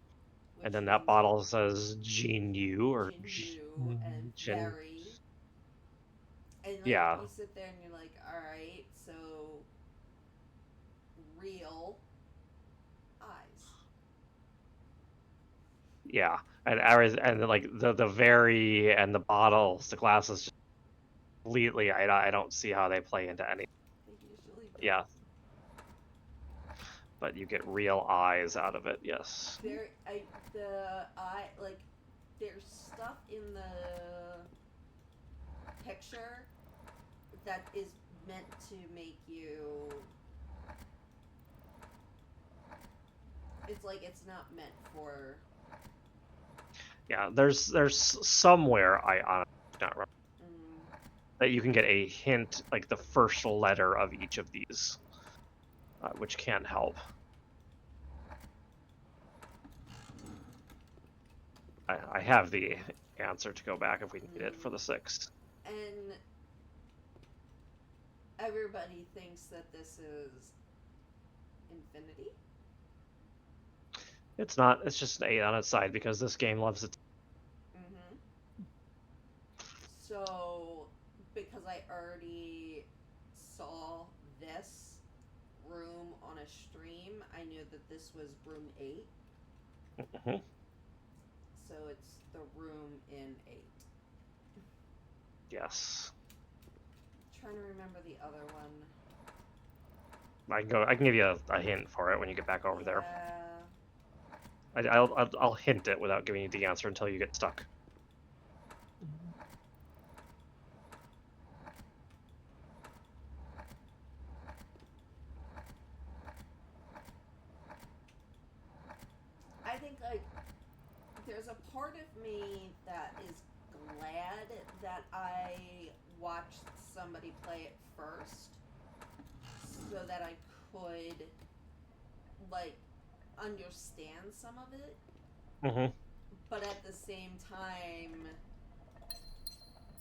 And Which then that means bottle says Gene U or Jinju and Jin. very. And like Yeah, you sit there and you're like, all right, so real eyes. yeah. And like the very and the bottles, the glasses just completely. I don't see how they play into any. They usually Yeah, don't. but you get real eyes out of it. Yes. The eye like there's stuff in the picture that is meant to make you. It's like it's not meant for. Yeah, there's somewhere I honestly not remember. Mm, that you can get a hint, like the first letter of each of these, which can help. I have the answer to go back if we need it for the 6. And everybody thinks that this is infinity. It's not. It's just an 8 on its side because this game loves it. Mm-hmm. So, because I already saw this room on a stream, I knew that this was room 8. Mm-hmm. So it's the room in 8. Yes. Trying to remember the other one. I can give you a hint for it when you get back over there. I'll hint it without giving you the answer until you get stuck. I think, like, there's a part of me that is glad that I watched somebody play it first so that I could, like, understand some of it. Mm-hmm. But at the same time,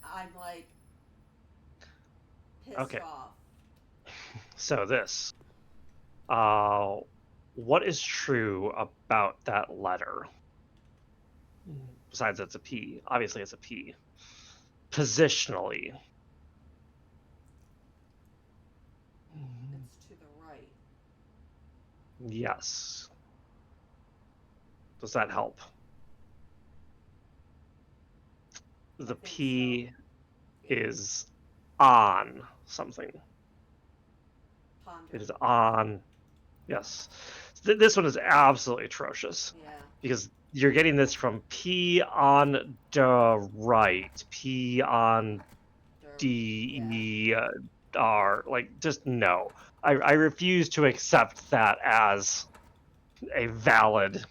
I'm, like, pissed Okay. off. So this. What is true about that letter? Besides it's a P. Obviously it's a P. Positionally. It's to the right. Yes. Does that help? The I think P so. is on something. Ponder. It is on. Yes. This one is absolutely atrocious. Yeah. Because you're getting this from P on the right, P on D Yeah. E R. Like, just no. I refuse to accept that as a valid.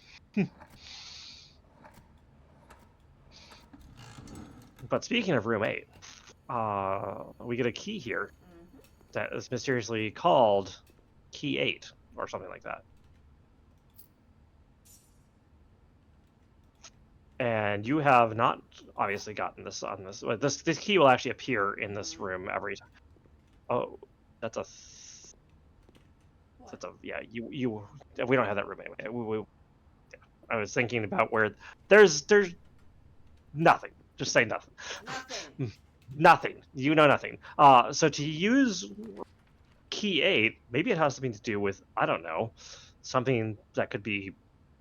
But speaking of room 8, we get a key here Mm-hmm. that is mysteriously called key 8 or something like that. And you have not obviously gotten this on this. But this key will actually appear in this Mm-hmm. room every time. Oh, that's a. What? That's a yeah. You we don't have that room anyway. I was thinking about where there's nothing. Just say nothing. Nothing. Nothing. You know nothing. So to use key 8, maybe it has something to do with, I don't know, something that could be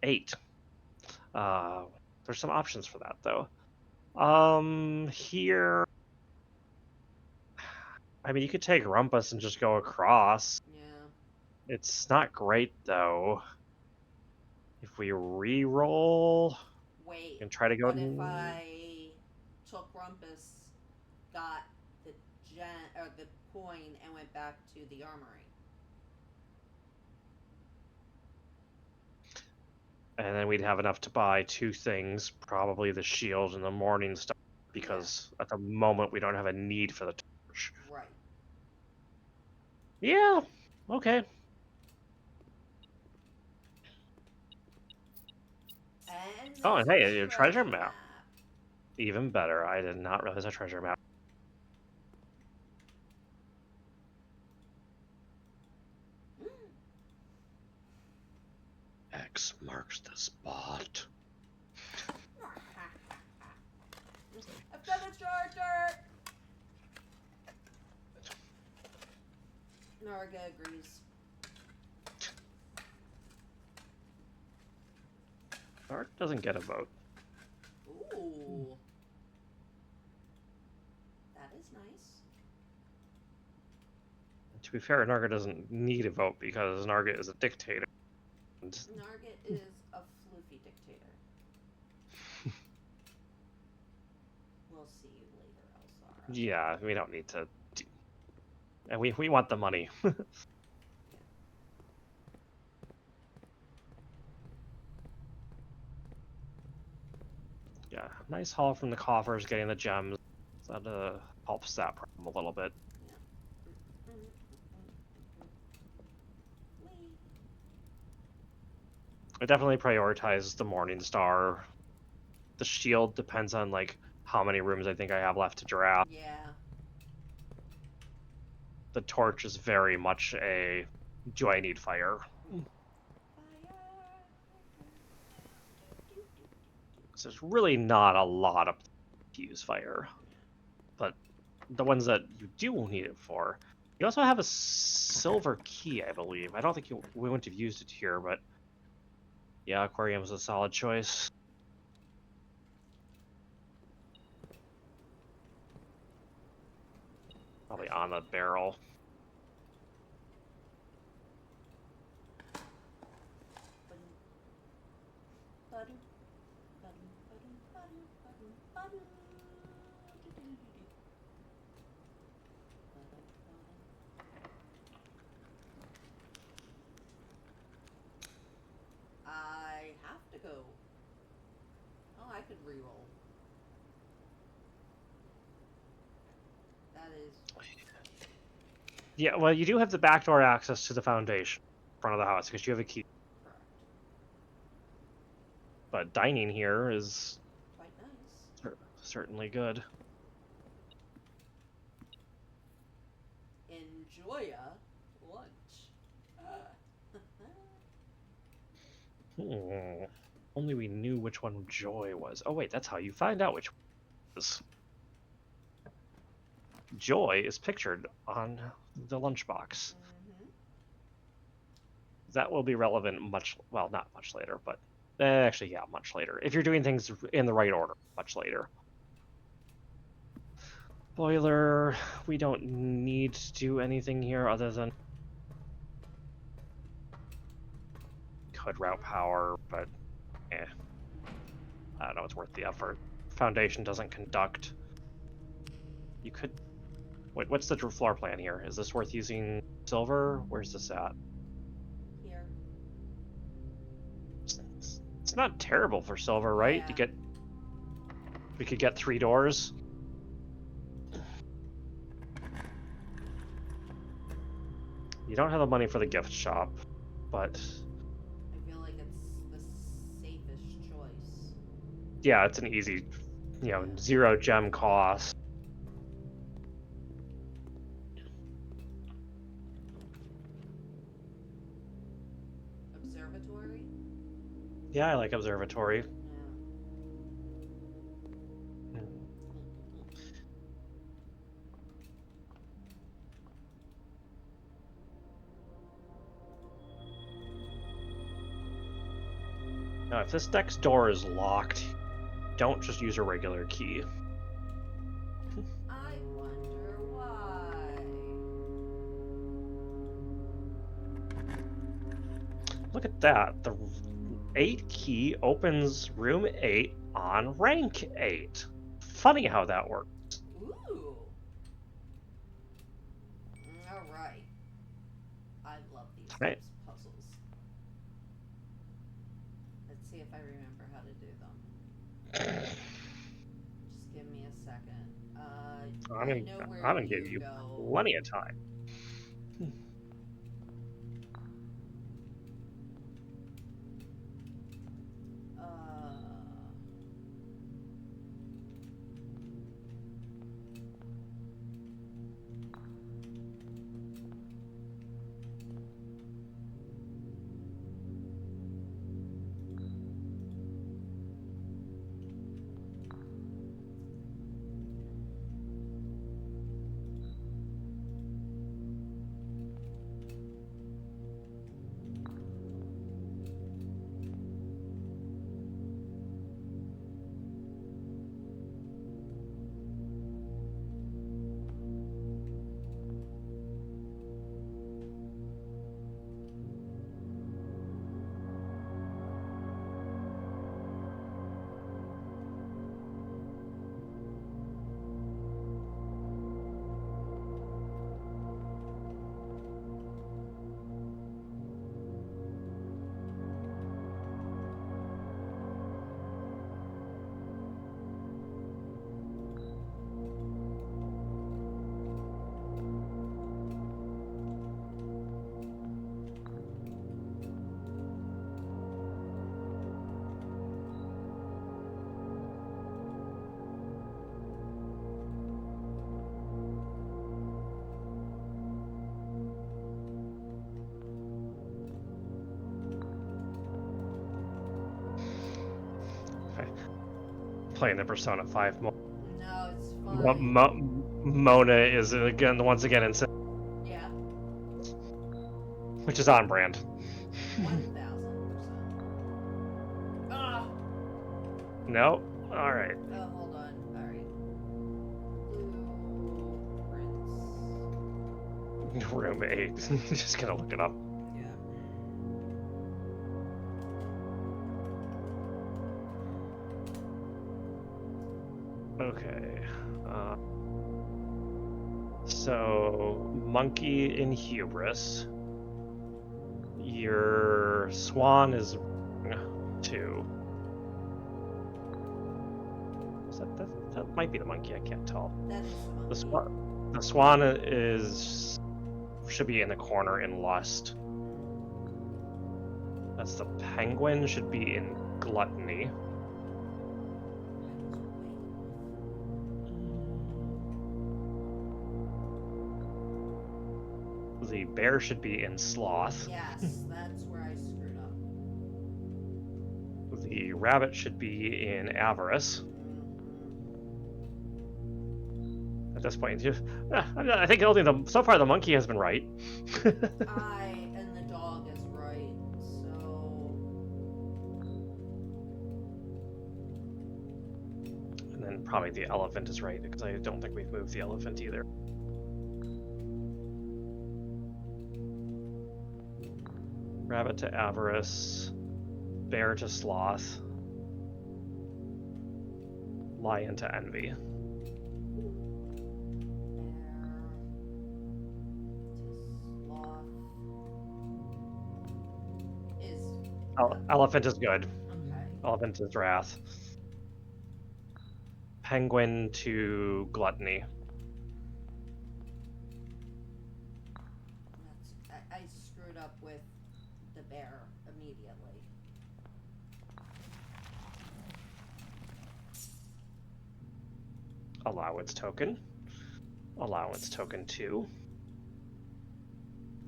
8. There's some options for that though. Here, I mean, you could take Rumpus and just go across. Yeah. It's not great though. If we re-roll Wait. and try to go. What if I took Rumpus, got the or the coin, and went back to the armory? And then we'd have enough to buy 2 things, probably the shield and the morning star, because at the moment we don't have a need for the torch. Right. Yeah, okay. And Oh, there's and a hey, a treasure treasure map. map. Even better. I did not realize a treasure map. X marks the spot. I've got a charger. Narga agrees. Art doesn't get a vote. Ooh. That is nice. To be fair, Narga doesn't need a vote because Narga is a dictator. And Narga is a floofy dictator. We'll see you later, Elsara. yeah, we don't need to. And we want the money. Yeah, nice haul from the coffers, getting the gems. That helps that problem a little bit. Yeah. Whee. I definitely prioritize the Morning Star. The shield depends on like how many rooms I think I have left to draft. Yeah. The torch is very much a do I need fire? Fire. Because there's really not a lot of to use fire, but the ones that you do need it for. You also have a silver key, I believe. I don't think we wouldn't have used it here, but yeah, aquarium is a solid choice. Probably on the barrel. I have to go. Oh, I could reroll. That is. Yeah, well, you do have the backdoor access to the foundation, front of the house, because you have a key. Correct. But dining here is Quite nice. certainly good. Enjoy a lunch. Only we knew which one Joy was. Oh wait, that's how you find out which one it is. Joy is pictured on the lunchbox. Mm-hmm. That will be relevant well, not much later, but actually, yeah, much later. If you're doing things in the right order, much later. Boiler, we don't need to do anything here other than could route power, but I don't know, it's worth the effort. Foundation doesn't conduct. You could. Wait, what's the floor plan here? Is this worth using silver? Where's this at? Here. It's not terrible for silver, right? Yeah. We could get 3 doors. You don't have the money for the gift shop, but I feel like it's the safest choice. yeah, it's an easy, 0 gem cost. Observatory? Yeah, I like observatory. Yeah. Now, if this next door is locked, don't just use a regular key. I wonder why. Look at that. The 8 key opens room 8 on rank 8. Funny how that works. Ooh. Alright. I love these Right. types of puzzles. Let's see if I remember how to do them. Just give me a second. I know where I'm gonna you give you go. plenty of time. playing the Persona 5 mode. No, it's fine. Mona is once again in, Yeah, which is on brand. 1000%. Ah! No. All right. Hold on. Alright. Blueprints. Room 8. Just gonna look it up. Yeah. Okay. So, monkey in hubris. Your swan is 2. That might be the monkey. I can't tell. That is The the monkey. swan. The swan should be in the corner in lust. That's the penguin. Should be in gluttony. The bear should be in sloth. Yes, that's where I screwed up. The rabbit should be in avarice. At this point, I think only so far the monkey has been right. And the dog is right, so... And then probably the elephant is right, because I don't think we've moved the elephant either. Rabbit to avarice, bear to sloth, lion to envy. Elephant is good. Okay. Elephant is wrath. Penguin to gluttony. I screwed up with the bear immediately. Allowance token. Allowance token 2.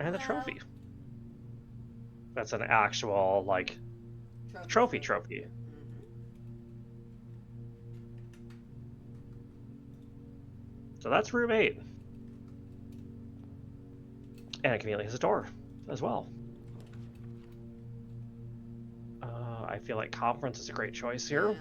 And the trophy. That's an actual, like, trophy. Mm-hmm. So that's room 8. And it conveniently has a door as well. I feel like conference is a great choice here. Yeah.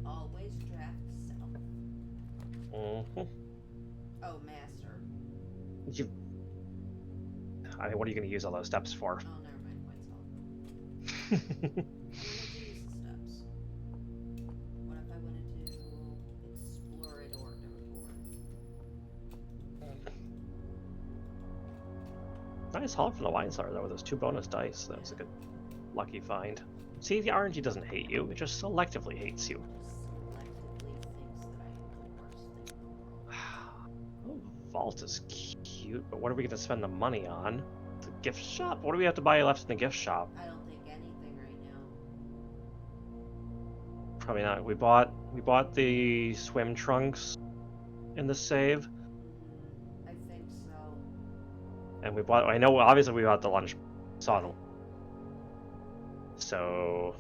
Always draft self. Mm-hmm. Oh, master. I mean, what are you going to use all those steps for? Oh, never mind. White self. I'm gonna use the steps. What if I wanted to explore it or Nice haul from the wine cellar, though, with those 2 bonus dice. That's a good lucky find. See, the RNG doesn't hate you, it just selectively hates you. selectively thinks that I am the worst thing in the world. Oh, vault is cute, but what are we going to spend the money on? The gift shop? What do we have to buy left in the gift shop? I don't think anything right now. Probably not. We bought the swim trunks in the save, I think so. and I know obviously we bought the lunch saddle. So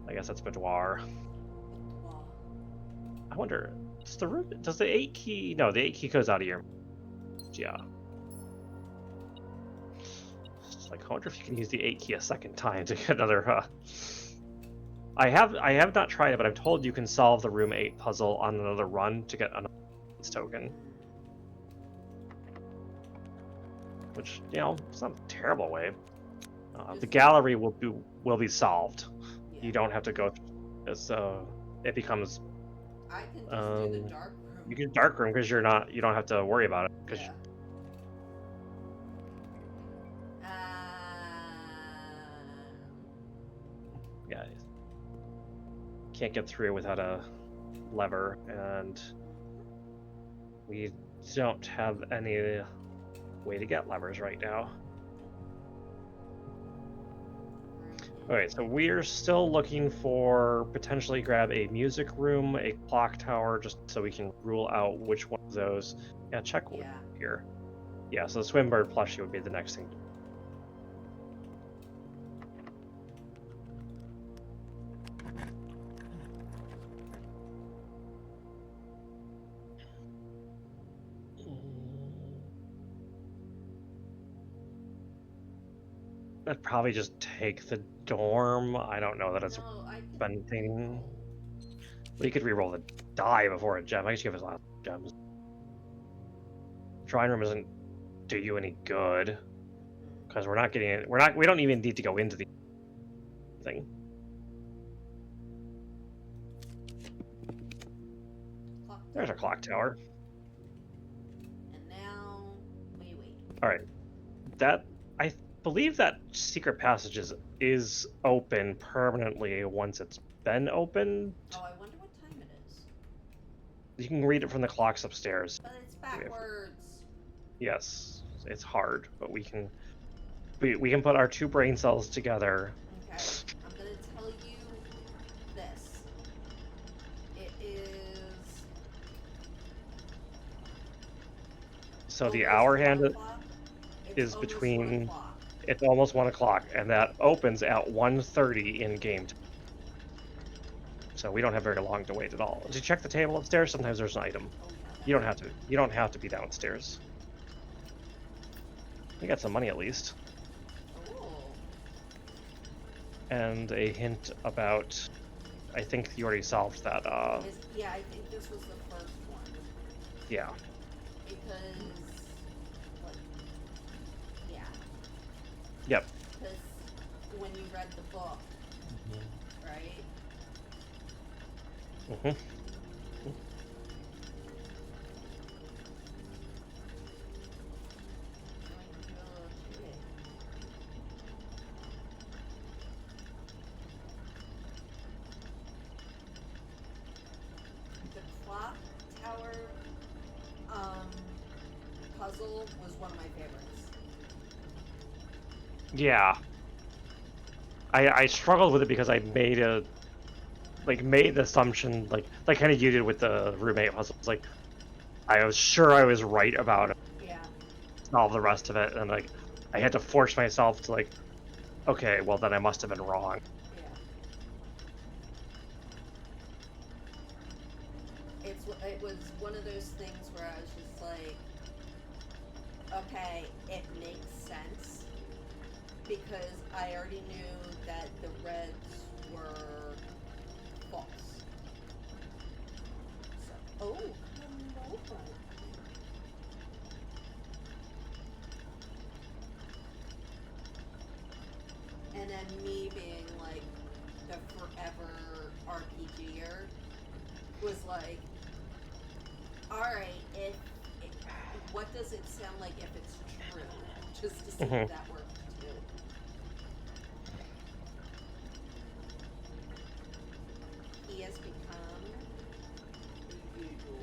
I guess that's boudoir. Wow. I wonder, does the 8 key? No, the 8 key goes out of your. Yeah. It's like, I wonder if you can use the 8 key a second time to get another. I have not tried it, but I'm told you can solve the room 8 puzzle on another run to get another token. Which, it's not a terrible way. The gallery will be solved. Yeah. You don't have to go. It becomes. I can just do the dark room. You can dark room because you don't have to worry about it. Yeah. Yeah. Can't get through without a lever, and we don't have any way to get levers right now. Room Alright, so we're still looking for potentially grab a music room, a clock tower, just so we can rule out which one of those. Yeah, check Yeah. here. Yeah, so the Swimbird plushie would be the next thing. I'd probably just take the dorm. I don't know that it's No, I could anything. roll. We could re-roll the die before a gem. I guess give us last gems. Shrine room doesn't do you any good because we're not getting it. We don't even need to go into the thing. Clock There's a tower. clock tower. And now we wait. All right, that I believe that secret passage is open permanently once it's been opened. Oh, I wonder what time it is. You can read it from the clocks upstairs. But it's backwards. Yes, it's hard, but we can put our two brain cells together. Okay, I'm gonna tell you this. It is So the almost hour 1 hand o'clock. It's is almost 1 between. o'clock. It's almost 1 o'clock, and that opens at 1:30 in game time. So we don't have very long to wait at all. Did you check the table upstairs? Sometimes there's an item. Oh, yeah, You don't have to. You don't have to be downstairs. We got some money at least, Oh. and a hint about. I think you already solved that. Yeah, I think this was the first one. Yeah. Because, like, yeah. Yep. Because when you read the book, right? Mhm. The clock tower puzzle was one of my favorites. Yeah. I struggled with it because I made the assumption like kind of you did with the roommate puzzle. It's like I was sure I was right about it, Yeah. all the rest of it, and like I had to force myself to like, okay, well then I must have been wrong. Yeah. It was one of those things where I was just like, okay, it makes sense because I already knew that the reds were false. So, oh, come over. And then me being like the forever RPGer was like, all right, what does it sound like if it's true? Just to see if that works too. He has become the usual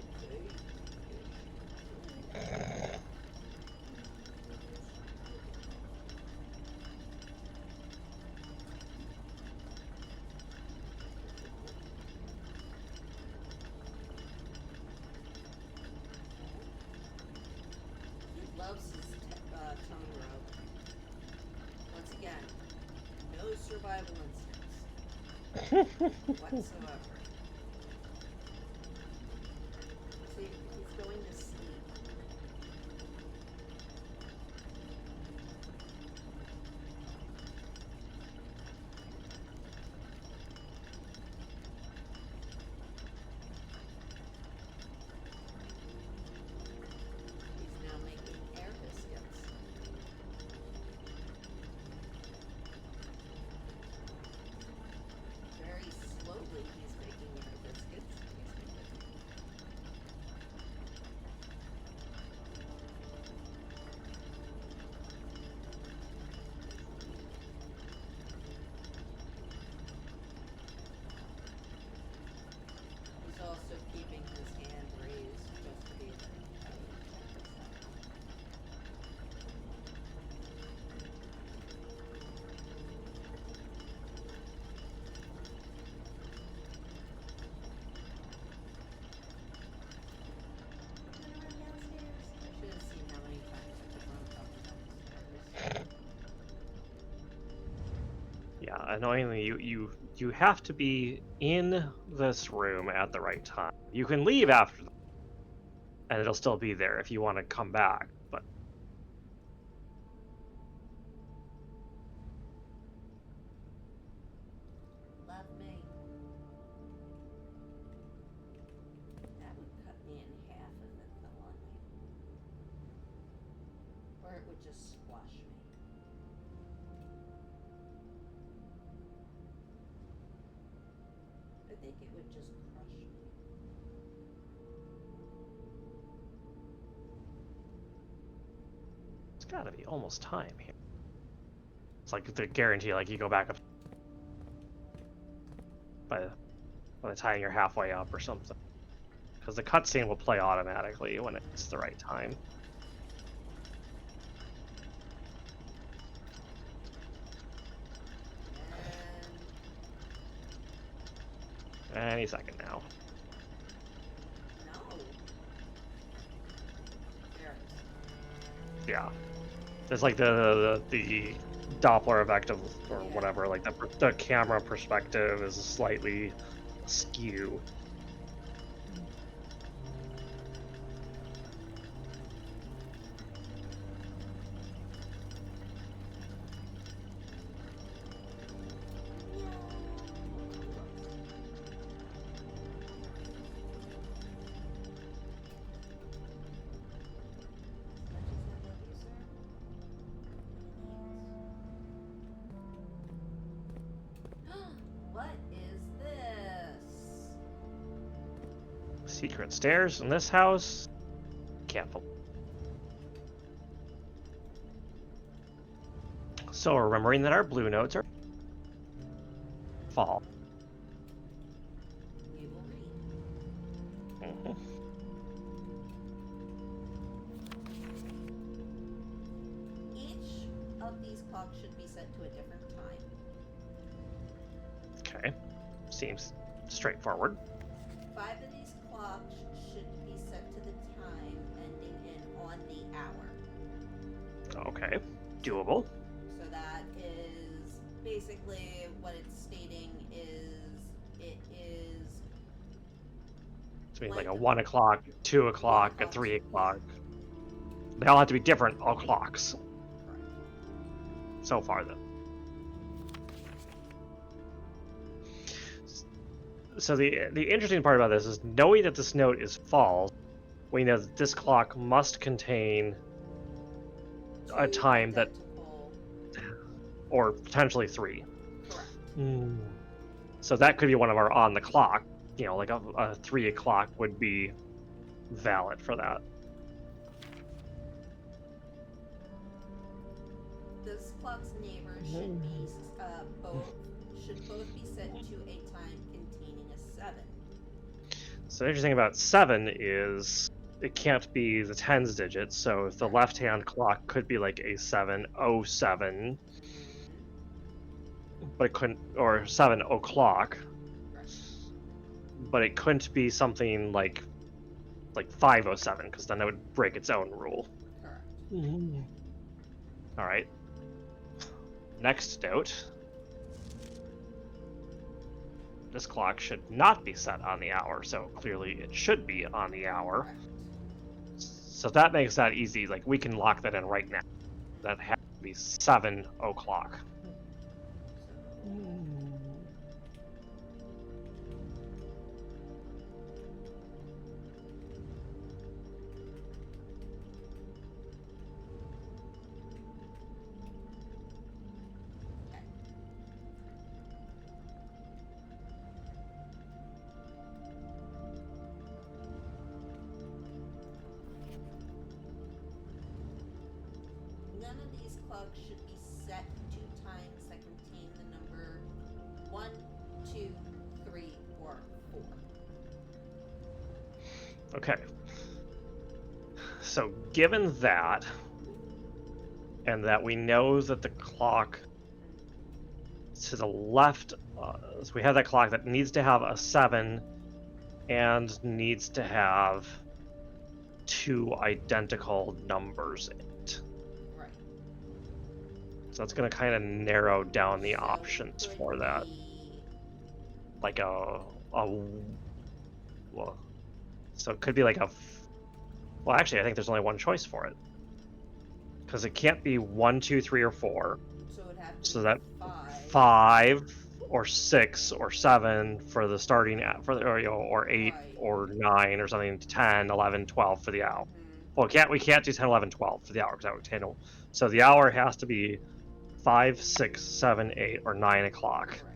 He loves his tongue rope. Once again, no survival instincts whatsoever. So he's going to sleep. He's now making air biscuits. Very slowly he's making Yeah, annoyingly, you have to be in this room at the right time. You can leave after, and it'll still be there if you want to come back. But Love me. That would cut me in half if it fell on me. Or it would just squash me. I think it would just crush me. it's got to be almost time here. It's like the guarantee, like you go back up by the time you're halfway up or something, because the cutscene will play automatically when it's the right time. Any second now. No. There it is. Yeah, it's like the Doppler effect of or whatever. Like the camera perspective is slightly askew. What is this? Secret stairs in this house. Can't believe. So remembering that our blue notes are fall. We will read. Mhm. Each of these clocks should be set to a different time. Okay, seems straightforward. 5 of these clocks should be set to the time ending in on the hour. Okay, doable. So that is basically what it's stating is it is So it means like a 1 o'clock, 2 o'clock, a 3 o'clock. They all have to be different o'clocks. Correct. So far, though. So the interesting part about this is knowing that this note is false. We know that this clock must contain a time that, or potentially 3. Correct. So that could be one of our on the clock. You know, like a 3 o'clock would be valid for that. This clock's neighbor should be both be set to a time containing a 7. So the interesting about 7 is it can't be the tens digits. So the left-hand clock could be like a 707, but it couldn't, or 7 o'clock. But it couldn't be something like 507 because then that would break its own rule. Correct. All right. Next note. This clock should not be set on the hour, so clearly it should be on the hour. Correct. So that makes that easy. Like we can lock that in right now. That has to be 7 o'clock. None of these clocks should be set to times that contain the number 1, 2, 3, or 4. Okay. So given that, and that we know that the clock to the left, so we have that clock that needs to have a 7 and needs to have 2 identical numbers in it. Right. So that's going to kind of narrow down the So options could for that. we? Like well, so it could be like well, actually, I think there's only one choice for it because it can't be 1, 2, 3, or 4. So it would have to So be that 5. 5 or 6 or 7 for the starting at for the or 8 Right. or 9 or something, 10, 11, 12 for the hour. Mm-hmm. Well, we can't do 10, 11, 12 for the hour because that would 10. So the hour has to be 5, 6, 7, 8, or 9 o'clock. Right.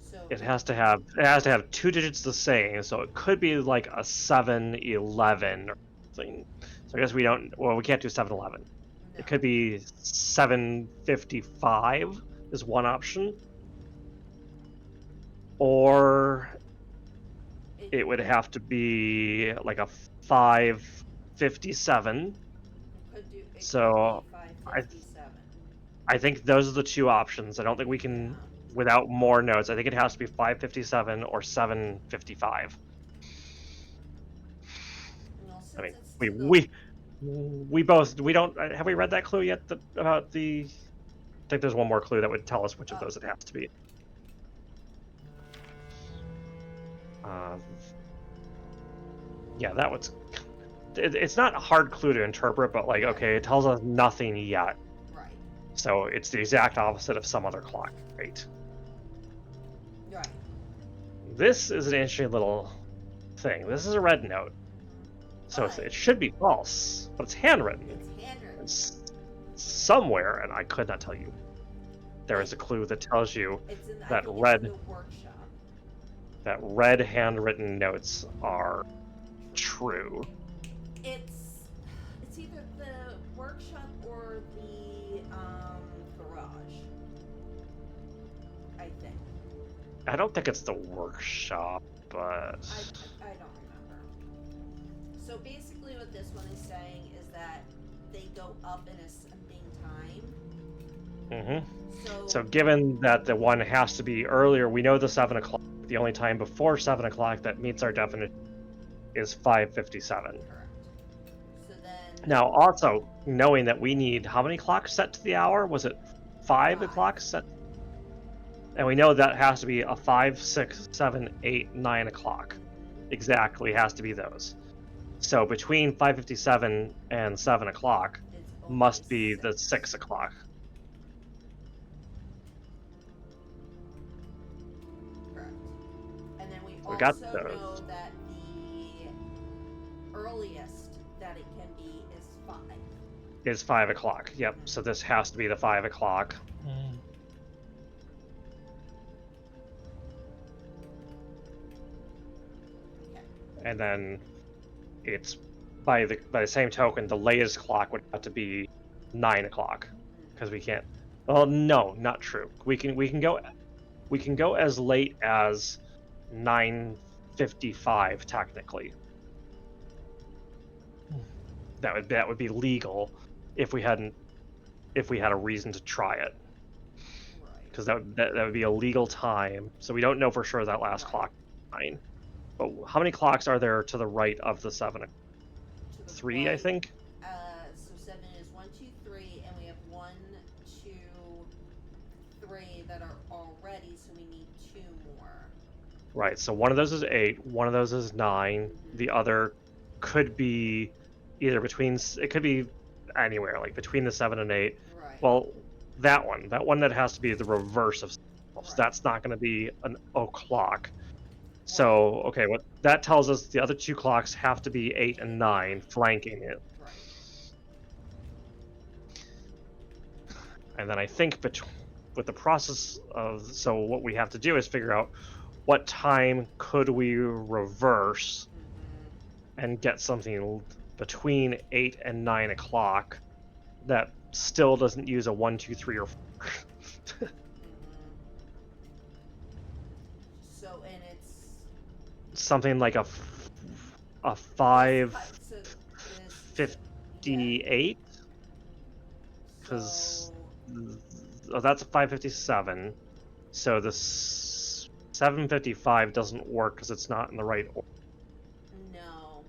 So It has to have 2 digits the same, so it could be like a 7-11 or something. So I guess we can't do 7-11. It no. could be 7:55 is one option, or It it would have to be like a 5:57. could do. It could be So I 5:57. I think those are the two options. I don't think we Yeah. can without more notes. I think it has to be 5:57 or 7:55. Well, I since mean, it's we to the we we both we don't have we read that clue yet about the I think there's one more clue that would tell us which of oh, those it has to be. Uh, yeah, that was it's not a hard clue to interpret, but like, right, okay, it tells us nothing yet. right, So it's the exact opposite of some other clock, right? right. This is an interesting little thing. This is a red note. So But it should be false, but it's handwritten. it's handwritten. It's somewhere, and I could not tell you. There It, is a clue that tells you it's in. I that think it's in red the workshop. handwritten notes are true. It's either the workshop or the garage. I think. I don't think it's the workshop, but I don't remember. So basically, what this one is saying is that they go up in ascending time. So So given that the one has to be earlier, we know the 7 o'clock. The only time before 7 o'clock that meets our definition is 5:57. correct. So then Now, also knowing that we need how many clocks set to the hour? Was it 5 o'clock 5. set? And we know that has to be a 5, 6, 7, 8, 9 o'clock. Mm-hmm. Exactly, has to be those. So between 5:57 and 7 o'clock It's only must be the 6. 6 o'clock. Correct. And then we So we got also those. know that the earliest that it can be is 5. Is 5 o'clock. Yep. Mm-hmm. So this has to be the 5 o'clock. Okay. And then it's by the same token, the latest clock would have to be 9 o'clock because we can't. Well, no, not true. We can go as late as 9:55 technically. That would be legal if we had a reason to try it, Right. because that would be a legal time. So we don't know for sure that last Right. clock is 9. But how many clocks are there to the right of the 7? To the 3, I right. think. So 7 is 1, 2, 3, and we have 1, 2, 3 that are already. So we need 2 more. Right. So one of those is 8. One of those is 9. Mm-hmm. The other could be either between. It could be anywhere, like between the 7 and 8. Right. Well, that one that has to be the reverse of. So Right. that's not going to be an o'clock. Right. So, okay, what that tells us, the other two clocks have to be 8 and 9, flanking it. Right. And then I think with the process of, so what we have to do is figure out what time could we reverse Mm-hmm. and get something between 8 and 9 o'clock that still doesn't use a 1, 2, 3, or 4. Mm-hmm. So, and it's Something like a so 5:58, because that's a 5:57. So the 7:55 doesn't work because it's not in the right order. No.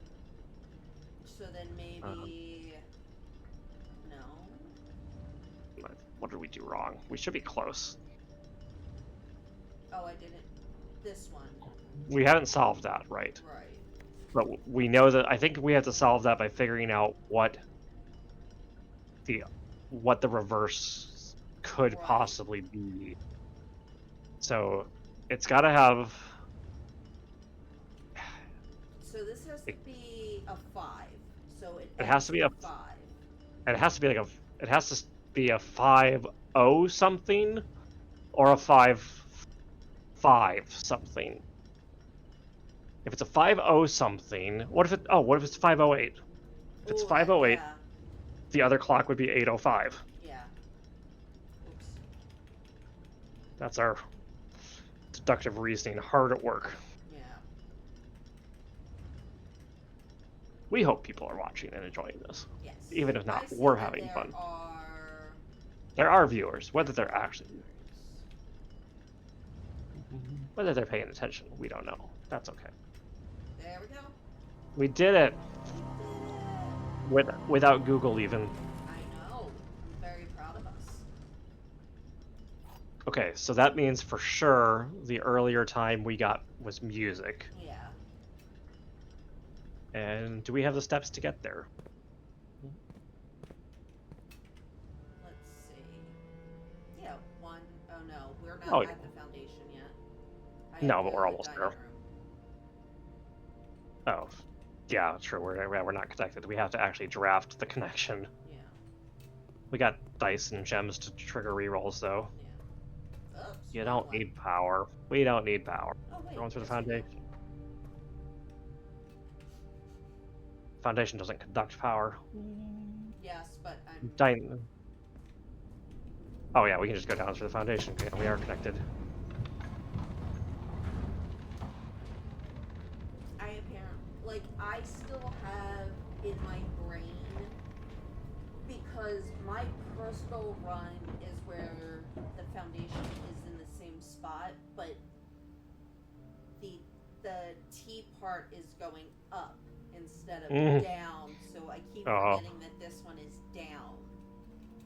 So then maybe no. What did we do wrong? We should be close. Oh, I didn't. This one. We haven't solved that, right? Right. But we know that. I think we have to solve that by figuring out what the reverse could Right. possibly be. So it's got to have. So this has to be a 5. So it It has ends to be with a. 5. It has to be like a. It has to be a 5-0 something, or a 5-5 something. If it's a 5-0 something, what if it? Oh, what if it's 508? If it's Oh, 508, yeah. the other clock would be 805. Yeah. Oops. That's our deductive reasoning hard at work. Yeah. We hope people are watching and enjoying this. Yes. Even if not, I see we're that having fun. There There are viewers, whether they're are actually, whether they're paying attention, we don't know. That's okay. There we go. We did it We did it. without Google even. I know. I'm very proud of us. Okay, so that means for sure the earlier time we got was music. Yeah. And do we have the steps to get there? Let's see. Yeah, 1. Oh no, we're not Oh, at the foundation yet. No, but we're almost there. Room. Oh, yeah, true. We're not connected. We have to actually draft the connection. Yeah. We got dice and gems to trigger rerolls, though. Yeah. Oops. You wrong don't one. need power. We don't need power. Oh wait. Going through the yes, we do. foundation. Foundation doesn't conduct power. Yes, but I'm. Oh yeah, we can just go down through the foundation. Yeah, we are connected. I still have in my brain, because my personal run is where the foundation is in the same spot, but the T part is going up instead of down, so I keep forgetting that this one is down.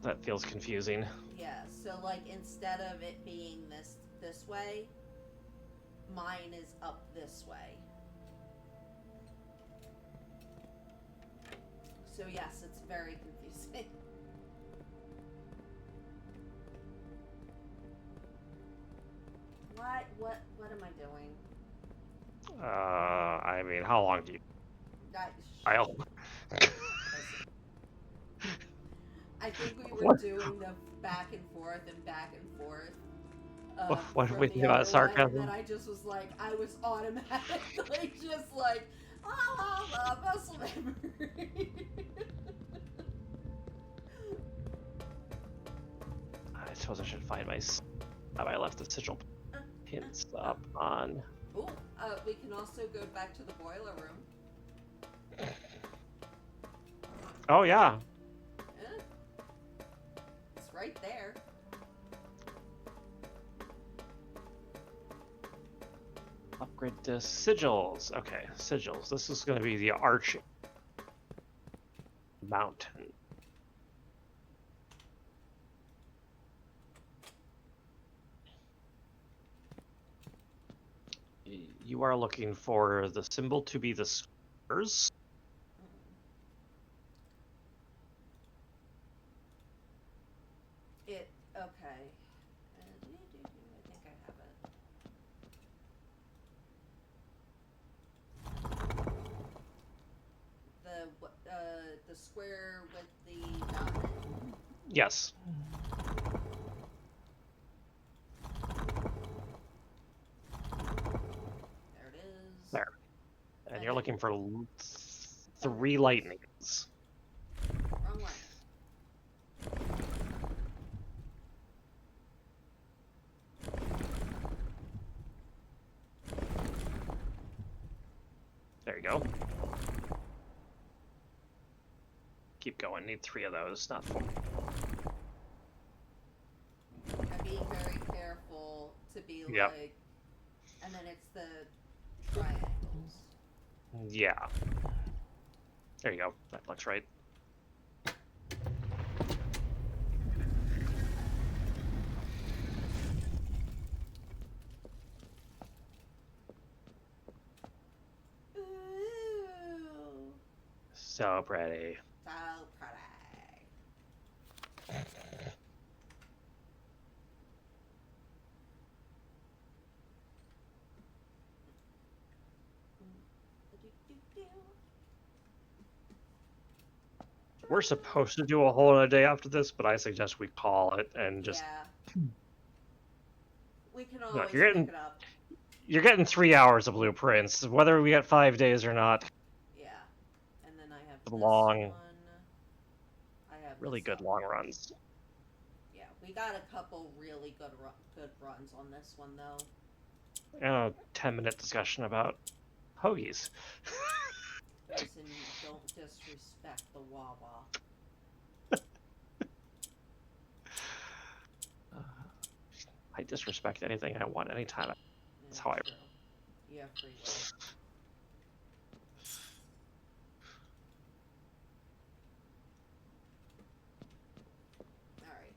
That feels confusing. Yeah, so like instead of it being this way, mine is up this way. So yes, it's very confusing. What am I doing? I mean, how long do you? I'll. I think we were doing the back and forth and back and forth. What do we think about sarcasm? And I just was like, I was automatically just like, muscle memory. I suppose I should find my. Have I left the sigil hints up on? Ooh, we can also go back to the boiler room. Oh yeah. It's right there. Upgrade to sigils. Okay, sigils. This is going to be the arch mountain. You are looking for the symbol to be the squares. Okay. I think I have it. The square with the dot. Yes. There it is. There. And you're looking for 3 lightnings. Wrong one. There you go. Keep going. Need 3 of those, not 4. I'm being very careful to be Yep. like, and then it's the triangles. Yeah. There you go. That looks right. So pretty. So pretty. We're supposed to do a hole in a day after this, but I suggest we call it and just. Yeah. We can Look, always pick it up. you're getting 3 hours of blueprints, whether we get 5 days or not. Yeah. And then I have Long, this one. I have really this good other long one. runs. Yeah, we got a couple really good runs on this one though. And a 10-minute discussion about hoagies. Listen, don't disrespect the Wawa. I disrespect anything I want anytime. That's how I. True. You have free will. Alright.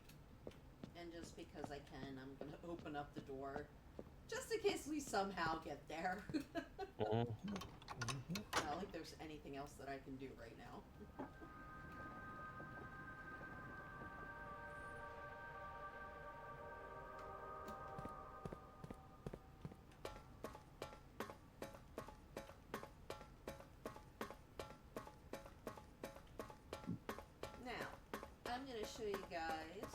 And just because I can, I'm gonna open up the door. Just in case we somehow get there. Not like there's anything else that I can do right now. Now, I'm going to show you guys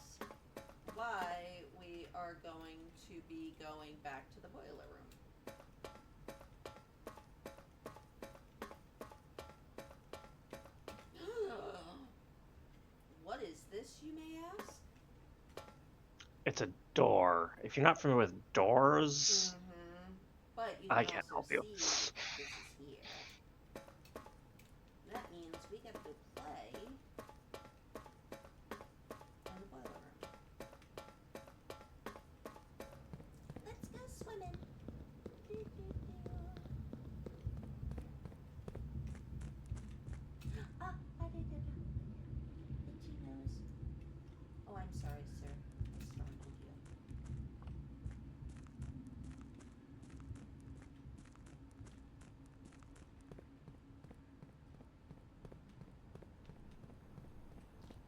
why we are going to be going back to the boiler room. What is this, you may ask? It's a door. If you're not familiar with doors, But you I can can't also help you. see this is here. That means we gotta go play in the boiler room. Let's go swimming. Ah, itchy nose. Oh, I'm sorry, sir. I startled you.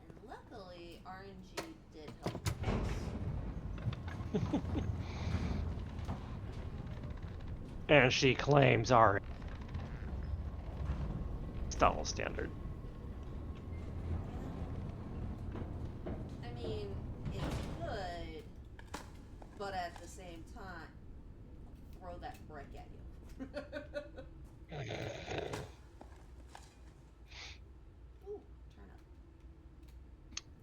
And luckily, RNG did help us. And she claims our double standard. I mean, it's good, but at the same time, throw that brick at you. Ooh, turn up.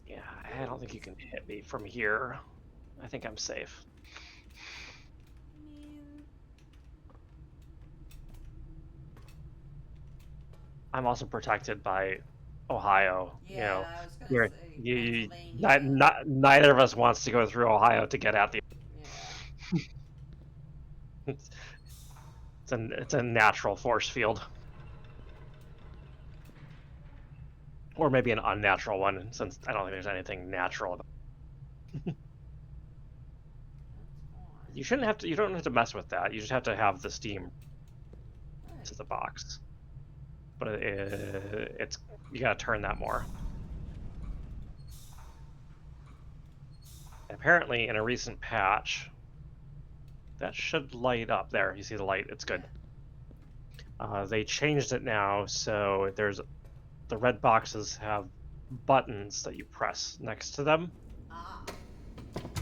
Yeah, I don't think you can hit me from here. I think I'm safe. I mean, I'm also protected by Ohio. yeah, I was gonna say Pennsylvania. Neither of us wants to go through Ohio to get at the. Yeah. It's a natural force field, or maybe an unnatural one, since I don't think there's anything natural about. You shouldn't have to. You don't have to mess with that. You just have to have the steam to the box. But it's you gotta turn that more. Apparently, in a recent patch, that should light up. There, you see the light. It's good. They changed it now, so there's the red boxes have buttons that you press next to them,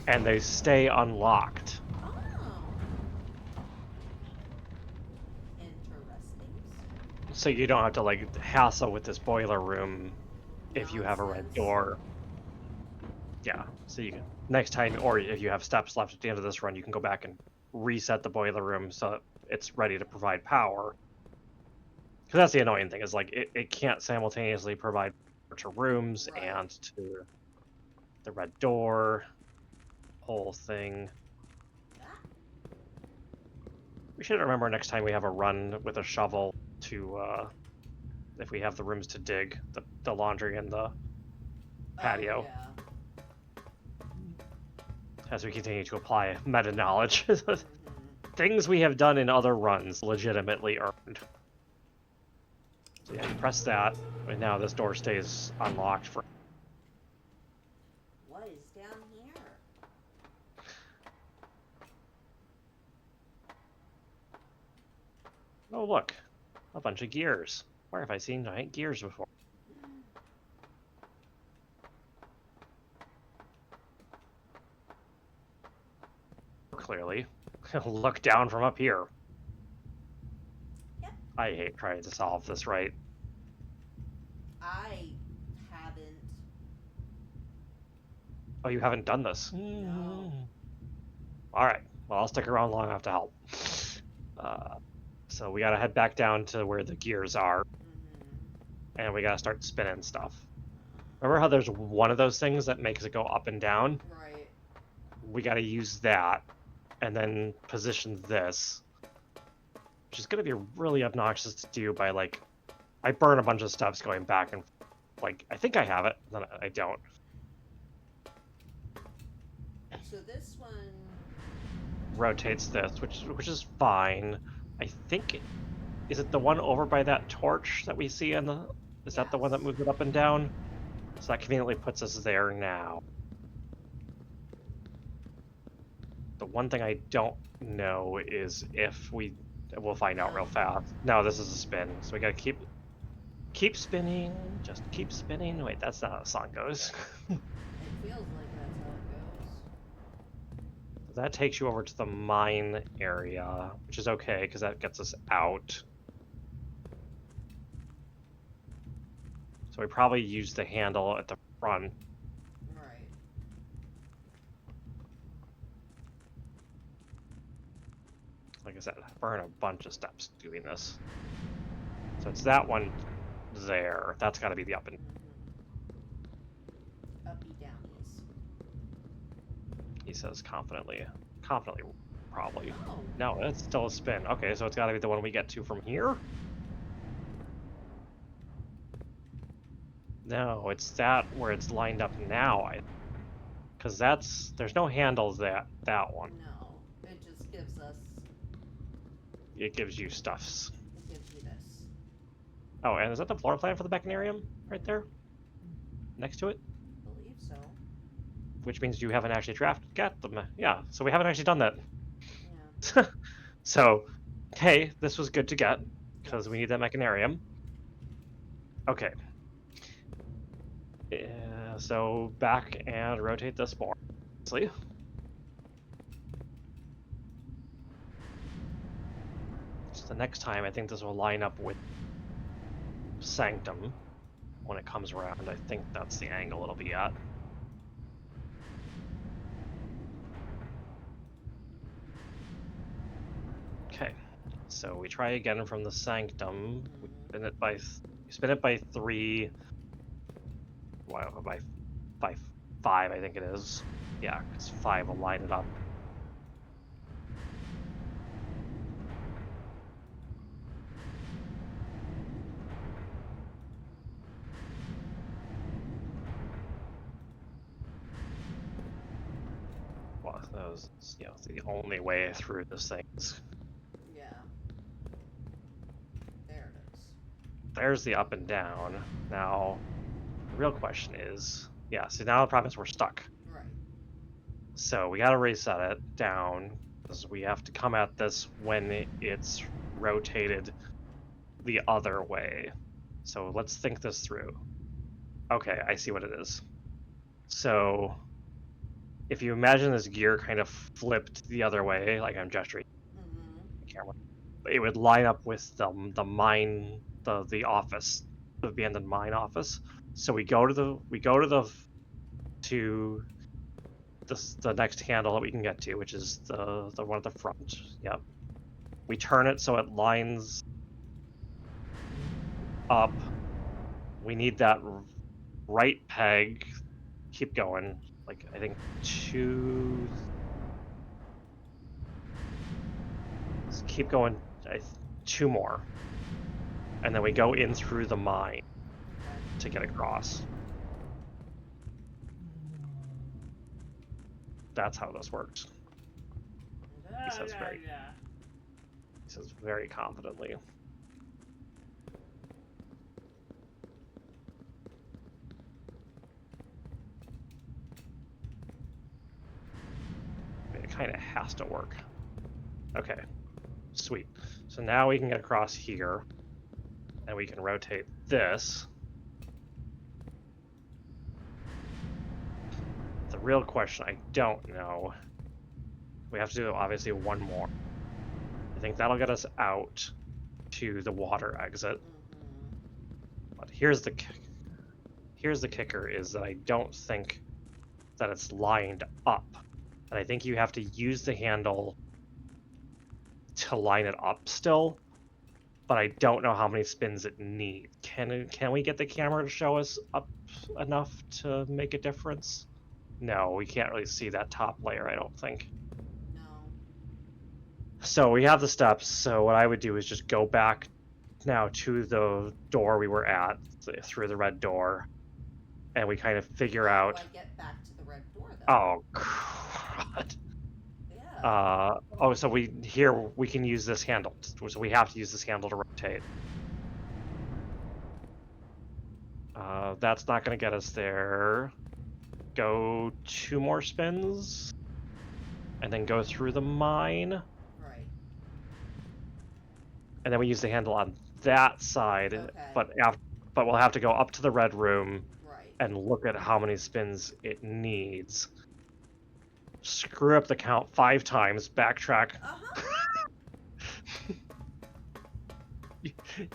and they stay unlocked. Oh. Interesting. So you don't have to like hassle with this boiler room if you have a red door. Yeah, so you can next time, or if you have steps left at the end of this run, you can go back and reset the boiler room so it's ready to provide power. Because that's the annoying thing, is like it can't simultaneously provide to rooms and to the red door whole thing. We should remember next time we have a run with a shovel to if we have the rooms to dig the laundry and the patio. Oh, yeah. As we continue to apply meta knowledge. Things we have done in other runs legitimately earned. So yeah, you press that. And now this door stays unlocked for... What is down here? Oh, look. A bunch of gears. Where have I seen giant gears before? Clearly. Look down from up here. Yep. I hate trying to solve this right. I haven't. Oh, you haven't done this? No. Alright. Well, I'll stick around long enough to help. So we gotta head back down to where the gears are. Mm-hmm. And we gotta start spinning stuff. Remember how there's one of those things that makes it go up and down? Right. We gotta use that. And then position this. Which is gonna be really obnoxious to do by, like... I burn a bunch of steps going back and... Like, I think I have it, then I don't. So this one. Rotates this, which is fine. I think... Is it the one over by that torch that we see in the... Is that the one that moves it up and down? So that conveniently puts us there now. The one thing I don't know is if we... We'll find out real fast. No, this is a spin, so we gotta keep spinning, just keep spinning. Wait, that's not how the song goes. It feels like that's how it goes. That takes you over to the mine area, which is okay, because that gets us out. So we probably use the handle at the front. Right. Like I said, burn a bunch of steps doing this. So it's that one there. That's got to be the up and... Uppy downies. He says confidently. Confidently, probably. Oh. No, it's still a spin. Okay, so it's got to be the one we get to from here? No, it's that where it's lined up now. Because that's... There's no handles that one. No. It just gives us. It gives you stuffs. It gives you this. Oh, and is that the floor plan for the mechanarium? Right there? Next to it? I believe so. Which means you haven't actually got them. Yeah, so we haven't actually done that. Yeah. So, hey, this was good to get, because Yes. we need that mechanarium. Okay. So, back and rotate this more. Obviously. So the next time, I think this will line up with Sanctum when it comes around. I think that's the angle it'll be at. Okay, so we try again from the Sanctum. We spin it by 3. Wow, by 5, I think it is. Yeah, because 5 will line it up. Well, that was, the only way through this thing. Yeah. There it is. There's the up and down. Now, the real question is, yeah, see now the problem is we're stuck. Right. So we gotta reset it down, because we have to come at this when it's rotated the other way. So let's think this through. Okay, I see what it is. So if you imagine this gear kind of flipped the other way, like I'm gesturing the camera, it would line up with the mine, the office, the abandoned mine office. So we go to the next handle that we can get to, which is the one at the front. Yep. We turn it so it lines up. We need that right peg. Keep going. Like, I think 2... Let's keep going. 2 more. And then we go in through the mine to get across. That's how this works. He says very confidently. kind of has to work. Okay, sweet. So now we can get across here, and we can rotate this. The real question, I don't know. We have to do, obviously, one more. I think that'll get us out to the water exit. But here's the kicker, is that I don't think that it's lined up. And I think you have to use the handle to line it up still, but I don't know how many spins it needs. Can we get the camera to show us up enough to make a difference? No, we can't really see that top layer, I don't think. No. So we have the steps, so what I would do is just go back now to the door we were at, through the red door, and we kind of figure How out... do I get back to the red door, though? Oh, crud. Yeah. Oh, so we can use this handle. So we have to use this handle to rotate. That's not going to get us there. Go 2 more spins, and then go through the mine. Right. And then we use the handle on that side, Okay. but we'll have to go up to the red room Right. and look at how many spins it needs. Screw up the count 5 times, backtrack.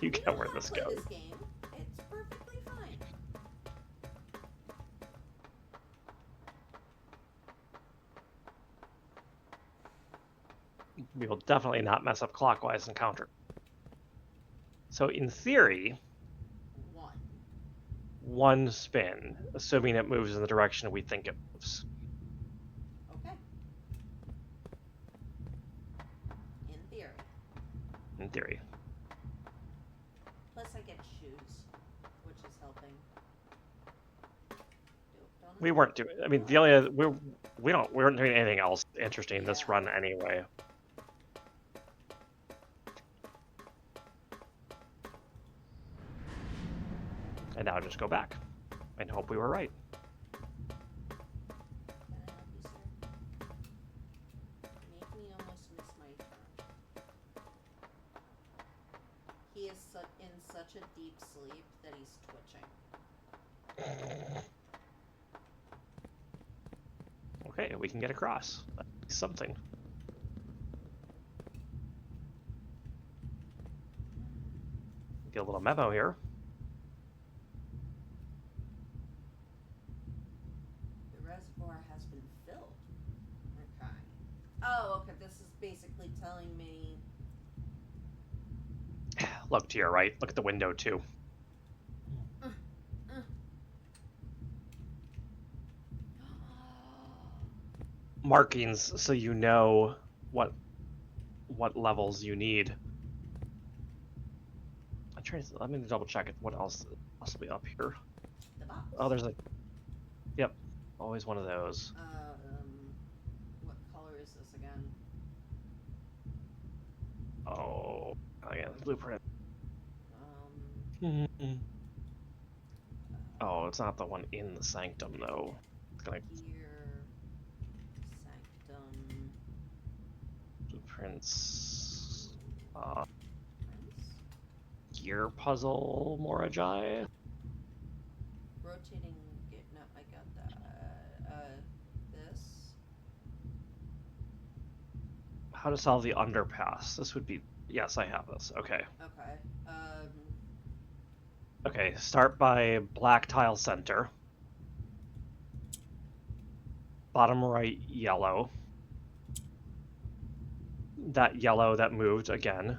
You get where this goes. This game. It's perfectly fine. We will definitely not mess up clockwise and counter. So in theory, 1 spin, assuming it moves in the direction we think it moves. Okay. In theory. In theory. Plus I get shoes, which is helping. We weren't doing... I mean, the only... we weren't doing anything else interesting this run anyway. And now just go back and hope we were right. Make me almost miss my turn. He is in such a deep sleep that he's twitching. Okay, we can get across. That's something. Get a little memo here. The reservoir has been filled. Okay. Oh, okay. This is basically telling me. Look to your right. Look at the window too. Markings so you know what levels you need. Let me double check it. What else possibly up here? The box. Oh, there's a... Yep, always one of those. What color is this again? Oh, yeah, blueprint. Oh, it's not the one in the sanctum though. It's gonna... Here, sanctum. Blueprints. Gear puzzle, Morajai. Rotating. No, I got that. This. How to solve the underpass. This would be... Yes, I have this. Okay. Okay. Okay, start by black tile center. Bottom right, yellow. That yellow that moved again.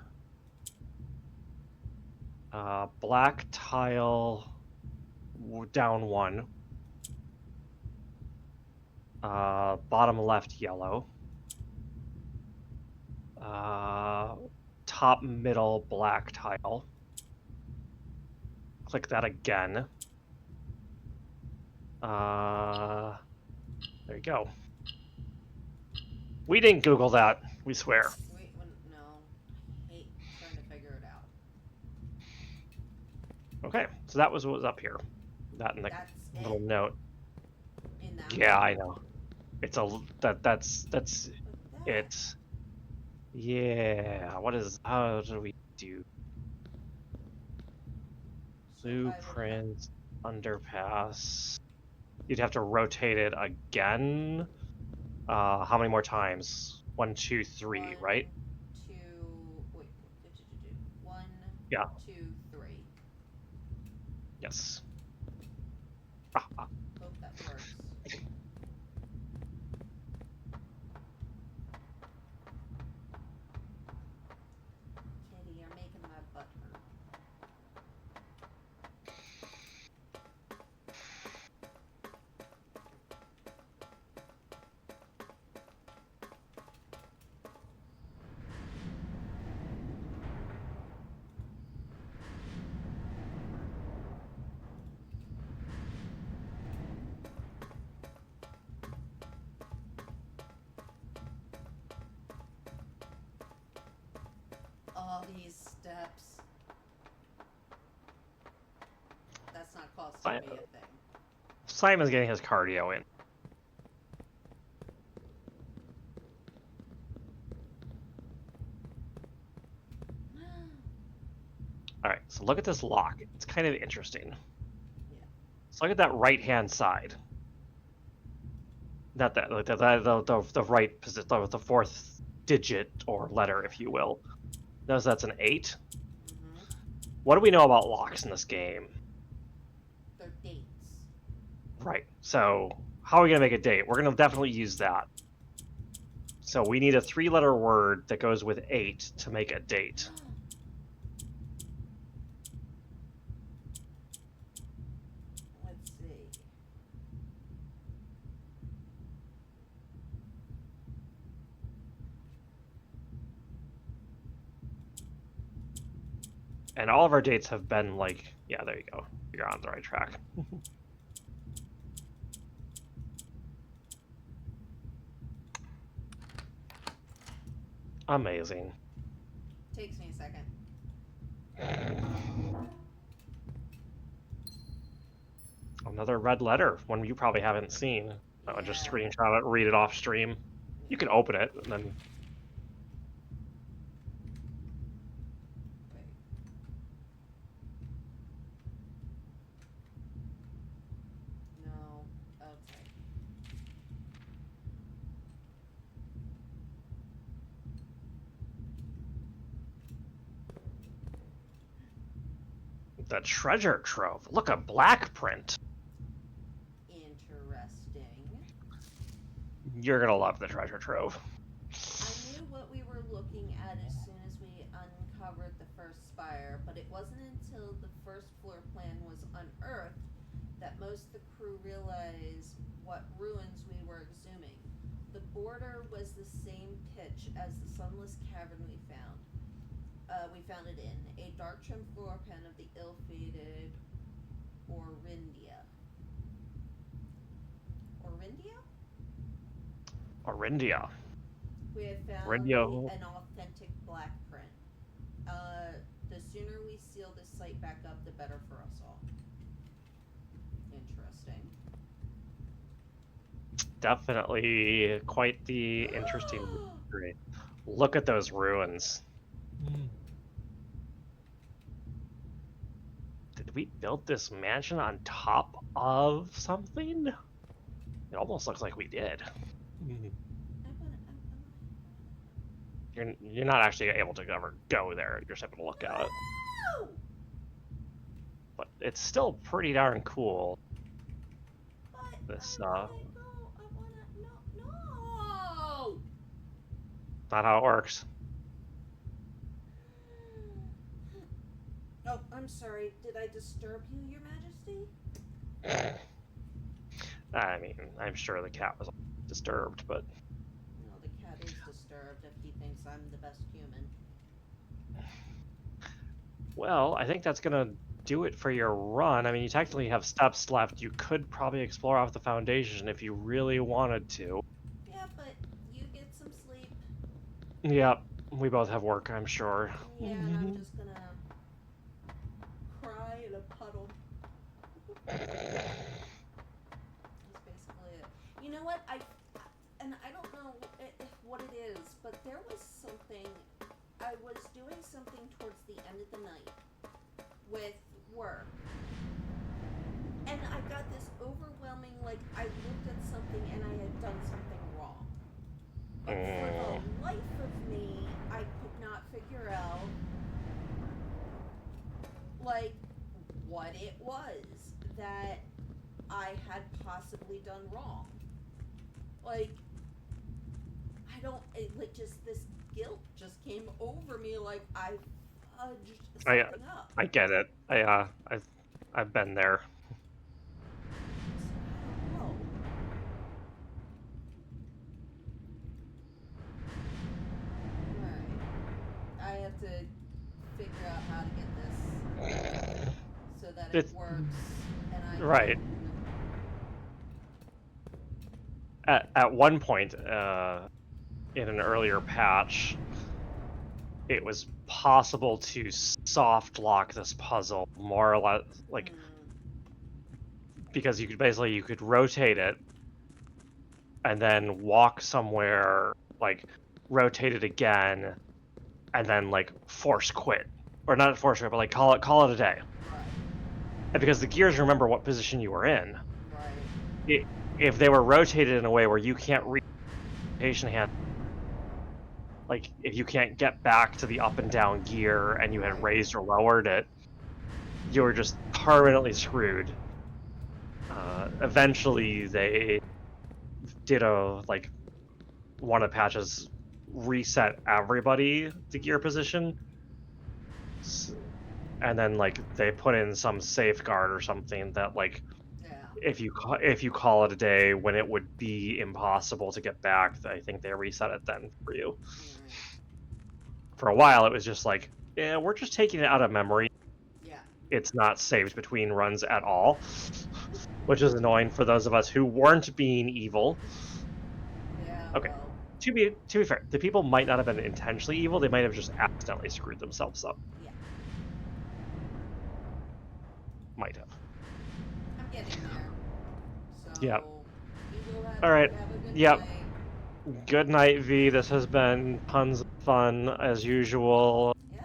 Black tile down 1. Bottom left, yellow. Top middle, black tile. Click that again. There you go. We didn't Google that, we swear. No. I hate trying to figure it out. Okay, so that was what was up here. That and the little note. In that Yeah, I know. It's a... That's... It's yeah. How do we do So I would have. blueprint underpass? You'd have to rotate it again. How many more times? One, two, three, One, right? two. Wait. One, Yeah. 2, 3. Yes. Hope that works. Kitty, you're making my butt hurt. All these steps. That's not costing Si- me a thing. Simon's getting his cardio in. All right, so look at this lock. It's kind of interesting. Yeah. So look at that right-hand side. Not that, like the right position, the fourth digit or letter, if you will. Notice that's an 8. Mm-hmm. What do we know about locks in this game? They're dates. Right. So how are we gonna make a date? We're gonna definitely use that. So we need a 3-letter word that goes with 8 to make a date. Let's see. And all of our dates have been like, yeah, there you go. You're on the right track. Amazing. Takes me a second. Another red letter, one you probably haven't seen. I would just Yeah. screenshot it, read it off stream. You can open it, and then Wait. No. Okay. the treasure trove. Look, a black print. Interesting. You're gonna love the treasure trove. I knew what we were looking at as soon as we uncovered the first spire, but it wasn't until the first floor plan was unearthed that most of the crew realized what ruins we were exhuming. The border was the same pitch as the sunless cavern we found. We found it in a dark trim floor plan of the ill-fated Orindia. Orindia? Orindia. We have found Orindia. an authentic black print. The sooner we seal this site back up, the better for us all. Interesting. Definitely quite the interesting mystery. Look at those ruins. Did we build this mansion on top of something? It almost looks like we did. You're not actually able to ever go there. You're just able to look at it. No! But it's still pretty darn cool. But This I wanna go. I wanna. No! No! not how it works. Oh, I'm sorry. Did I disturb you, Your Majesty? I mean, I'm sure the cat was disturbed, but No, the cat is disturbed if he thinks I'm the best human. well, I think that's gonna do it for your run. I mean, you technically have steps left. You could probably explore off the foundation if you really wanted to. Yeah, but you get some sleep. Yep, we both have work, I'm sure. Yeah, and I'm just gonna cry in a puddle. That's basically it. You know what? I don't know what it is. there was something. I was doing something towards the end of the night with work, and I got this overwhelming, like, I looked at something and I had done something wrong. But for Mm. the life of me, I could not figure out, like, what it was that I had possibly done wrong. Like, I don't, like, just this guilt just came over me, like, I fudged I something up. I get it. I've been there. I don't know. Alright. I have to figure out how to get this so that it It's works and I right. can. At one point, in an earlier patch, it was possible to soft lock this puzzle more or less, like, Mm, because you could rotate it and then walk somewhere, like rotate it again, and then like force quit, or not force quit, but like call it a day. right. And because the gears remember what position you were in, Right. I if they were rotated in a way where you can't reach the rotation hand, like if you can't get back to the up and down gear and you had Right. raised or lowered it, you were just permanently screwed. Eventually, they did a like one of the patches reset everybody to gear position, and then like they put in some safeguard or something that like Yeah. if you call it a day when it would be impossible to get back, I think they reset it then for you. Alright. For a while, it was just like, yeah, we're just taking it out of memory. Yeah. It's not saved between runs at all, which is annoying for those of us who weren't being evil. Yeah, Okay, well. to be fair, the people might not have been intentionally evil; they might have just accidentally screwed themselves up. Yeah. Might have. I'm getting there. Yeah. So, you go ahead All and right. have a good Yep. night. Good night, V. This has been tons of fun as usual. Yep.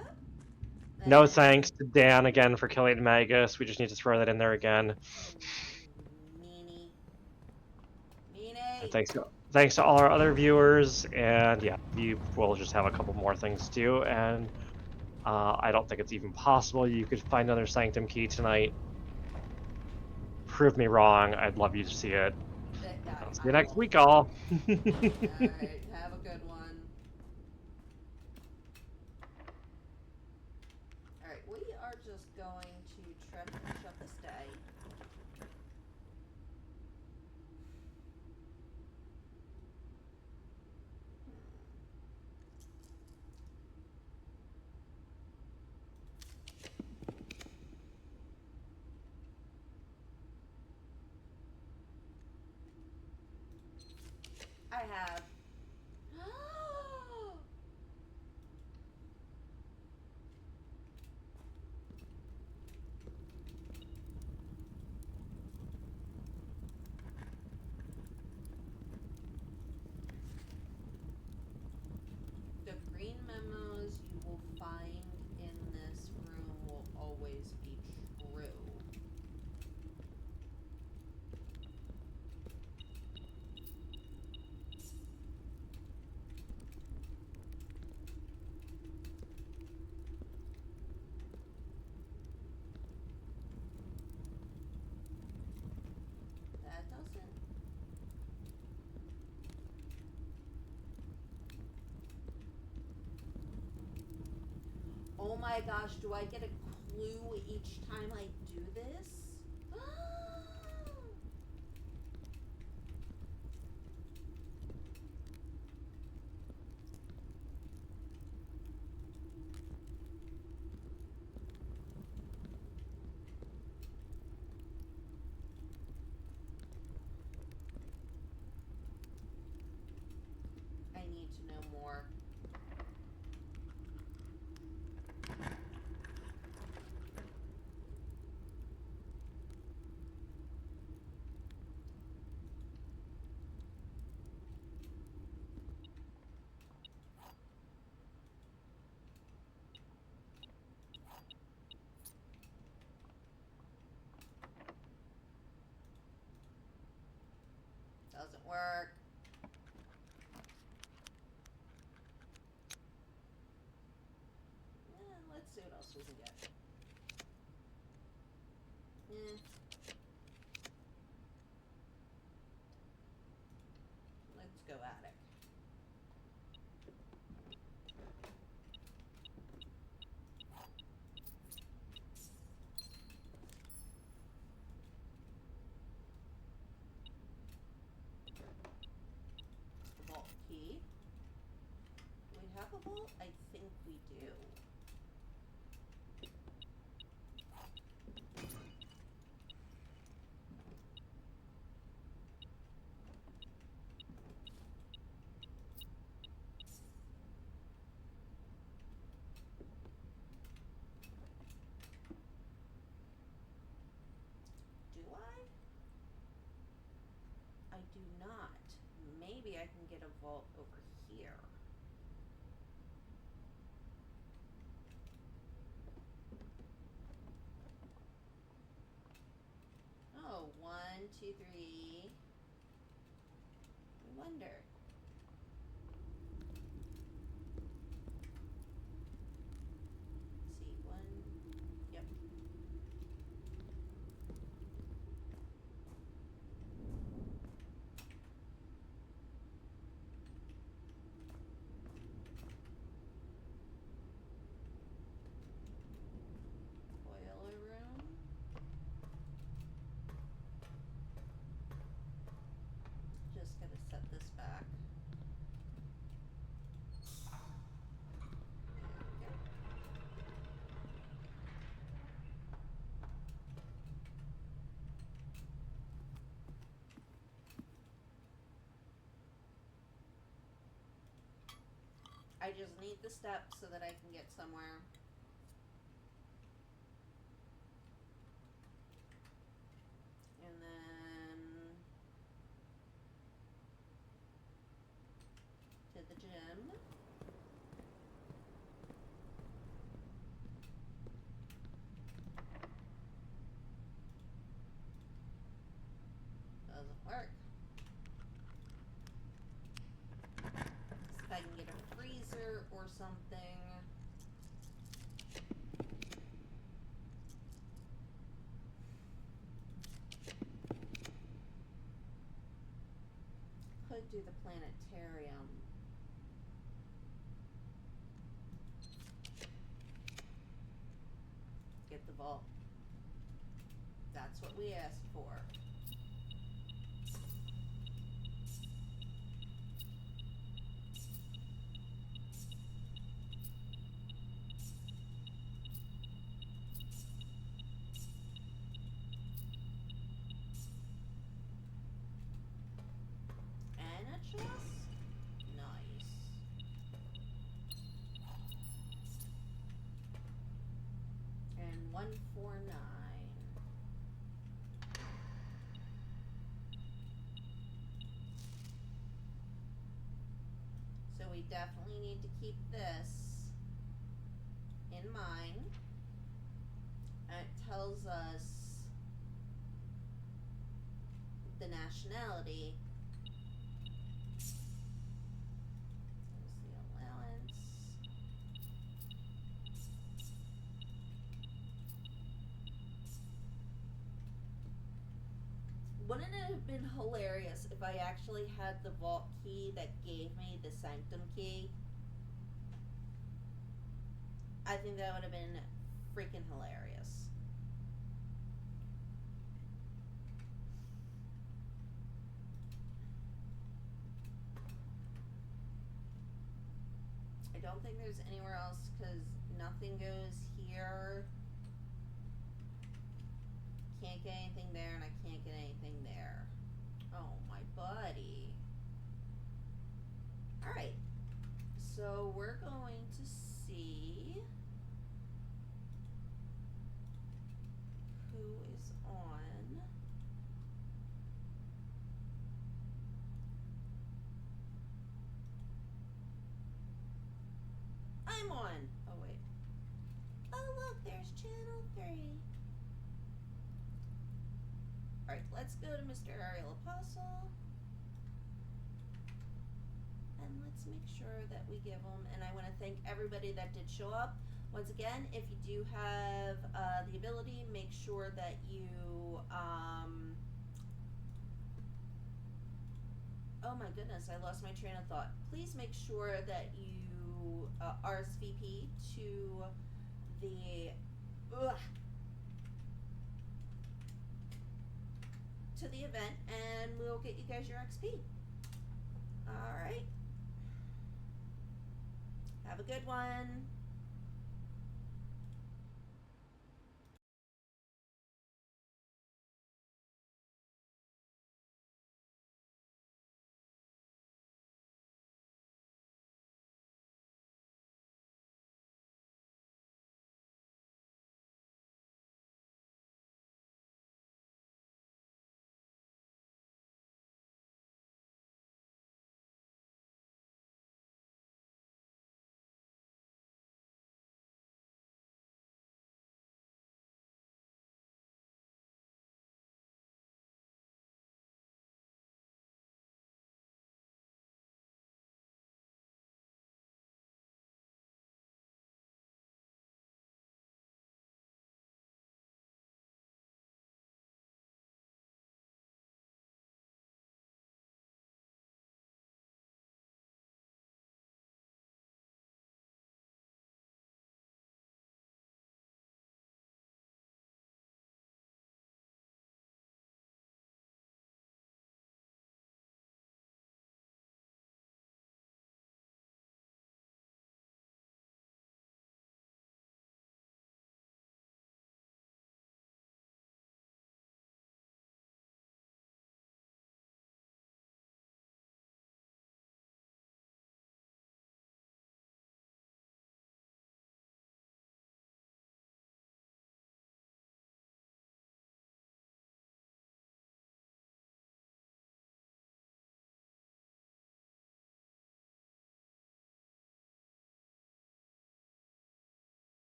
No And. thanks to Dan again for killing Magus. We just need to throw that in there again. Meanie. And Meanie! thanks to all our other viewers. And yeah, we will just have a couple more things to do. And I don't think it's even possible you could find another Sanctum key tonight. Prove me wrong. I'd love you to see it. I'll see you I next will. week, all. Alright, have a good one. Alright, we are just going to try to finish up this day. I have. The green memos you will find in this room will always be true. That doesn't. Oh my gosh, do I get a clue each time I do this? I need to know more. else doesn't get. Eh. Let's go attic. Vault key. Do we have a vault? I think we do. Do I? I do not. Maybe I can get a vault over here. Oh, 1, 2, 3. I wonder. Let's see, 1. Yep. Boiler room. Just gotta set this back. There we go. I just need the steps so that I can get somewhere. And then to the gym. Doesn't work. See if I can get a freezer or something. Could do the planetarium. Get the vault. That's what we asked for. And a chest? Nice. And 149. So we definitely need to keep this in mind. And it tells us the nationality. There's the allowance. Wouldn't it have been hilarious if I actually had the vault key that gave me the sanctum key? I think that would have been freaking hilarious. I don't think there's anywhere else because nothing goes here. Can't get anything there, and I can't get anything there. Oh, my buddy. Alright. So we're going to see who is on. I'm on. Oh, wait. Oh, look, there's channel 3. Alright, let's go to Mr. Ariel Apostle. And let's make sure that we give them. And I want to thank everybody that did show up. Once again, if you do have the ability, make sure that you. Oh my goodness, I lost my train of thought. Please make sure that you RSVP to the. Ugh, to the event, and we'll get you guys your XP. Alright. Have a good one.